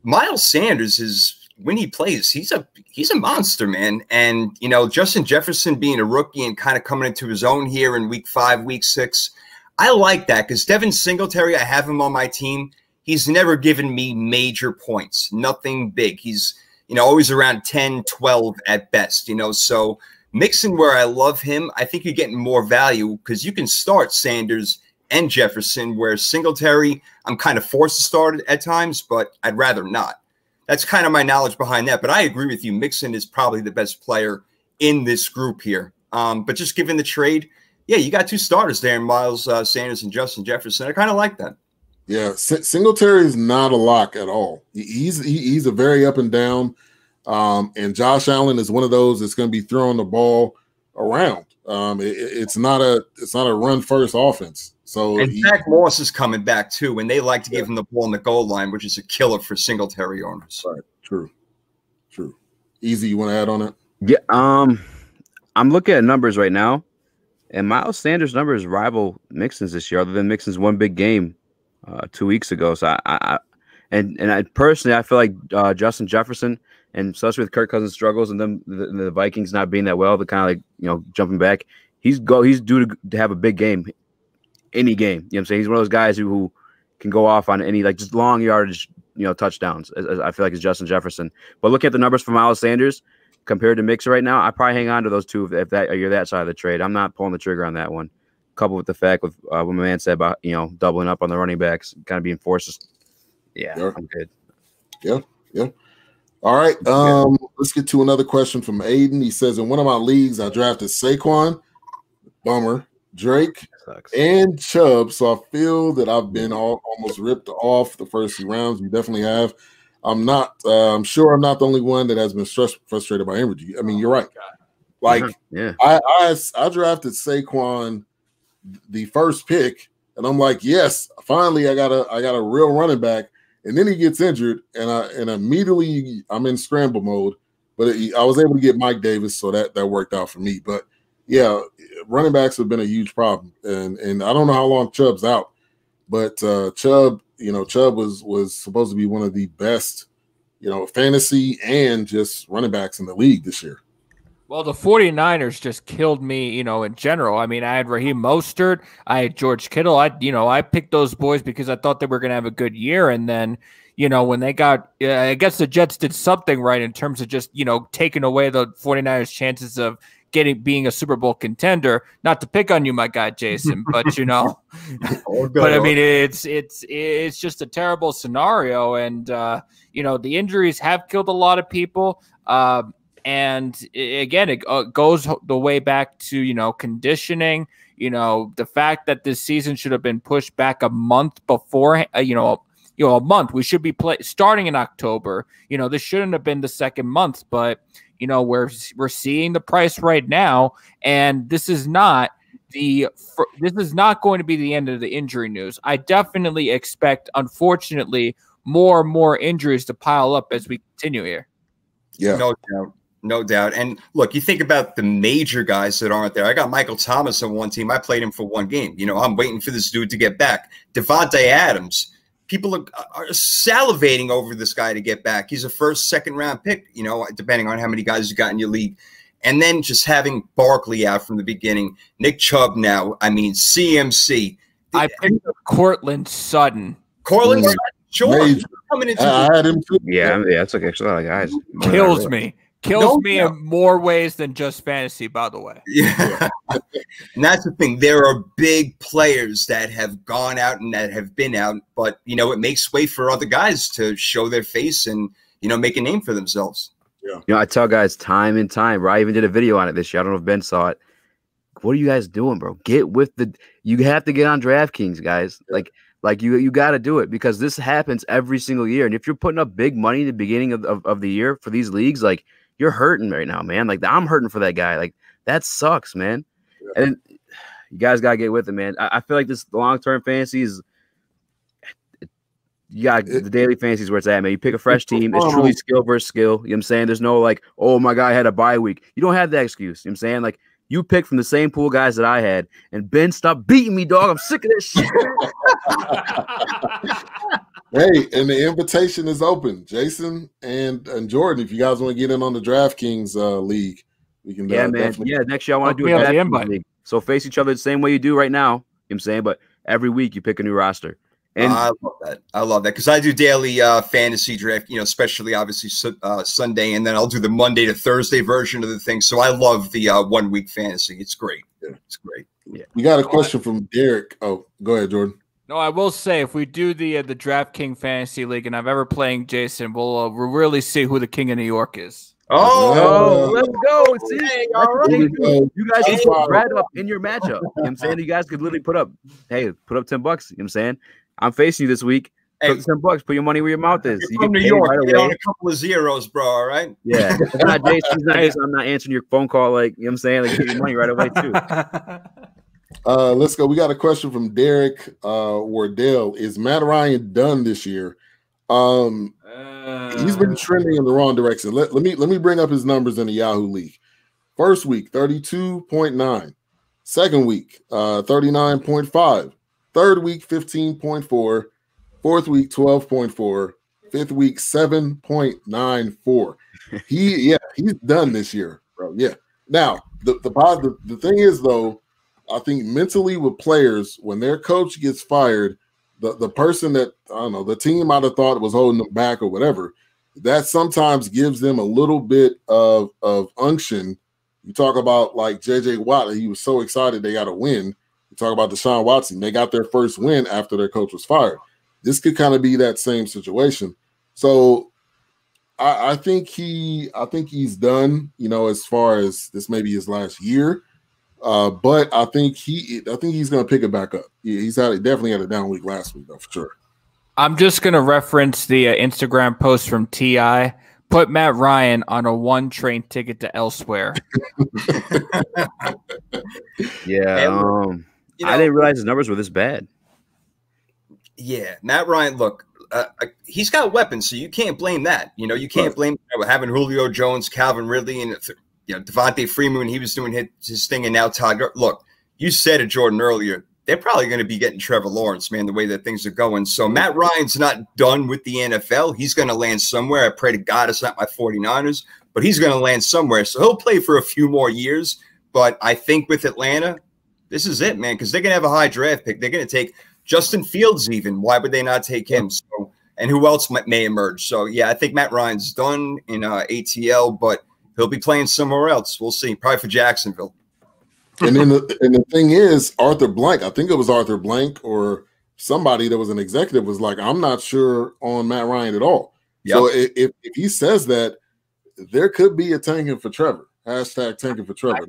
Miles Sanders when he plays, he's a monster, man. And, Justin Jefferson being a rookie and kind of coming into his own here in week 5, week 6, I like that because Devin Singletary, I have him on my team. He's never given me major points, nothing big. He's, always around 10, 12 at best, so Mixon, where I love him, I think you're getting more value because you can start Sanders and Jefferson, where Singletary, I'm kind of forced to start at times, but I'd rather not. That's kind of my knowledge behind that. But I agree with you. Mixon is probably the best player in this group here. But just given the trade, yeah, you got 2 starters there in Miles Sanders and Justin Jefferson. I kind of like that. Yeah, Singletary is not a lock at all. He's a very up and down. And Josh Allen is one of those that's going to be throwing the ball around. It's not a run first offense. So Zach Moss is coming back too, and they like to give him the ball on the goal line, which is a killer for Singletary owners. Right. True. Eazy, you want to add on it? Yeah. I'm looking at numbers right now, and Miles Sanders' numbers rival Mixon's this year, other than Mixon's one big game 2 weeks ago. So I personally, I feel like Justin Jefferson, and especially with Kirk Cousins' struggles and them the Vikings not being that well, they're kind of jumping back. He's due to have a big game, any game. You know what I'm saying? He's one of those guys who can go off on any just long yardage, touchdowns. I feel like it's Justin Jefferson. But looking at the numbers for Miles Sanders compared to Mixon right now, I probably hang on to those two if you're that side of the trade. I'm not pulling the trigger on that one. Coupled with the fact with what my man said about doubling up on the running backs, kind of being forced. Yeah, I'm good. Yeah. All right. Let's get to another question from Aiden. He says, in one of my leagues, I drafted Saquon, bummer, Drake, and Chubb. So I feel that I've been almost ripped off the first 2 rounds. You definitely have. I'm sure I'm not the only one that has been frustrated by injury. I mean, you're right. Like, yeah. I drafted Saquon the first pick, and I'm like, yes, finally I got a real running back. And then he gets injured, and immediately I'm in scramble mode. But I was able to get Mike Davis, so that worked out for me. But yeah, running backs have been a huge problem, and I don't know how long Chubb's out, but Chubb was supposed to be one of the best, fantasy and just running backs in the league this year. Well, the 49ers just killed me, in general. I mean, I had Raheem Mostert, I had George Kittle. I picked those boys because I thought they were going to have a good year. And then, when they got, I guess the Jets did something right in terms of just, taking away the 49ers' chances of being a Super Bowl contender. Not to pick on you, my guy, Jason, but, but I mean, it's just a terrible scenario. And, the injuries have killed a lot of people. And again, it goes the way back to, conditioning, the fact that this season should have been pushed back a month before, a month. We should be starting in October. This shouldn't have been the second month, but, we're seeing the price right now. And this is not going to be the end of the injury news. I definitely expect, unfortunately, more and more injuries to pile up as we continue here. Yeah. No doubt. And look, you think about the major guys that aren't there. I got Michael Thomas on one team. I played him for 1 game. I'm waiting for this dude to get back. Devontae Adams. People are salivating over this guy to get back. He's a first, second round pick, depending on how many guys you got in your league. And then just having Barkley out from the beginning. Nick Chubb now. I mean, CMC. I picked Cortland Sutton. Cortland Sutton. Sure. Coming into I had him too. Yeah, it's okay. Actually, a lot of guys. Kills me. Kills me in more ways than just fantasy, by the way. Yeah. And that's the thing. There are big players that have gone out and that have been out, but, it makes way for other guys to show their face and, make a name for themselves. Yeah. I tell guys time and time, bro. I even did a video on it this year. I don't know if Ben saw it. What are you guys doing, bro? You have to get on DraftKings, guys. Like you got to do it because this happens every single year. And if you're putting up big money at the beginning of the year for these leagues, like, you're hurting right now, man. Like, I'm hurting for that guy. Like, that sucks, man. Yeah. And you guys got to get with it, man. I feel like this long-term fantasy is you got the daily fantasies where it's at, man. You pick a fresh team. It's truly skill versus skill. You know what I'm saying? There's no like, oh, my guy had a bye week. You don't have that excuse. You know what I'm saying? Like, you pick from the same pool guys that I had. And Ben, stop beating me, dog. I'm sick of this shit. Hey, and the invitation is open. Jason and Jordan, if you guys want to get in on the DraftKings league, we can. Yeah, man. Yeah, next year I want to do a DraftKings league. So face each other the same way you do right now. You know what I'm saying? But every week you pick a new roster. And I love that. I love that because I do daily fantasy draft, especially obviously Sunday, and then I'll do the Monday to Thursday version of the thing. So I love the 1 week fantasy. It's great. Yeah. It's great. Yeah. We got a question from Derek. Oh, go ahead, Jordan. No, I will say if we do the DraftKings Fantasy League and I'm ever playing Jason, we'll really see who the king of New York is. Oh, let's go. See, all right. You guys can put Brad up in your matchup. You know what I'm saying? You guys could literally put up $10. You know what I'm saying? I'm facing you this week. Put $10. Put your money where your mouth is. You from New York. Right, get on a couple of zeros, bro. All right. Yeah. It's not Jason. I'm not answering your phone call. Like, you know what I'm saying? Like, get your money right away, too. Let's go. We got a question from Derek Wardell. Is Matt Ryan done this year? He's been trending in the wrong direction. Let me bring up his numbers in the Yahoo League. First week, 32.9. Second week, 39.5. Third week, 15.4. Fourth week, 12.4. Fifth week, 7.94. He's done this year, bro. Yeah. Now, the thing is, though, I think mentally with players, when their coach gets fired, the person that, I don't know, the team might have thought was holding them back or whatever, that sometimes gives them a little bit of unction. You talk about like J.J. Watt, he was so excited they got a win. You talk about Deshaun Watson, they got their first win after their coach was fired. This could kind of be that same situation. So I think he's done, as far as this may be his last year. But I think he's going to pick it back up. He's definitely had a down week last week, though, for sure. I'm just going to reference the Instagram post from T.I. Put Matt Ryan on a 1 train ticket to elsewhere. Yeah. I didn't realize his numbers were this bad. Yeah. Matt Ryan, look, he's got weapons, so you can't blame that. You can't blame having Julio Jones, Calvin Ridley, and Devontae Freeman when he was doing his thing, and now Todd. Look, you said it, Jordan, earlier. They're probably going to be getting Trevor Lawrence, man, the way that things are going. So Matt Ryan's not done with the NFL. He's going to land somewhere. I pray to God it's not my 49ers, but he's going to land somewhere. So he'll play for a few more years. But I think with Atlanta, this is it, man, because they're going to have a high draft pick. They're going to take Justin Fields even. Why would they not take him? So, and who else may emerge? So, yeah, I think Matt Ryan's done in ATL, but he'll be playing somewhere else. We'll see. Probably for Jacksonville. And then the thing is, Arthur Blank, I think it was Arthur Blank or somebody that was an executive was like, I'm not sure on Matt Ryan at all. Yep. So if he says that, there could be a tanking for Trevor. Hashtag tanking for Trevor. I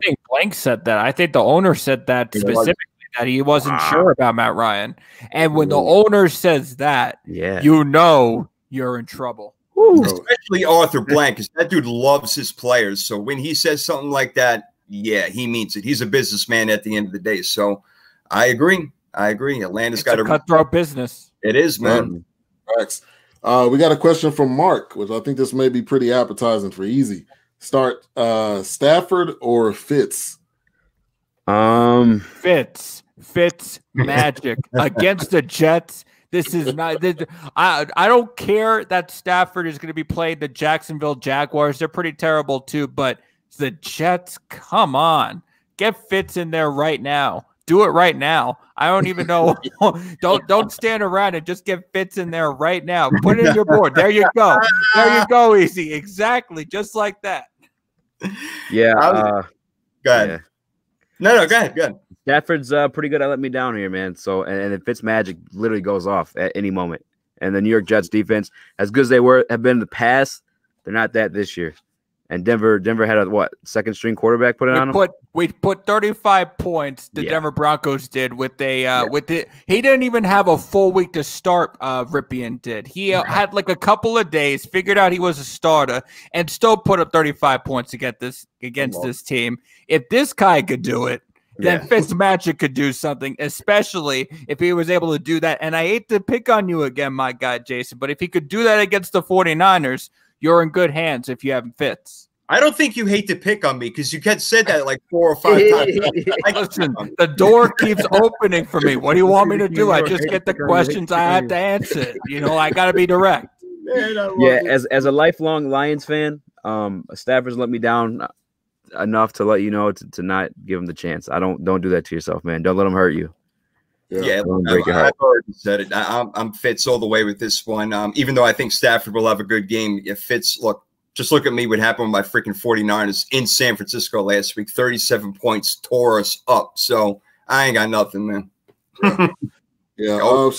think Blank said that. I think the owner said that specifically, that he wasn't sure about Matt Ryan. And when the owner says that, you're in trouble. Especially Arthur Blank, because that dude loves his players. So when he says something like that, yeah, he means it. He's a businessman at the end of the day. So I agree. Atlanta's got a cutthroat business. It is, man. Thanks. We got a question from Mark, which I think this may be pretty appetizing for Eazy. Start Stafford or Fitz? Fitz magic against the Jets. This is not. I don't care that Stafford is going to be playing the Jacksonville Jaguars. They're pretty terrible too, but the Jets, come on, get Fitz in there right now. Do it right now. I don't even know. Don't stand around and just get Fitz in there right now. Put it in your board. There you go. There you go, Eazy. Exactly, just like that. Yeah. Go ahead. Yeah. No, go ahead. Stafford's pretty good at letting me down here, man. So, and if Fitz magic literally goes off at any moment. And the New York Jets defense, as good as they have been in the past, they're not that this year. And Denver had a second string quarterback put it on them. We put 35 points. The Denver Broncos did with he didn't even have a full week to start. Ripien did. He had like a couple of days, figured out he was a starter, and still put up 35 points against this team. If this guy could do it, then Fitzmagic could do something, especially if he was able to do that. And I hate to pick on you again, my guy, Jason, but if he could do that against the 49ers, you're in good hands if you have Fitz. I don't think you hate to pick on me because you had said that like 4 or 5 times. Listen, the door keeps opening for me. What do you want me to do? I just get the questions I have to answer. You know, I got to be direct. Yeah, as a lifelong Lions fan, Stafford's let me down enough to let you know to not give him the chance. Don't do that to yourself, man. Don't let him hurt you. Yeah, I've already said it. I'm Fitz all the way with this one. Even though I think Stafford will have a good game, if Fitz, just look at me what happened with my freaking 49ers in San Francisco last week. 37 points tore us up. So I ain't got nothing, man. Yeah.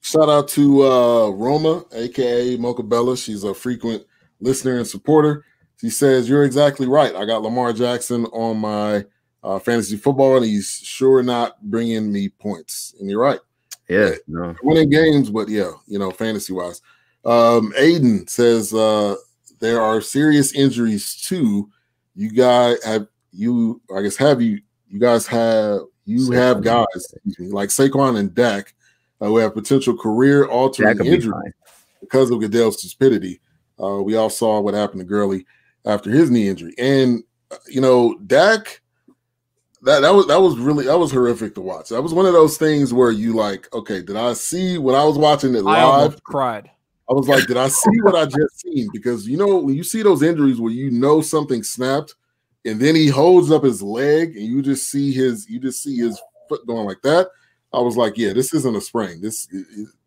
Shout out to Roma, a.k.a. Mocha Bella. She's a frequent listener and supporter. She says, you're exactly right. I got Lamar Jackson on my fantasy football, and he's sure not bringing me points. And you're right. Yeah. Winning games, but yeah, fantasy-wise. Aiden says there are serious injuries too. You guys have guys like Saquon and Dak who have potential career-altering injuries because of Goodell's stupidity. We all saw what happened to Gurley after his knee injury, and Dak. That was horrific to watch. That was one of those things where you like, okay, did I see when I was watching it live? I almost cried. I was like, did I see what I just seen? Because when you see those injuries where something snapped, and then he holds up his leg, and you just see his foot going like that. I was like, yeah, this isn't a sprain.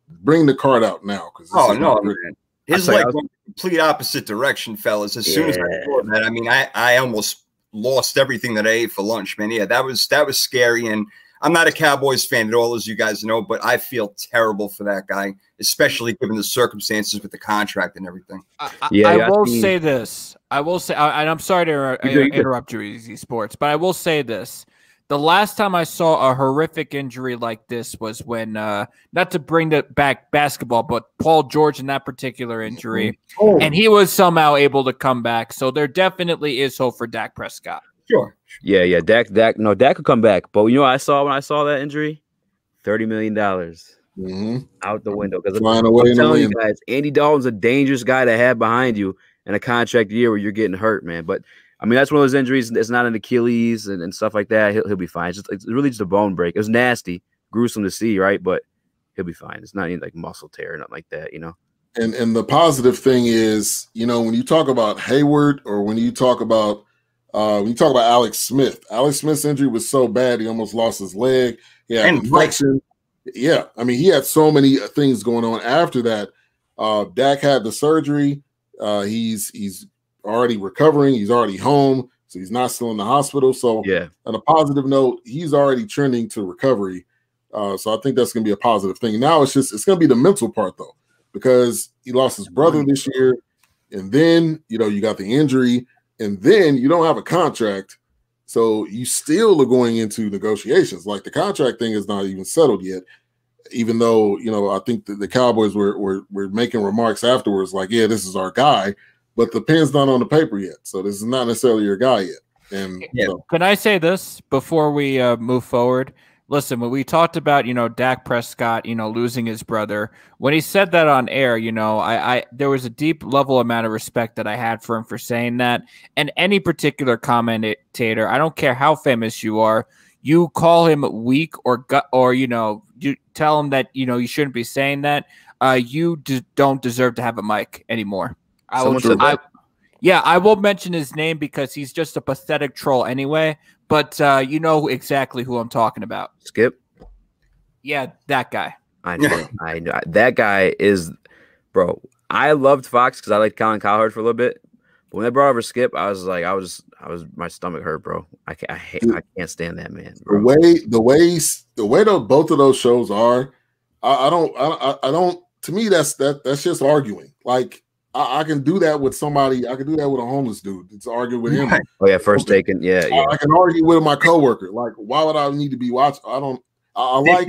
Bring the card out now. No, man. His leg went the complete opposite direction, fellas. As soon as I saw that, I mean, I almost lost everything that I ate for lunch, man. Yeah, that was scary. And I'm not a Cowboys fan at all, as you guys know, but I feel terrible for that guy, especially given the circumstances with the contract and everything. I will say this. I will say, and I'm sorry to interrupt you, Eazy Sports, but I will say this. The last time I saw a horrific injury like this was when, not to bring back basketball, but Paul George in that particular injury, and he was somehow able to come back. So there definitely is hope for Dak Prescott. Sure. Yeah. Dak could come back. But you know what I saw when I saw that injury? $30 million out the window. Because I'm telling you guys, Andy Dalton's a dangerous guy to have behind you in a contract year where you're getting hurt, man. But I mean, that's one of those injuries. It's not an Achilles and stuff like that. He'll be fine. It's really just a bone break. It was nasty, gruesome to see, right? But he'll be fine. It's not any like muscle tear or nothing like that, And the positive thing is, when you talk about Hayward or when you talk about Alex Smith's injury was so bad he almost lost his leg. Yeah, infection. Yeah, I mean, he had so many things going on after that. Dak had the surgery. He's already recovering. He's already home, so he's not still in the hospital. So, on a positive note, he's already trending to recovery. So I think that's going to be a positive thing. Now it's going to be the mental part though, because he lost his brother this year, and then you got the injury, and then you don't have a contract, so you still are going into negotiations. Like the contract thing is not even settled yet. Even though I think that the Cowboys were making remarks afterwards, like, yeah, this is our guy. But the pen's not on the paper yet, so this is not necessarily your guy yet. And Can I say this before we move forward? Listen, when we talked about Dak Prescott, losing his brother, when he said that on air, I there was a deep level amount of respect that I had for him for saying that. And any particular commentator, I don't care how famous you are, you call him weak or you tell him that you shouldn't be saying that. You don't deserve to have a mic anymore. I will mention his name because he's just a pathetic troll anyway, but you know exactly who I'm talking about. Skip? Yeah, that guy. I know. That guy is, bro, I loved Fox because I liked Colin Cowherd for a little bit. But when they brought over Skip, I was my stomach hurt, bro. I can't stand that man, bro. The way both of those shows are, I don't, to me, that's just arguing. Like, I can do that with somebody. I can do that with a homeless dude. It's argue with him. Oh yeah, first taken. Yeah. I can argue with my coworker. Like, why would I need to be watching? I like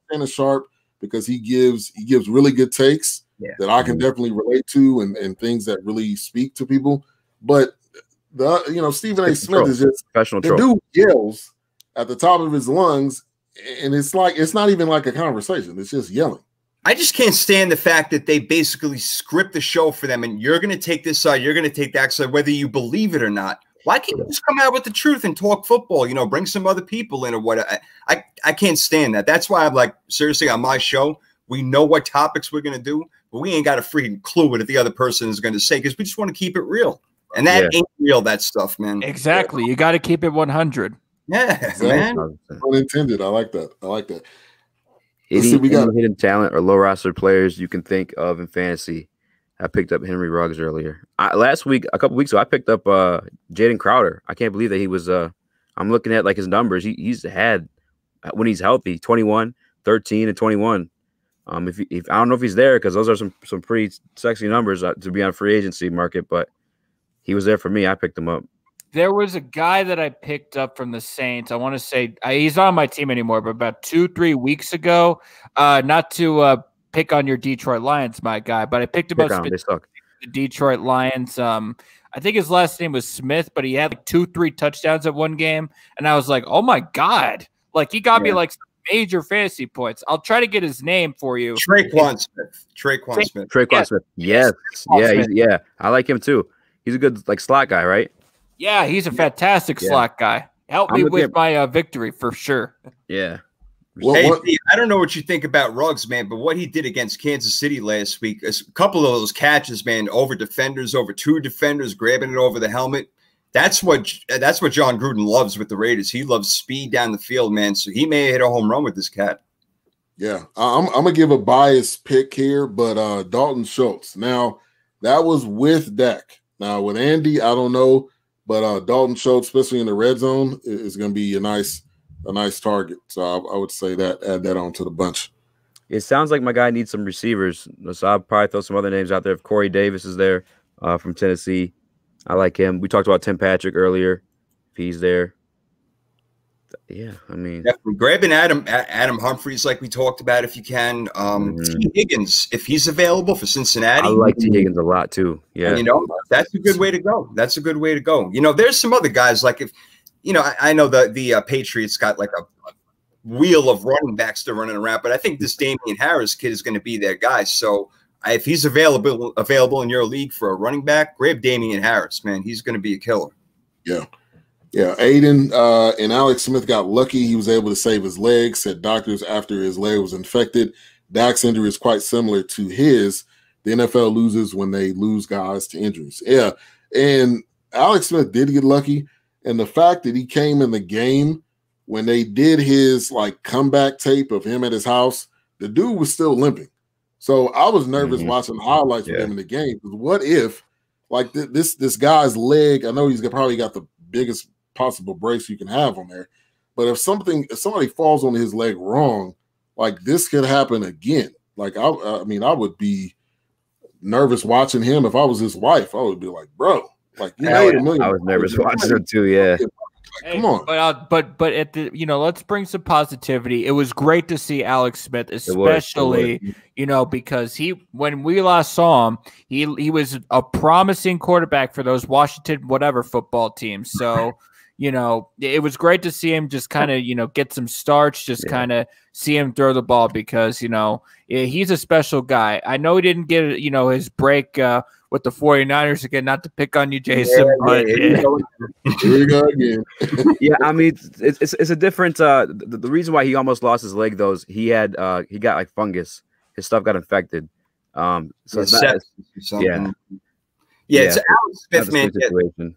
Shannon Sharp because he gives really good takes that I can definitely relate to and things that really speak to people. But Stephen A. Smith is just professional the dude yells at the top of his lungs, and it's not even like a conversation. It's just yelling. I just can't stand the fact that they basically script the show for them, and you're going to take this side, you're going to take that side, whether you believe it or not. Why can't you just come out with the truth and talk football? You know, bring some other people in or what? I can't stand that. That's why I'm like, seriously, on my show, we know what topics we're going to do, but we ain't got a freaking clue what the other person is going to say because we just want to keep it real. And that ain't real, that stuff, man. Exactly. You got to keep it 100. Yeah, exactly. Man. Unintended. I like that. We got hidden talent or low roster players you can think of in fantasy. I picked up Henry Ruggs earlier. A couple weeks ago, I picked up Jaden Crowder. I can't believe that he was. I'm looking at like his numbers. He's had when he's healthy 21, 13, and 21. If I don't know if he's there because those are some pretty sexy numbers to be on free agency market, but he was there for me. I picked him up. There was a guy that I picked up from the Saints. I want to say he's not on my team anymore, but about 2-3 weeks ago, not to pick on your Detroit Lions, my guy, but I picked him up. They suck. The Detroit Lions. I think his last name was Smith, but he had like 2-3 touchdowns at one game, and I was like, oh my God. Like he got me like some major fantasy points. I'll try to get his name for you. Traquan Smith. Traquan Smith. Yes. Yeah. I like him too. He's a good like slot guy, right? Yeah, he's a fantastic slot guy. Helped me with my victory for sure. Yeah. Hey, Steve, I don't know what you think about Ruggs, man, but what he did against Kansas City last week, a couple of those catches, man, over defenders, over two defenders, grabbing it over the helmet. That's what John Gruden loves with the Raiders. He loves speed down the field, man. So he may hit a home run with this cat. Yeah, I'm gonna give a biased pick here, but Dalton Schultz. Now that was with Dak. Now with Andy, I don't know. But Dalton Schultz, especially in the red zone, is going to be a nice target. So I would say add that on to the bunch. It sounds like my guy needs some receivers. So I'll probably throw some other names out there. If Corey Davis is there from Tennessee, I like him. We talked about Tim Patrick earlier. If he's there. Yeah, I mean. Definitely. Grabbing Adam Humphries like we talked about if you can. T. Higgins, if he's available for Cincinnati. I like T. Higgins a lot too. Yeah. You know, that's a good way to go. You know, there's some other guys like if, you know, I know the Patriots got like a wheel of running backs they're running around, but I think this Damian Harris kid is going to be their guy. So if he's available in your league for a running back, grab Damian Harris, man. He's going to be a killer. Yeah. Yeah, Aiden and Alex Smith got lucky. He was able to save his leg, said doctors after his leg was infected. Dak's injury is quite similar to his. The NFL loses when they lose guys to injuries. Yeah, and Alex Smith did get lucky. And the fact that he came in the game when they did his like comeback tape of him at his house, the dude was still limping. So I was nervous watching the highlights with him in the game. What if like this guy's leg, I know he's probably got the biggest possible brace you can have on there, but if somebody falls on his leg wrong, like this could happen again. Like I mean, I would be nervous watching him. If I was his wife, I would be like, bro, like you made $1 million. I was nervous watching him too. Yeah. Like, come on. But at the let's bring some positivity. It was great to see Alex Smith, especially because when we last saw him, he was a promising quarterback for those Washington whatever football teams. So it was great to see him just kind of get some starts, just kind of see him throw the ball because he's a special guy. I know he didn't get his break with the 49ers again, not to pick on you, Jason. Here we go again. Yeah, I mean it's a different. The reason why he almost lost his leg though is he got like fungus. His stuff got infected. So it's Alex Smith, man.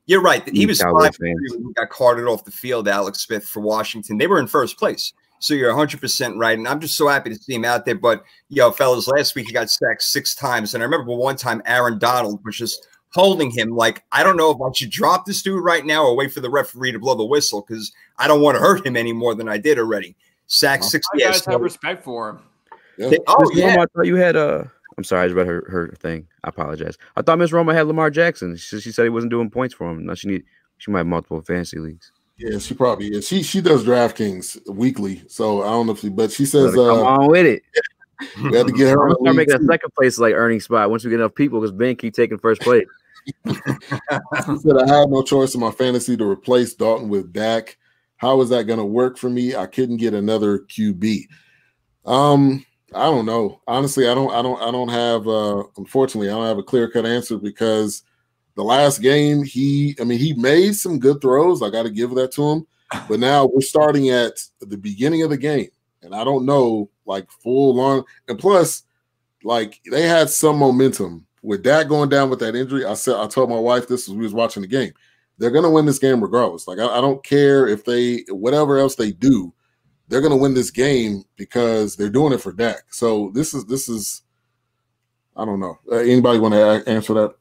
You're right. He was 5 when he got carted off the field, Alex Smith, for Washington. They were in first place. So you're 100% right. And I'm just so happy to see him out there. But, fellas, last week he got sacked 6 times. And I remember one time Aaron Donald was just holding him like, I don't know if I should drop this dude right now or wait for the referee to blow the whistle because I don't want to hurt him any more than I did already. Sacked 6 times. You guys have respect for him. Yeah. I thought you had I'm sorry, I just read her thing. I apologize. I thought Miss Roma had Lamar Jackson. She said he wasn't doing points for him. Now she might have multiple fantasy leagues. Yeah, she probably is. She does DraftKings weekly, so I don't know but she says come on with it. We had to get her. I'm gonna make a second place like earning spot once we get enough people because Ben keep taking first place. She said I had no choice in my fantasy to replace Dalton with Dak. How is that going to work for me? I couldn't get another QB. I don't know. Honestly, I don't have unfortunately, I don't have a clear-cut answer because the last game, he made some good throws. I got to give that to him. But now we're starting at the beginning of the game, and I don't know, like, full on. And plus, like, they had some momentum. With Dak going down with that injury, I told my wife this as we was watching the game. They're going to win this game regardless. Like, I don't care if whatever else they do, they're going to win this game because they're doing it for Dak. So this is I don't know. Anybody want to answer that?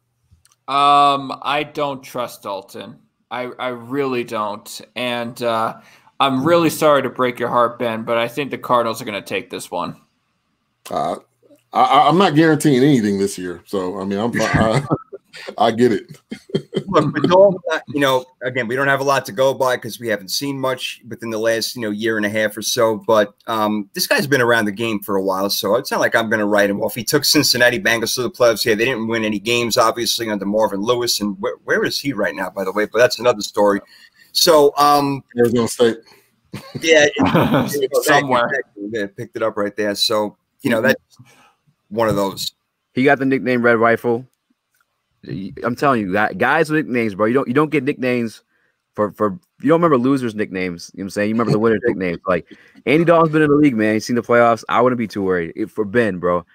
I don't trust Dalton. I really don't. And I'm really sorry to break your heart, Ben, but I think the Cardinals are going to take this one. I'm not guaranteeing anything this year. So, I mean, I get it. Look, with all that, again, we don't have a lot to go by because we haven't seen much within the last, year and a half or so. But this guy's been around the game for a while, so it's not like I'm going to write him off. He took Cincinnati Bengals to the playoffs. Yeah, they didn't win any games, obviously, under Marvin Lewis. And where is he right now, by the way? But that's another story. So, Arizona State. Yeah, somewhere. They picked it up right there. So, that's one of those. He got the nickname Red Rifle. I'm telling you, guys with nicknames, bro. You don't get nicknames for you don't remember losers' nicknames. You know what I'm saying? You remember the winners' nicknames. Like Andy Dalton's been in the league, man. He's seen the playoffs. I wouldn't be too worried. For Ben, bro.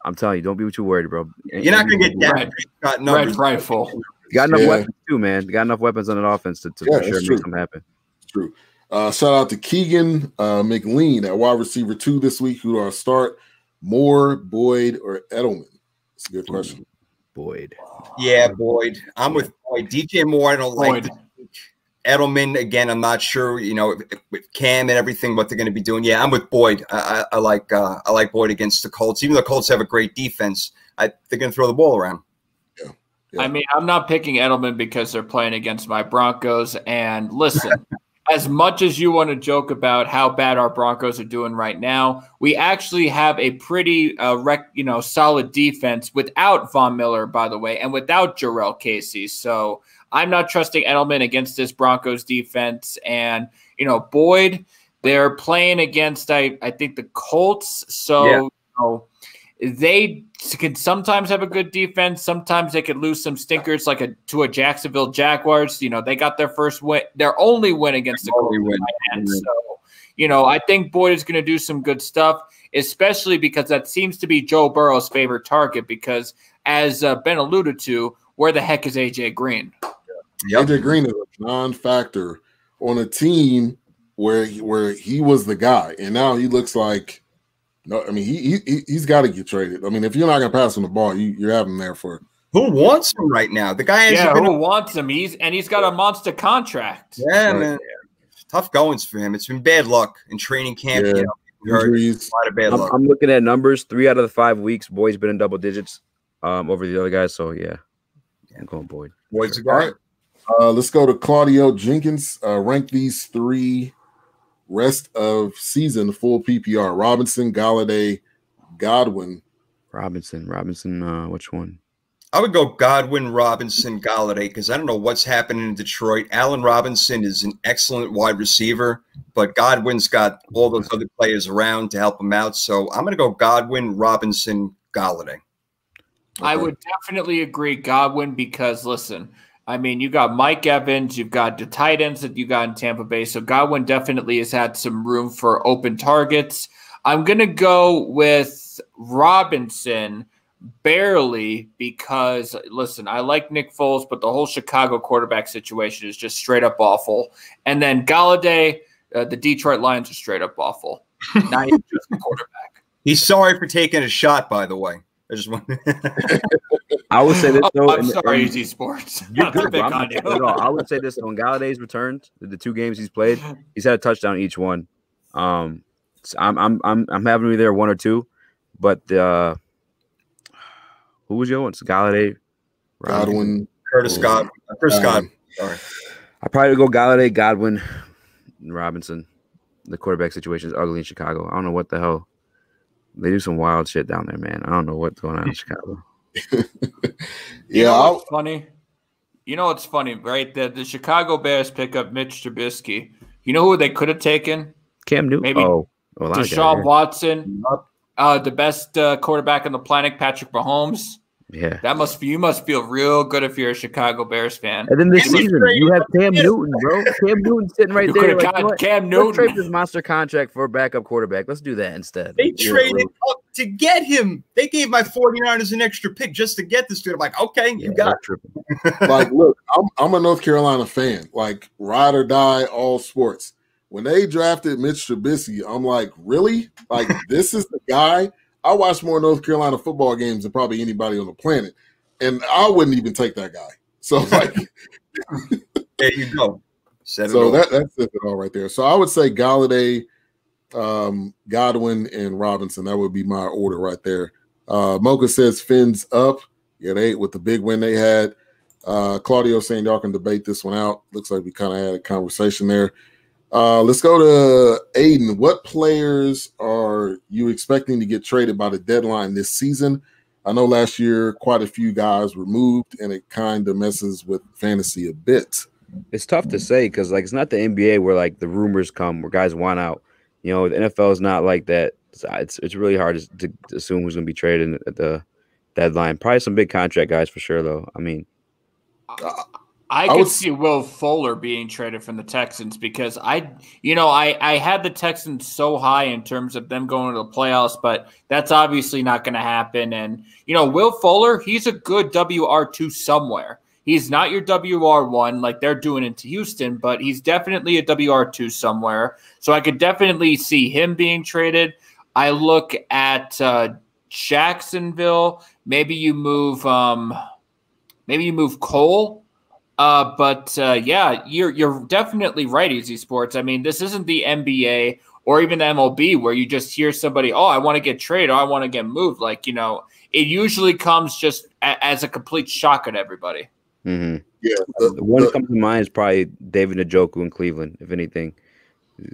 I'm telling you, don't be too worried, bro. You're not gonna get that Red Rifle. You got enough weapons too, man. You got enough weapons on an offense to for sure make something happen. It's true. Shout out to Keegan McLean at wide receiver 2 this week. Who do I start? Moore, Boyd, or Edelman? That's a good question. Boyd. Yeah, Boyd. I'm with Boyd. DJ Moore, I don't like. Edelman, again, I'm not sure, with Cam and everything, what they're going to be doing. Yeah, I'm with Boyd. I like Boyd against the Colts. Even though the Colts have a great defense, they're going to throw the ball around. Yeah. I mean, I'm not picking Edelman because they're playing against my Broncos. And listen, as much as you want to joke about how bad our Broncos are doing right now, we actually have a pretty solid defense without Von Miller, by the way, and without Jarrell Casey. So I'm not trusting Edelman against this Broncos defense. And, Boyd, they're playing against, I think, the Colts. So, they can sometimes have a good defense. Sometimes they could lose some stinkers to a Jacksonville Jaguars. They got their first win, their only win against the Colts. So, I think Boyd is going to do some good stuff, especially because that seems to be Joe Burrow's favorite target because, as Ben alluded to, where the heck is A.J. Green? A.J. Green is a non-factor on a team where he was the guy, and now he looks like – no, I mean he's got to get traded. I mean, if you're not going to pass him the ball, you're having him there for who wants him right now. The guy, who wants him? He's got a monster contract. Yeah, right. Man, tough goings for him. It's been bad luck in training camp. Yeah. Injuries. A lot of bad luck. I'm looking at numbers. 3 out of the 5 weeks, Boyd's been in double digits over the other guys. So yeah, I'm going Boyd. Boyd's a guy. All right. Let's go to Claudio Jenkins. Rank these 3 rest of season full PPR: Robinson, Galladay, Godwin. Robinson. Which one? I would go Godwin, Robinson, Galladay because I don't know what's happening in Detroit. Allen Robinson is an excellent wide receiver, but Godwin's got all those other players around to help him out. So I'm going to go Godwin, Robinson, Galladay. Okay. I would definitely agree Godwin because, listen, I mean, you got Mike Evans, you've got the tight ends that you got in Tampa Bay. So Godwin definitely has had some room for open targets. I'm going to go with Robinson barely because, listen, I like Nick Foles, but the whole Chicago quarterback situation is just straight up awful. And then Galladay, the Detroit Lions are straight up awful. Not even just the quarterback. He's sorry for taking a shot, by the way. I would say this though. I'm sorry, Eazy Sports. You're good, bro. I would say this on Galladay's returned, the 2 games he's played, he's had a touchdown each one. So I'm having me there 1 or 2, but who was your one? It's Galladay, Godwin, Curtis Godwin. Sorry, I probably go Galladay, Godwin, and Robinson. The quarterback situation is ugly in Chicago. I don't know what the hell. They do some wild shit down there, man. I don't know what's going on in Chicago. Yeah, what's funny? You know what's funny, right? The Chicago Bears pick up Mitch Trubisky. You know who they could have taken? Cam Newton. Maybe Deshaun Watson, the best quarterback on the planet, Patrick Mahomes. Yeah, you must feel real good if you're a Chicago Bears fan. And then this season, you have Cam Newton, bro. Cam Newton sitting right there. Like, Cam Newton. Let's trade this monster contract for a backup quarterback. Let's do that instead. They traded up to get him. They gave my 49ers an extra pick just to get this dude. I'm like, okay, you got it. Like, look, I'm a North Carolina fan. Like, ride or die, all sports. When they drafted Mitch Trubisky, I'm like, really? Like, this is the guy? I watch more North Carolina football games than probably anybody on the planet, and I wouldn't even take that guy. So, like, there you go. That's it all right there. So, I would say Galladay, Godwin, and Robinson. That would be my order right there. Mocha says Fins up. Yeah, they with the big win they had. Claudio saying y'all can debate this one out. Looks like we kind of had a conversation there. Let's go to Aiden. What players are you expecting to get traded by the deadline this season? I know last year quite a few guys were moved, and it kind of messes with fantasy a bit. It's tough to say because, like, it's not the NBA where, like, the rumors come where guys want out. You know, the NFL is not like that. It's really hard to assume who's going to be traded at the deadline. Probably some big contract guys for sure, though. I mean, I could see Will Fuller being traded from the Texans because I had the Texans so high in terms of them going to the playoffs, but that's obviously not going to happen. And, Will Fuller, he's a good WR2 somewhere. He's not your WR1 like they're doing into Houston, but he's definitely a WR2 somewhere. So I could definitely see him being traded. I look at Jacksonville. Maybe you move Cole. You're definitely right, Eazy Sports. I mean, this isn't the NBA or even the MLB where you just hear somebody, oh, I want to get traded, or I want to get moved. Like, it usually comes just as a complete shock at everybody. Mm-hmm. Yeah, the one that comes to mind is probably David Njoku in Cleveland, if anything.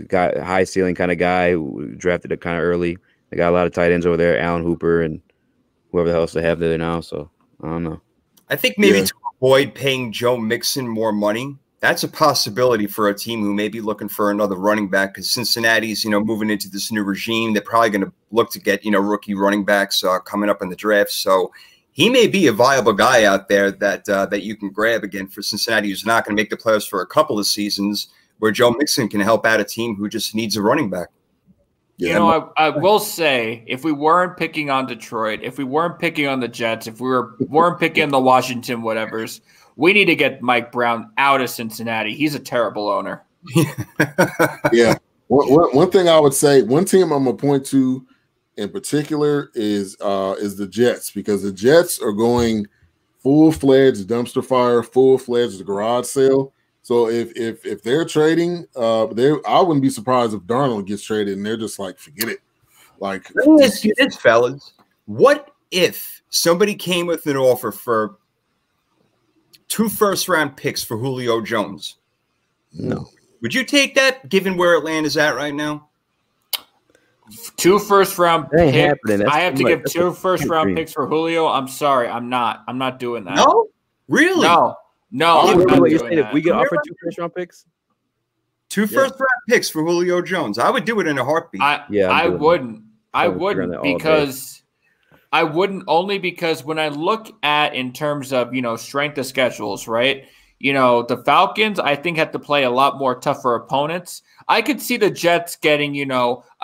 Got a high ceiling kind of guy who drafted it kind of early. They got a lot of tight ends over there, Allen Hooper and whoever the else they have there now. So I don't know. I think maybe to avoid paying Joe Mixon more money, that's a possibility for a team who may be looking for another running back because Cincinnati's, moving into this new regime. They're probably going to look to get, rookie running backs coming up in the draft. So he may be a viable guy out there that you can grab again for Cincinnati, who's not going to make the playoffs for a couple of seasons, where Joe Mixon can help out a team who just needs a running back. Yeah. I will say, if we weren't picking on Detroit, if we weren't picking on the Jets, if we weren't picking on the Washington whatevers, we need to get Mike Brown out of Cincinnati. He's a terrible owner. Yeah. One thing I would say, one team I'm going to point to in particular is the Jets, because the Jets are going full-fledged dumpster fire, full-fledged garage sale. So if they're trading, I wouldn't be surprised if Darnold gets traded and they're just like, forget it. Like, let me ask you this, fellas. What if somebody came with an offer for 2 first-round picks for Julio Jones? No. Would you take that, given where Atlanta's at right now? 2 first-round picks. I have to give 2 first-round dream. Picks for Julio. I'm sorry. I'm not doing that. No? Really? No. If we get offered 2 first-round picks? 2 first-round picks for Julio Jones. I would do it in a heartbeat. I wouldn't because I wouldn't, only because when I look at in terms of, strength of schedules, right? The Falcons, I think, have to play a lot more tougher opponents. I could see the Jets getting,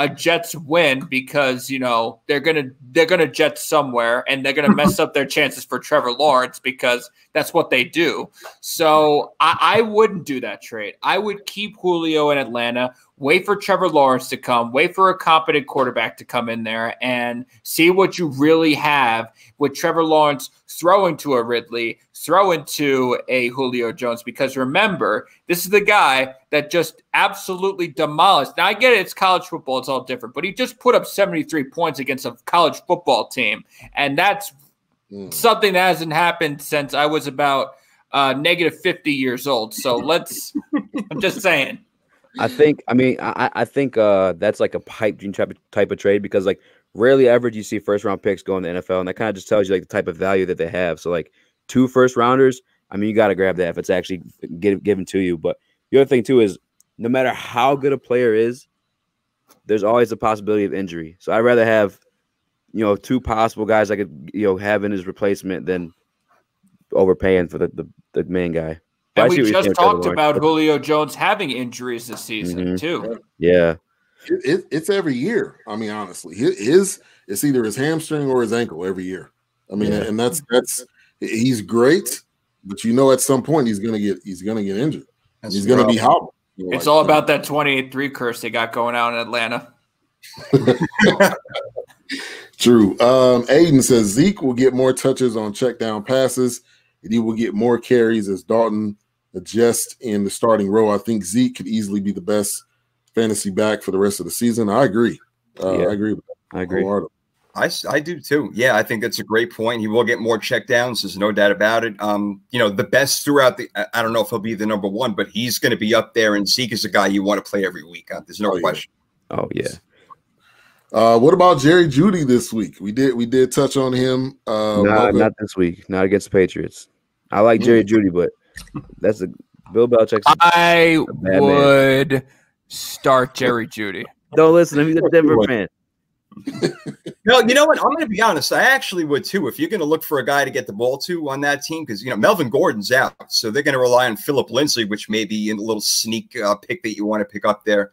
a Jets win because, they're gonna jet somewhere and they're gonna mess up their chances for Trevor Lawrence because that's what they do. So I wouldn't do that trade. I would keep Julio in Atlanta, wait for Trevor Lawrence to come, wait for a competent quarterback to come in there and see what you really have with Trevor Lawrence throwing to a Ridley, throwing to a Julio Jones, because remember, this is the guy that just absolutely demolished. Now, I get it. It's college football. It's all different. But he just put up 73 points against a college football team. And that's something that hasn't happened since I was about negative 50 years old. So I'm just saying. I think that's like a pipe dream type of trade, because like rarely ever do you see first-round picks go in the NFL, and that kind of just tells you like the type of value that they have. So like 2 first-rounders, I mean, you got to grab that if it's actually given to you. But the other thing too is no matter how good a player is, there's always a possibility of injury. So I'd rather have, two possible guys I could, have in his replacement than overpaying for the main guy. But and we just talked about Julio Jones having injuries this season too. Yeah. It's every year. I mean, honestly, it's either his hamstring or his ankle every year. I mean, and that's he's great, but at some point he's gonna get injured. He's gonna be hobbling. It's all about that 28-3 curse they got going out in Atlanta. True. Aiden says Zeke will get more touches on check down passes, and he will get more carries as Dalton adjusts in the starting row. I think Zeke could easily be the best fantasy back for the rest of the season. I agree. I agree with that. I agree. I do too. Yeah, I think that's a great point. He will get more checkdowns. There's no doubt about it. The best throughout I don't know if he'll be the number one, but he's going to be up there. And Zeke is a guy you want to play every week. There's no question. Oh yeah. What about Jerry Jeudy this week? We did touch on him. Not this week. Not against the Patriots. I like Jerry Jeudy, but that's Bill Belichick. I would start Jerry Jeudy. Don't listen to him. He's a Denver fan. No, you know what? I'm going to be honest. I actually would too. If you're going to look for a guy to get the ball to on that team, because Melvin Gordon's out, so they're going to rely on Philip Lindsay, which may be a little sneak pick that you want to pick up there.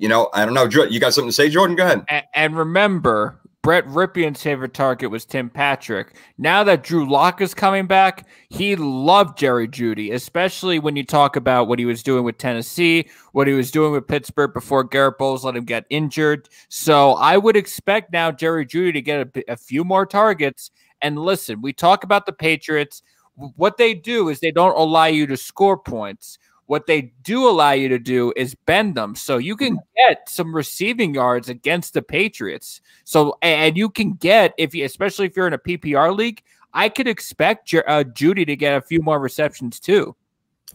I don't know. You got something to say, Jordan? Go ahead. And remember, Brett Ripien's favorite target was Tim Patrick. Now that Drew Lock is coming back, he loved Jerry Jeudy, especially when you talk about what he was doing with Tennessee, what he was doing with Pittsburgh before Garrett Bowles let him get injured. So I would expect now Jerry Jeudy to get a few more targets. And listen, we talk about the Patriots. What they do is they don't allow you to score points. What they do allow you to do is bend them. So you can get some receiving yards against the Patriots. So, and you can get, especially if you're in a PPR league, I could expect Jeudy to get a few more receptions too.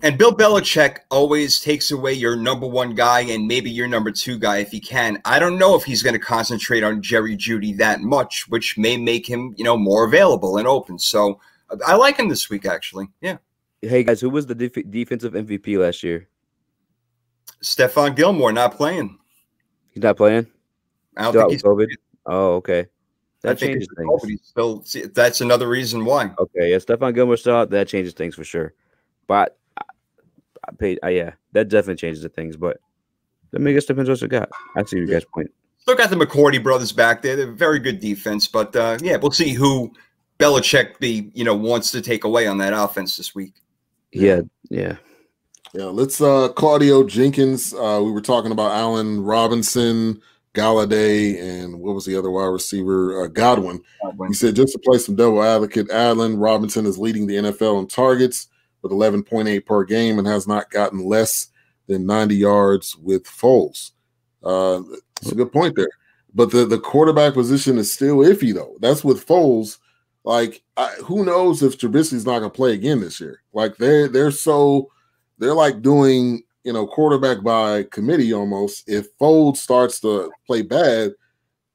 And Bill Belichick always takes away your number one guy and maybe your number two guy if he can. I don't know if he's going to concentrate on Jerry Jeudy that much, which may make him, more available and open. So I like him this week, actually. Yeah. Hey, guys, who was the defensive MVP last year? Stephon Gilmore not playing. He's not playing? I don't think he's COVID. Oh, okay. That changes things. He's still, that's another reason why. Okay, yeah, Stephon Gilmore still out. That changes things for sure. But, that definitely changes the things. But, I guess depends what you got. I see your guys' point. Still got the McCourty brothers back there. They're very good defense. But, we'll see who Belichick wants to take away on that offense this week. Yeah. Let's Claudio Jenkins. We were talking about Allen Robinson, Galladay, and what was the other wide receiver? Godwin. He said, just to play some devil advocate, Allen Robinson is leading the NFL in targets with 11.8 per game and has not gotten less than 90 yards with Foles. It's a good point there. But the quarterback position is still iffy, though. That's with Foles. Like, who knows if Trubisky's not going to play again this year? Like, they're like doing, quarterback by committee almost. If Foles starts to play bad,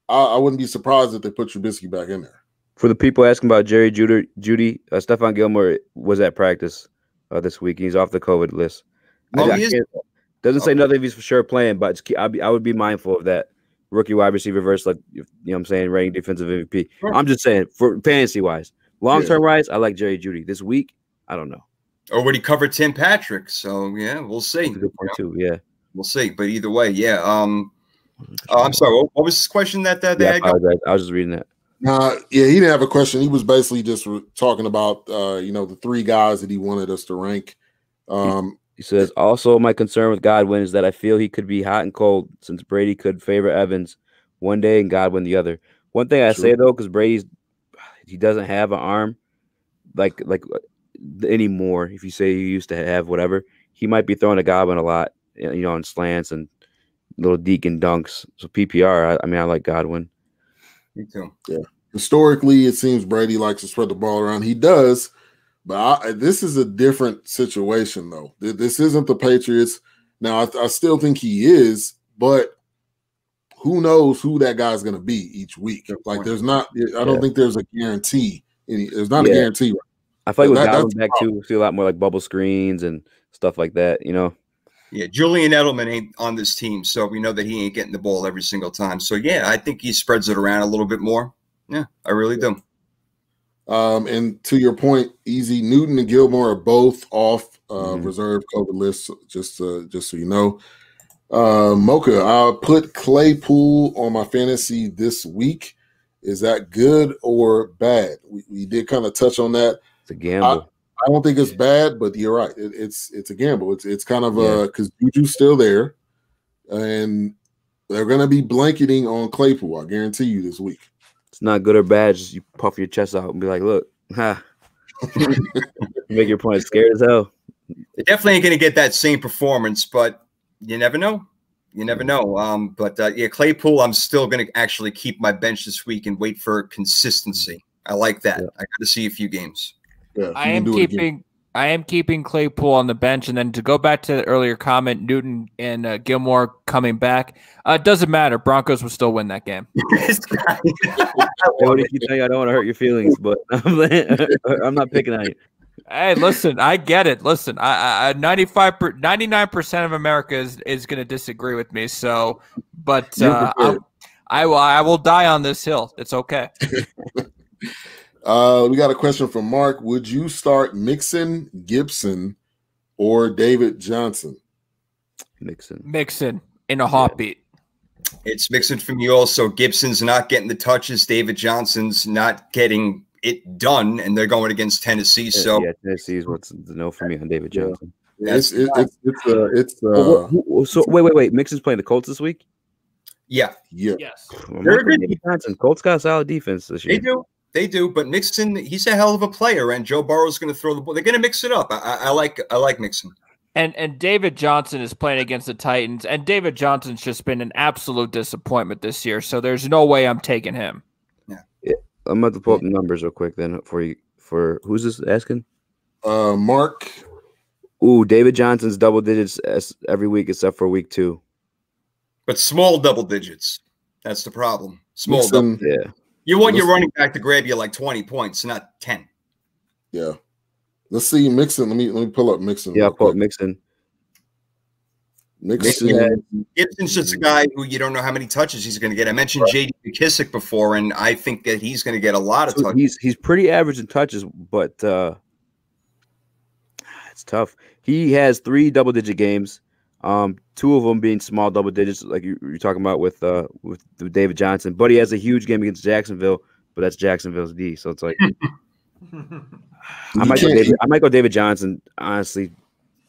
I wouldn't be surprised if they put Trubisky back in there. For the people asking about Jerry Jeudy, Stephon Gilmore was at practice this week. He's off the COVID list. Doesn't say nothing if he's for sure playing, but I would be mindful of that. Rookie wide receiver versus, like, reigning defensive MVP. Sure. I'm just saying, for fantasy-wise. Long-term wise, I like Jerry Jeudy. This week, I don't know. Or would he cover Tim Patrick? So, we'll see. That's a good point, too, yeah. We'll see. But either way, I'm sorry. What was this question that they had? I was just reading that. He didn't have a question. He was basically just talking about, the three guys that he wanted us to rank. He says, also, my concern with Godwin is that I feel he could be hot and cold since Brady could favor Evans one day and Godwin the other. One thing I say, though, because he doesn't have an arm like anymore. If you say he used to have whatever, he might be throwing to Godwin a lot, in slants and little deacon dunks. So PPR, I like Godwin. Me too. Yeah. Historically, it seems Brady likes to spread the ball around. He does. But this is a different situation, though. This isn't the Patriots. Now, I still think he is, but who knows who that guy's going to be each week? Like, there's not – I don't think there's a guarantee. There's not a guarantee. Right? I feel like with Godwin back, too, we see a lot more, like, bubble screens and stuff like that, Yeah, Julian Edelman ain't on this team, so we know that he ain't getting the ball every single time. So, yeah, I think he spreads it around a little bit more. Yeah, I really do. And to your point, Eazy, Newton and Gilmore are both off reserve COVID lists, just so you know. Mocha, I'll put Claypool on my fantasy this week. Is that good or bad? We did kind of touch on that. It's a gamble. I don't think it's bad, but you're right. It's a gamble. It's kind of because Juju's still there, and they're going to be blanketing on Claypool. I guarantee you this week. It's not good or bad. Just you puff your chest out and be like, "Look, ha." Make your point. Scared as hell. They definitely ain't going to get that same performance, but you never know. You never know. Yeah, Claypool, I'm still going to actually keep my bench this week and wait for consistency. I like that. Yeah. I got to see a few games. Yeah, I am keeping Claypool on the bench, and then to go back to the earlier comment, Newton and Gilmore coming back. It doesn't matter. Broncos will still win that game. I don't want to hurt your feelings, but I'm not picking on you. Hey, listen, I get it. Listen, 99% of America is going to disagree with me. So, but I will die on this hill. It's okay. We got a question from Mark. Would you start Mixon, Gibson, or David Johnson? Mixon in a heartbeat. It's Mixon for me also. Gibson's not getting the touches. David Johnson's not getting it done, and they're going against Tennessee. So Tennessee is what's the no for me on David Johnson. So wait. Mixon's playing the Colts this week? Yeah. Yes. David Johnson. Colts got a solid defense this year. They do, but Mixon, he's a hell of a player, and Joe Burrow's going to throw the ball. They're going to mix it up. I like Mixon. And David Johnson is playing against the Titans, and David Johnson's just been an absolute disappointment this year, so there's no way I'm taking him. Yeah. I'm about to pull up the numbers real quick then for you. For who's this asking? Mark. Ooh, David Johnson's double digits every week except for week 2. But small double digits. That's the problem. Small Mixon, double. Yeah. You want your running back to grab you like 20 points, not 10. Yeah. Let's see Mixon. Let me pull up Mixon. Yeah, I'll pull up Mixon. Gibson's just a guy who you don't know how many touches he's going to get. I mentioned J.D. McKissick before, and I think that he's going to get a lot of touches. He's pretty average in touches, but it's tough. He has 3 double-digit games. 2 of them being small double digits, like you're talking about with David Johnson. But he has a huge game against Jacksonville, but that's Jacksonville's D. So it's like I might go David Johnson. Honestly,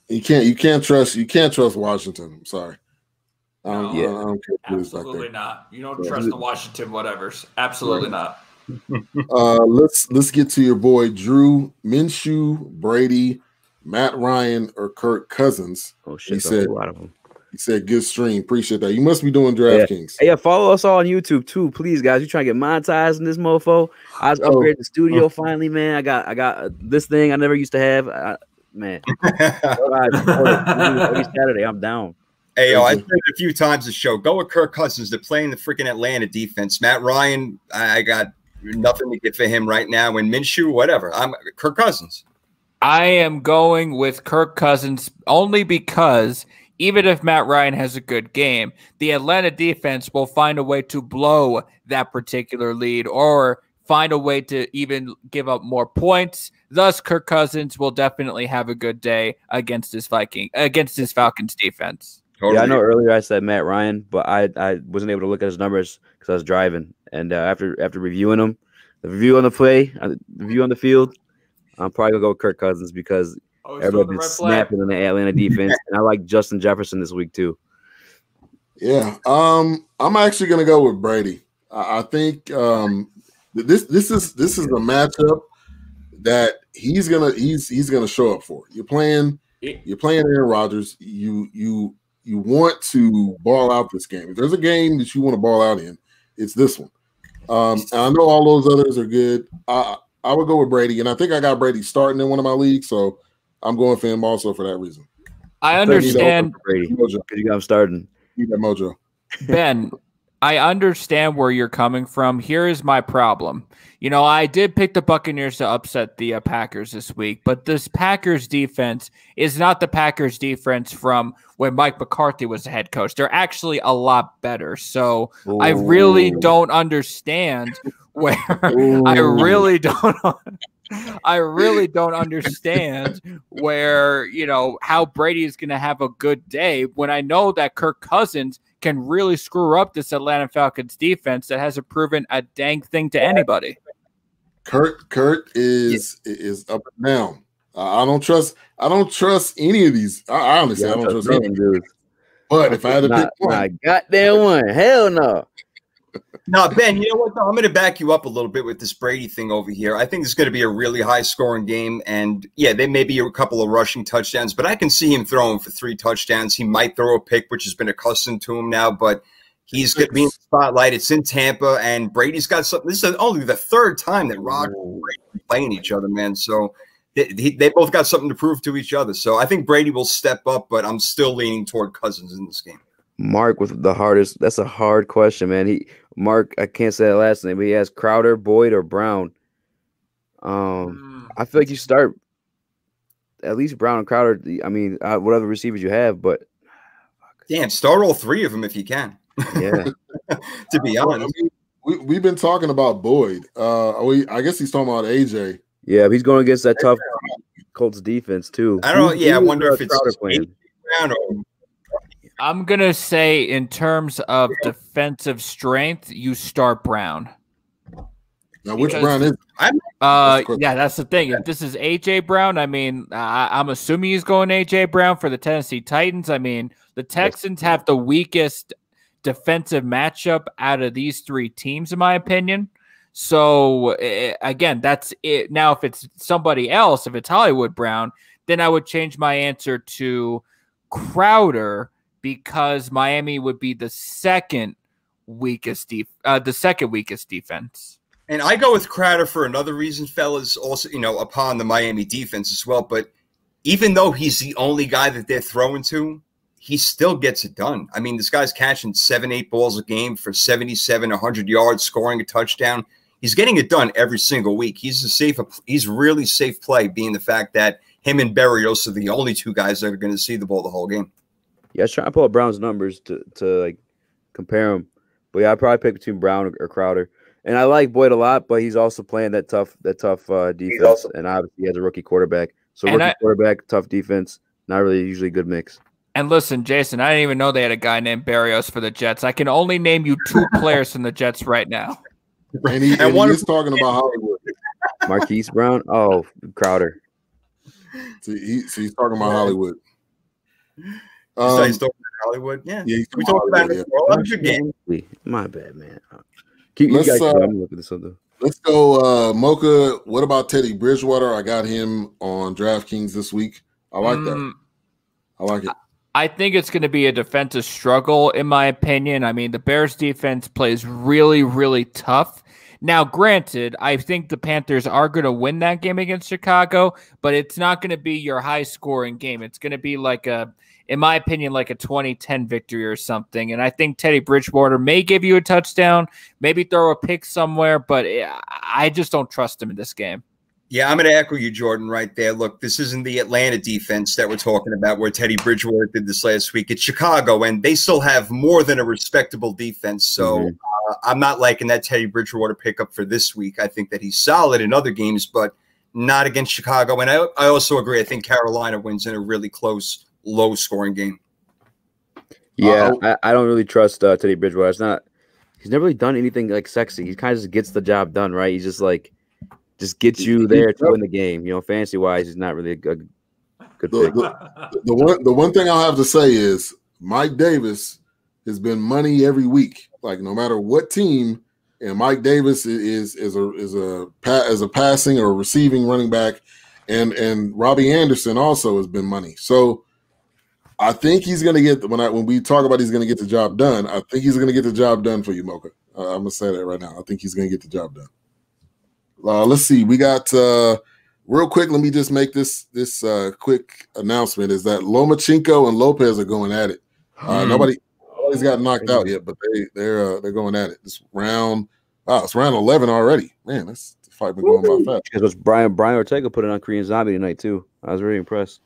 you can't trust Washington. I'm sorry. I don't care. Absolutely not. You don't trust the Washington whatevers. Absolutely not. Let's get to your boy Drew. Minshew, Brady, Matt Ryan, or Kirk Cousins. Oh shit! He said a lot of them. He said, "Good stream, appreciate that." You must be doing DraftKings. Yeah, follow us all on YouTube too, please, guys. You trying to get monetized in this mofo? I was upgraded the studio finally, man. I got this thing I never used to have. Man, every Saturday I'm down. Hey, I said it a few times the show. Go with Kirk Cousins. They're playing the freaking Atlanta defense. Matt Ryan, I got nothing to get for him right now. And Minshew, whatever. I'm Kirk Cousins. I am going with Kirk Cousins only because even if Matt Ryan has a good game, the Atlanta defense will find a way to blow that particular lead or find a way to even give up more points. Thus, Kirk Cousins will definitely have a good day against his Falcons defense. Totally. Yeah, I know earlier I said Matt Ryan, but I wasn't able to look at his numbers because I was driving. And after reviewing them, the review on the play, the review on the field, I'm probably gonna go with Kirk Cousins because everybody's been snapping in the Atlanta defense, and I like Justin Jefferson this week too. Yeah, I'm actually gonna go with Brady. I think this is a matchup that he's gonna show up for. You're playing Aaron Rodgers. You want to ball out this game. If there's a game that you want to ball out in, it's this one. And I know all those others are good. I would go with Brady, and I think I got Brady starting in one of my leagues, so I'm going for him also for that reason. I understand. Brady, because you got him starting. You got mojo. Ben, I understand where you're coming from. Here is my problem. You know, I did pick the Buccaneers to upset the Packers this week, but this Packers defense is not the Packers defense from when Mike McCarthy was the head coach. They're actually a lot better. So I really don't understand where I really don't understand where, you know, how Brady is going to have a good day when I know that Kirk Cousins can really screw up this Atlanta Falcons defense that hasn't proven a dang thing to anybody. Kurt is up and down. I don't trust any of these. I honestly I don't trust any of them. But if I had to pick one, goddamn one, hell no. No, Ben, you know what, though? I'm going to back you up a little bit with this Brady thing over here. I think it's going to be a really high-scoring game, and, yeah, there may be a couple of rushing touchdowns, but I can see him throwing for 3 touchdowns. He might throw a pick, which has been accustomed to him now, but he's going to be in the spotlight. It's in Tampa, and Brady's got something. This is only the 3rd time that Rodgers and Brady are playing each other, man, so they both got something to prove to each other. So I think Brady will step up, but I'm still leaning toward Cousins in this game. Mark with the hardest. That's a hard question, man. Mark, I can't say that last name, but he has Crowder, Boyd, or Brown. I feel like you start at least Brown and Crowder. I mean, whatever receivers you have, but damn, start all 3 of them if you can. Yeah, to be honest, I mean, we've been talking about Boyd. I guess he's talking about AJ. Yeah, he's going against that tough Colts defense too. I don't know. Yeah, I wonder if it's Crowder playing. I'm going to say in terms of defensive strength, you start Brown. Now, which Brown is yeah, that's the thing. If this is A.J. Brown, I mean, I'm assuming he's going A.J. Brown for the Tennessee Titans. I mean, the Texans have the weakest defensive matchup out of these 3 teams, in my opinion. So, again, that's it. Now, if it's somebody else, if it's Hollywood Brown, then I would change my answer to Crowder, because Miami would be the second weakest defense. And I go with Crowder for another reason, fellas, also, you know, upon the Miami defense as well. But even though he's the only guy that they're throwing to, he still gets it done. I mean, this guy's catching 7-8 balls a game for 77, 100 yards, scoring a touchdown. He's getting it done every single week. He's really safe play, being the fact that him and Berrios are the only 2 guys that are going to see the ball the whole game. Yeah, I was trying to pull up Brown's numbers to like compare them, but yeah, I'd probably pick between Brown or Crowder. And I like Boyd a lot, but he's also playing that tough defense, and obviously he has a rookie quarterback. So quarterback, tough defense, not really usually a good mix. And listen, Jason, I didn't even know they had a guy named Berrios for the Jets. I can only name you 2 players from the Jets right now. And he's talking about Hollywood. Marquise Brown? Oh, Crowder. So he's talking about Hollywood. He's talking about Hollywood? Yeah. We talked about it before. Game. My bad, man. Let's go, Mocha. What about Teddy Bridgewater? I got him on DraftKings this week. I like that. I like it. I think it's going to be a defensive struggle, in my opinion. I mean, the Bears defense plays really, really tough. Now, granted, I think the Panthers are going to win that game against Chicago, but it's not going to be your high-scoring game. It's going to be like in my opinion, like a 20-10 victory or something. And I think Teddy Bridgewater may give you a touchdown, maybe throw a pick somewhere, but I just don't trust him in this game. Yeah, I'm going to echo you, Jordan, right there. Look, this isn't the Atlanta defense that we're talking about where Teddy Bridgewater did this last week. It's Chicago, and they still have more than a respectable defense. So I'm not liking that Teddy Bridgewater pickup for this week. I think that he's solid in other games, but not against Chicago. And I also agree. I think Carolina wins in a really close, low-scoring game. Yeah, I don't really trust Teddy Bridgewater. He's never really done anything like sexy. He kind of just gets the job done, right? He's just gets you there to win the game. You know, fantasy wise, he's not really a good pick. The one thing I'll have to say is Mike Davis has been money every week. Like no matter what team, and Mike Davis is a passing or receiving running back, and Robbie Anderson also has been money. So I think he's going to get when we talk about he's going to get the job done. I think he's going to get the job done for you, Mocha. I'm going to say that right now. I think he's going to get the job done. Let's see. We got real quick. Let me just make this quick announcement: is that Lomachenko and Lopez are going at it. Nobody Nobody's got knocked out yet, but they're going at it. It's round 11 already. Man, the fight been going by fast. Because Brian Ortega put it on Korean Zombie tonight too. I was very impressed.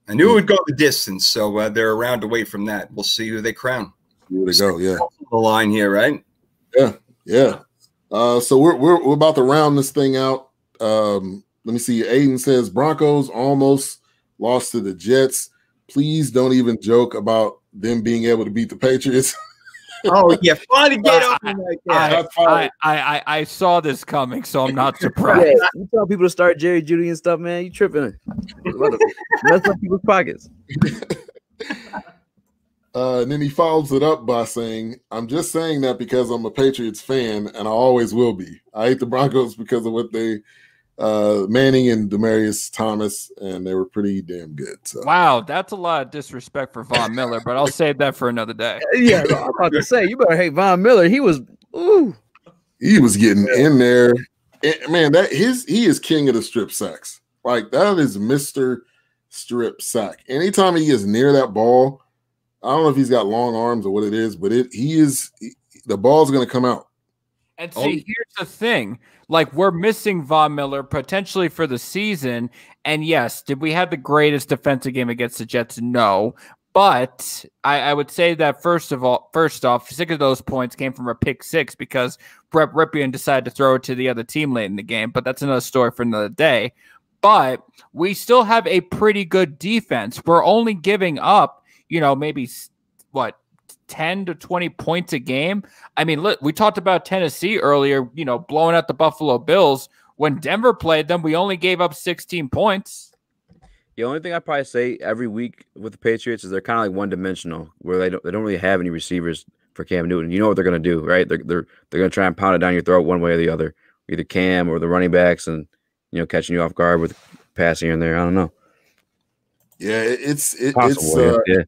I knew it would go the distance, so they're a round away from that. We'll see who they crown. Here they go, yeah. The line here, right? Yeah. So we're about to round this thing out. Let me see. Aiden says Broncos almost lost to the Jets. Please don't even joke about them being able to beat the Patriots. Oh yeah, finally get over like that. I saw this coming, so I'm not surprised. Yeah, you tell people to start Jerry Jeudy and stuff, man. You tripping? Mess up people's pockets. And then he follows it up by saying, "I'm just saying that because I'm a Patriots fan, and I always will be. I hate the Broncos because of what they." Manning and Demaryius Thomas, and they were pretty damn good. So. Wow, that's a lot of disrespect for Von Miller, but I'll save that for another day. Yeah, I'm about to say, you better hate Von Miller. He was getting in there. Man, he is king of the strip sacks. Like, that is Mr. Strip Sack. Anytime he gets near that ball, I don't know if he's got long arms or what it is, but the ball's going to come out. And see, here's the thing. Like, we're missing Von Miller potentially for the season. And yes, did we have the greatest defensive game against the Jets? No. But I would say that first off, 6 of those points came from a pick 6 because Brett Rypien decided to throw it to the other team late in the game. But that's another story for another day. But we still have a pretty good defense. We're only giving up, maybe 10 to 20 points a game. I mean, look, we talked about Tennessee earlier, blowing out the Buffalo Bills. When Denver played them, we only gave up 16 points. The only thing I probably say every week with the Patriots is they're kind of like one-dimensional, where they don't really have any receivers for Cam Newton. You know what they're going to do, right? They're going to try and pound it down your throat one way or the other, either Cam or the running backs, and catching you off guard with passing in there. I don't know. Yeah, it's possible. Yeah.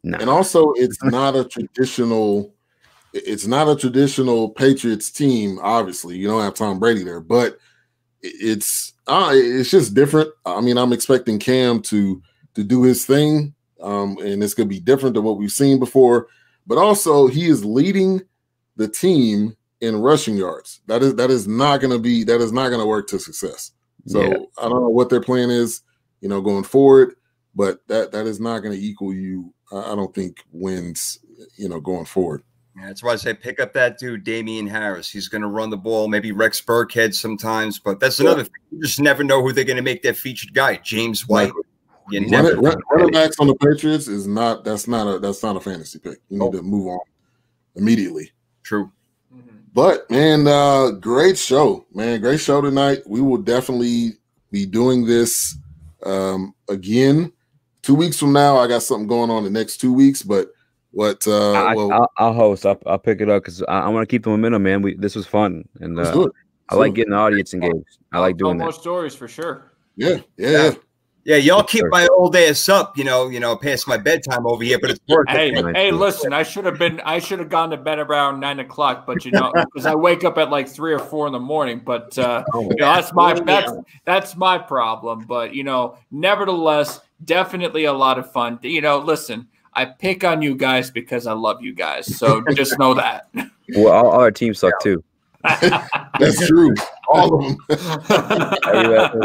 No. And also, it's not a traditional Patriots team. Obviously, you don't have Tom Brady there, but it's just different. I mean, I'm expecting Cam to do his thing, and it's going to be different than what we've seen before. But also, he is leading the team in rushing yards. That is not going to work to success. So I don't know what their plan is, going forward, but that is not going to equal you. I don't think wins, going forward. Yeah, that's why I say pick up that dude, Damian Harris. He's going to run the ball, maybe Rex Burkhead sometimes, but that's another thing. You just never know who they're going to make their featured guy. James White. Running backs on the Patriots that's not a fantasy pick. You need to move on immediately. True. But man, great show, man. Great show tonight. We will definitely be doing this again. 2 weeks from now. I got something going on the next 2 weeks, but I'll host. I'll pick it up because I want to keep the momentum, man. This was fun, and I like getting the audience engaged. I like doing that. More stories for sure. Yeah. Y'all keep my old ass up, past my bedtime over here, but it's working. Hey, listen, I should have gone to bed around 9 o'clock, but because I wake up at like 3 or 4 in the morning. But that's my problem. But nevertheless, definitely a lot of fun. Listen, I pick on you guys because I love you guys. So just know that. Well, all our teams suck too. That's true. All of them. We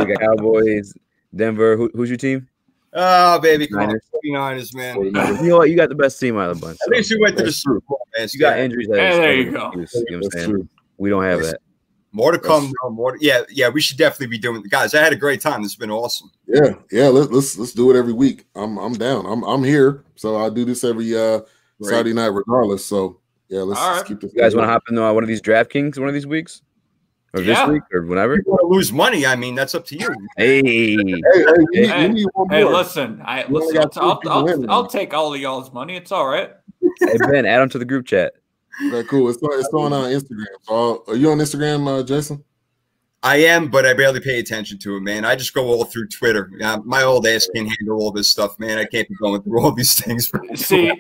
got Cowboys, Denver. Who's your team? Oh, baby. 49ers, man. You know what? You got the best team out of the bunch. At least you went to the Super Bowl, man. You got injuries. There you go. You know what I'm saying? We don't have that. More to come. More. Yeah. We should definitely be doing it, guys. I had a great time. This has been awesome. Yeah. Let's do it every week. I'm down. I'm here. So I do this every Saturday night, regardless. So yeah, let's keep this. You guys want to hop in one of these DraftKings one of these weeks, or this week, or whenever? If you want to lose money, I mean, that's up to you. Hey, listen. I'll take all of y'all's money. It's all right. Hey Ben, add them to the group chat. Okay, cool. It's on Instagram. So, are you on Instagram, Jason? I am, but I barely pay attention to it, man. I just go all through Twitter. My old ass can't handle all this stuff, man. I can't be going through all these things. See,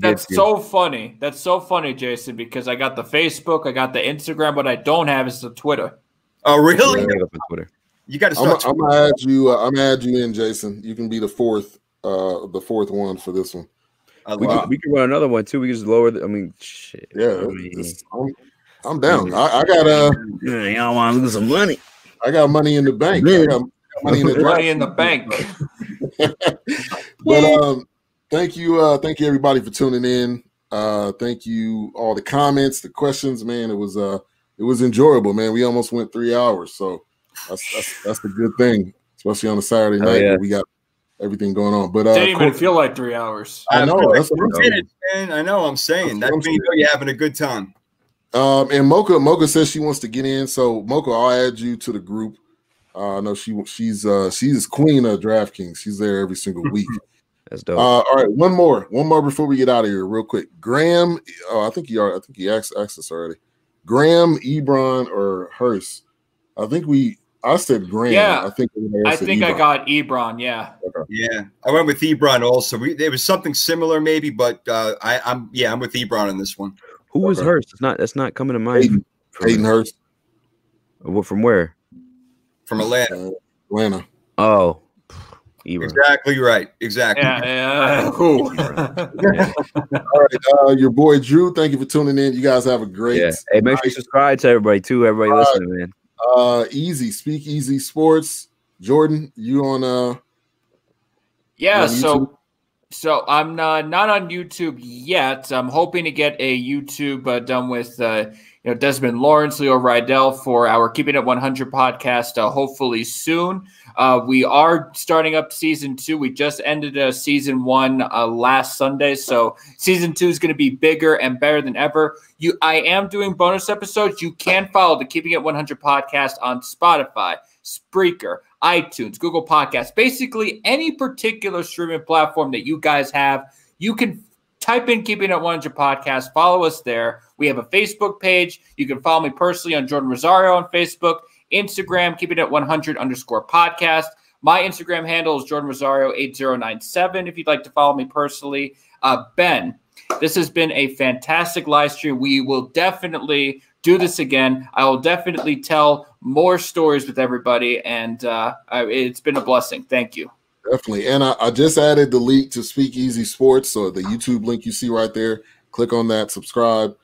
that's so funny. That's so funny, Jason, because I got the Facebook, I got the Instagram. What I don't have is the Twitter. Oh, really? Twitter. You got to start. I'm gonna add you. I'm gonna add you in, Jason. You can be the fourth one for this one. We can run another one too. We can just lower the. I mean, shit. Yeah, I'm down. I got y'all want to lose some money? I got money in the bank. I got money in the money in the bank. But thank you everybody for tuning in. Thank you all the comments, the questions, man. It was enjoyable, man. We almost went 3 hours, so that's a good thing, especially on a Saturday night where we got everything going on. But didn't even feel like 3 hours. I know. That's what I'm saying. Man, I know. I'm saying that means you're having a good time. And Mocha says she wants to get in. So Mocha, I'll add you to the group. I know she's queen of DraftKings. She's there every single week. That's dope. All right, one more before we get out of here, real quick. Graham, I think he asked us already. Graham, Ebron, or Hurst? I said Graham. Yeah, I think I got Ebron. Yeah. Okay. Yeah, I went with Ebron also. There was something similar, maybe, but I'm with Ebron on this one. Who was Hurst? That's not coming to mind. Hayden Hurst. From where? From Atlanta. Atlanta. Oh, Ebron. Exactly right. Exactly. Yeah. All right, your boy Drew. Thank you for tuning in. You guys have a great. Yeah. Hey, make sure you subscribe to everybody too. Everybody listening, man. Eazy, Speak Eazy Sports. Jordan, you on yeah, so I'm not on YouTube yet. I'm hoping to get a YouTube done with Desmond Lawrence, Leo Rydell for our Keeping It 100 podcast, hopefully soon. We are starting up season 2. We just ended season 1 last Sunday, so season 2 is going to be bigger and better than ever. I am doing bonus episodes. You can follow the Keeping It 100 podcast on Spotify, Spreaker, iTunes, Google Podcasts, basically any particular streaming platform that you guys have. You can type in Keeping It 100 podcast, follow us there. We have a Facebook page. You can follow me personally on Jordan Rosario on Facebook, Instagram, Keeping It 100_podcast. My Instagram handle is Jordan Rosario 8097 if you'd like to follow me personally. Ben, this has been a fantastic live stream. We will definitely do this again. I will definitely tell more stories with everybody, and it's been a blessing. Thank you. Definitely. And I just added the link to Speak Eazy Sports, so the YouTube link you see right there. Click on that, subscribe,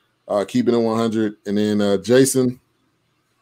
keep it in 100. And then Jason,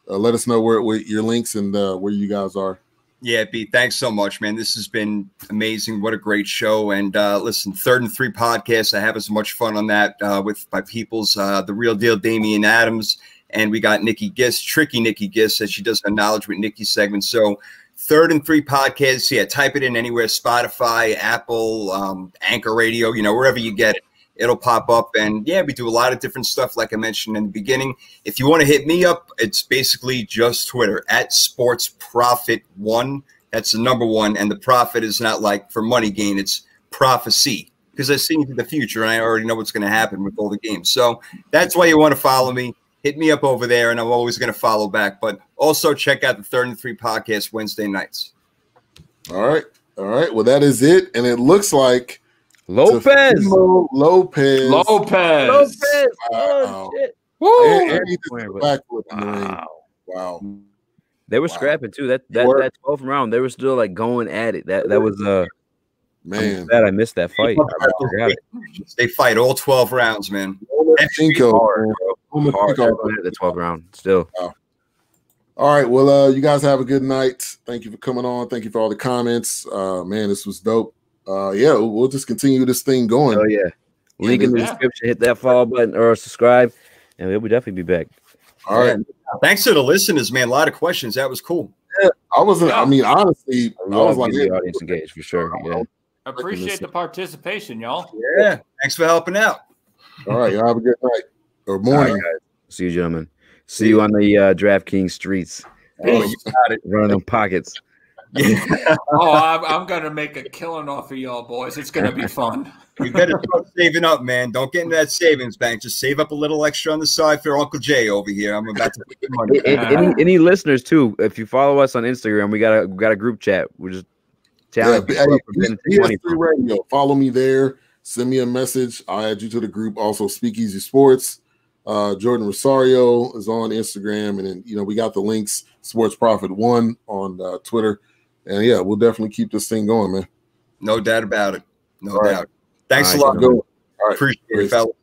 let us know where your links and where you guys are. Yeah, B, thanks so much, man. This has been amazing. What a great show. And listen, 3rd and 3 podcast. I have as much fun on that with my peoples, The Real Deal, Damian Adams. And we got Nikki Gist, Tricky Nikki Gist, as she does her Knowledge with Nikki segment. So 3rd and 3 podcasts. Yeah, type it in anywhere, Spotify, Apple, Anchor Radio, wherever you get it. It'll pop up. And yeah, we do a lot of different stuff, like I mentioned in the beginning. If you want to hit me up, it's basically just Twitter, @SportsProfit1. That's the number 1. And the profit is not like for money gain, it's prophecy, because I see into the future and I already know what's going to happen with all the games. So that's why you want to follow me. Hit me up over there, and I'm always going to follow back. But also check out the 3rd and 3 podcast Wednesday nights. All right. Well, that is it. And it looks like Lopez. Lopez. Oh, shit. Woo. And he did a backflip in the ring. Wow. They were scrapping too. That 12th round, they were still like going at it. That was man. Glad I missed that fight. They fight all 12 rounds, man. Hard the 12th round still. Wow. All right. Well, you guys have a good night. Thank you for coming on. Thank you for all the comments. Man, this was dope. Yeah, we'll just continue this thing going. Oh yeah. Link in the description. Hit that follow button or subscribe, and we'll definitely be back. All right. Thanks to the listeners, man. A lot of questions. That was cool. Yeah, I mean, honestly, I was like, the audience engaged for sure. Yeah. Appreciate the participation, y'all. Yeah. Thanks for helping out. All right. Y'all have a good night or morning. Right, see you, gentlemen. See you on the DraftKings streets. Oh, you got it. Running them pockets. I'm gonna make a killing off of y'all boys. It's gonna be fun. You better start saving up, man. Don't get into that savings bank. Just save up a little extra on the side for Uncle Jay over here. I'm about to put the money. Any listeners too? If you follow us on Instagram, we got a group chat. We're just telling BS3 Radio. Follow me there. Send me a message. I'll add you to the group. Also, Speak Eazy Sports. Jordan Rosario is on Instagram, and then we got the links. Sports Profit 1 on Twitter. And yeah, we'll definitely keep this thing going, man. No doubt about it. No doubt. Right. Thanks a lot. Appreciate it, fellas.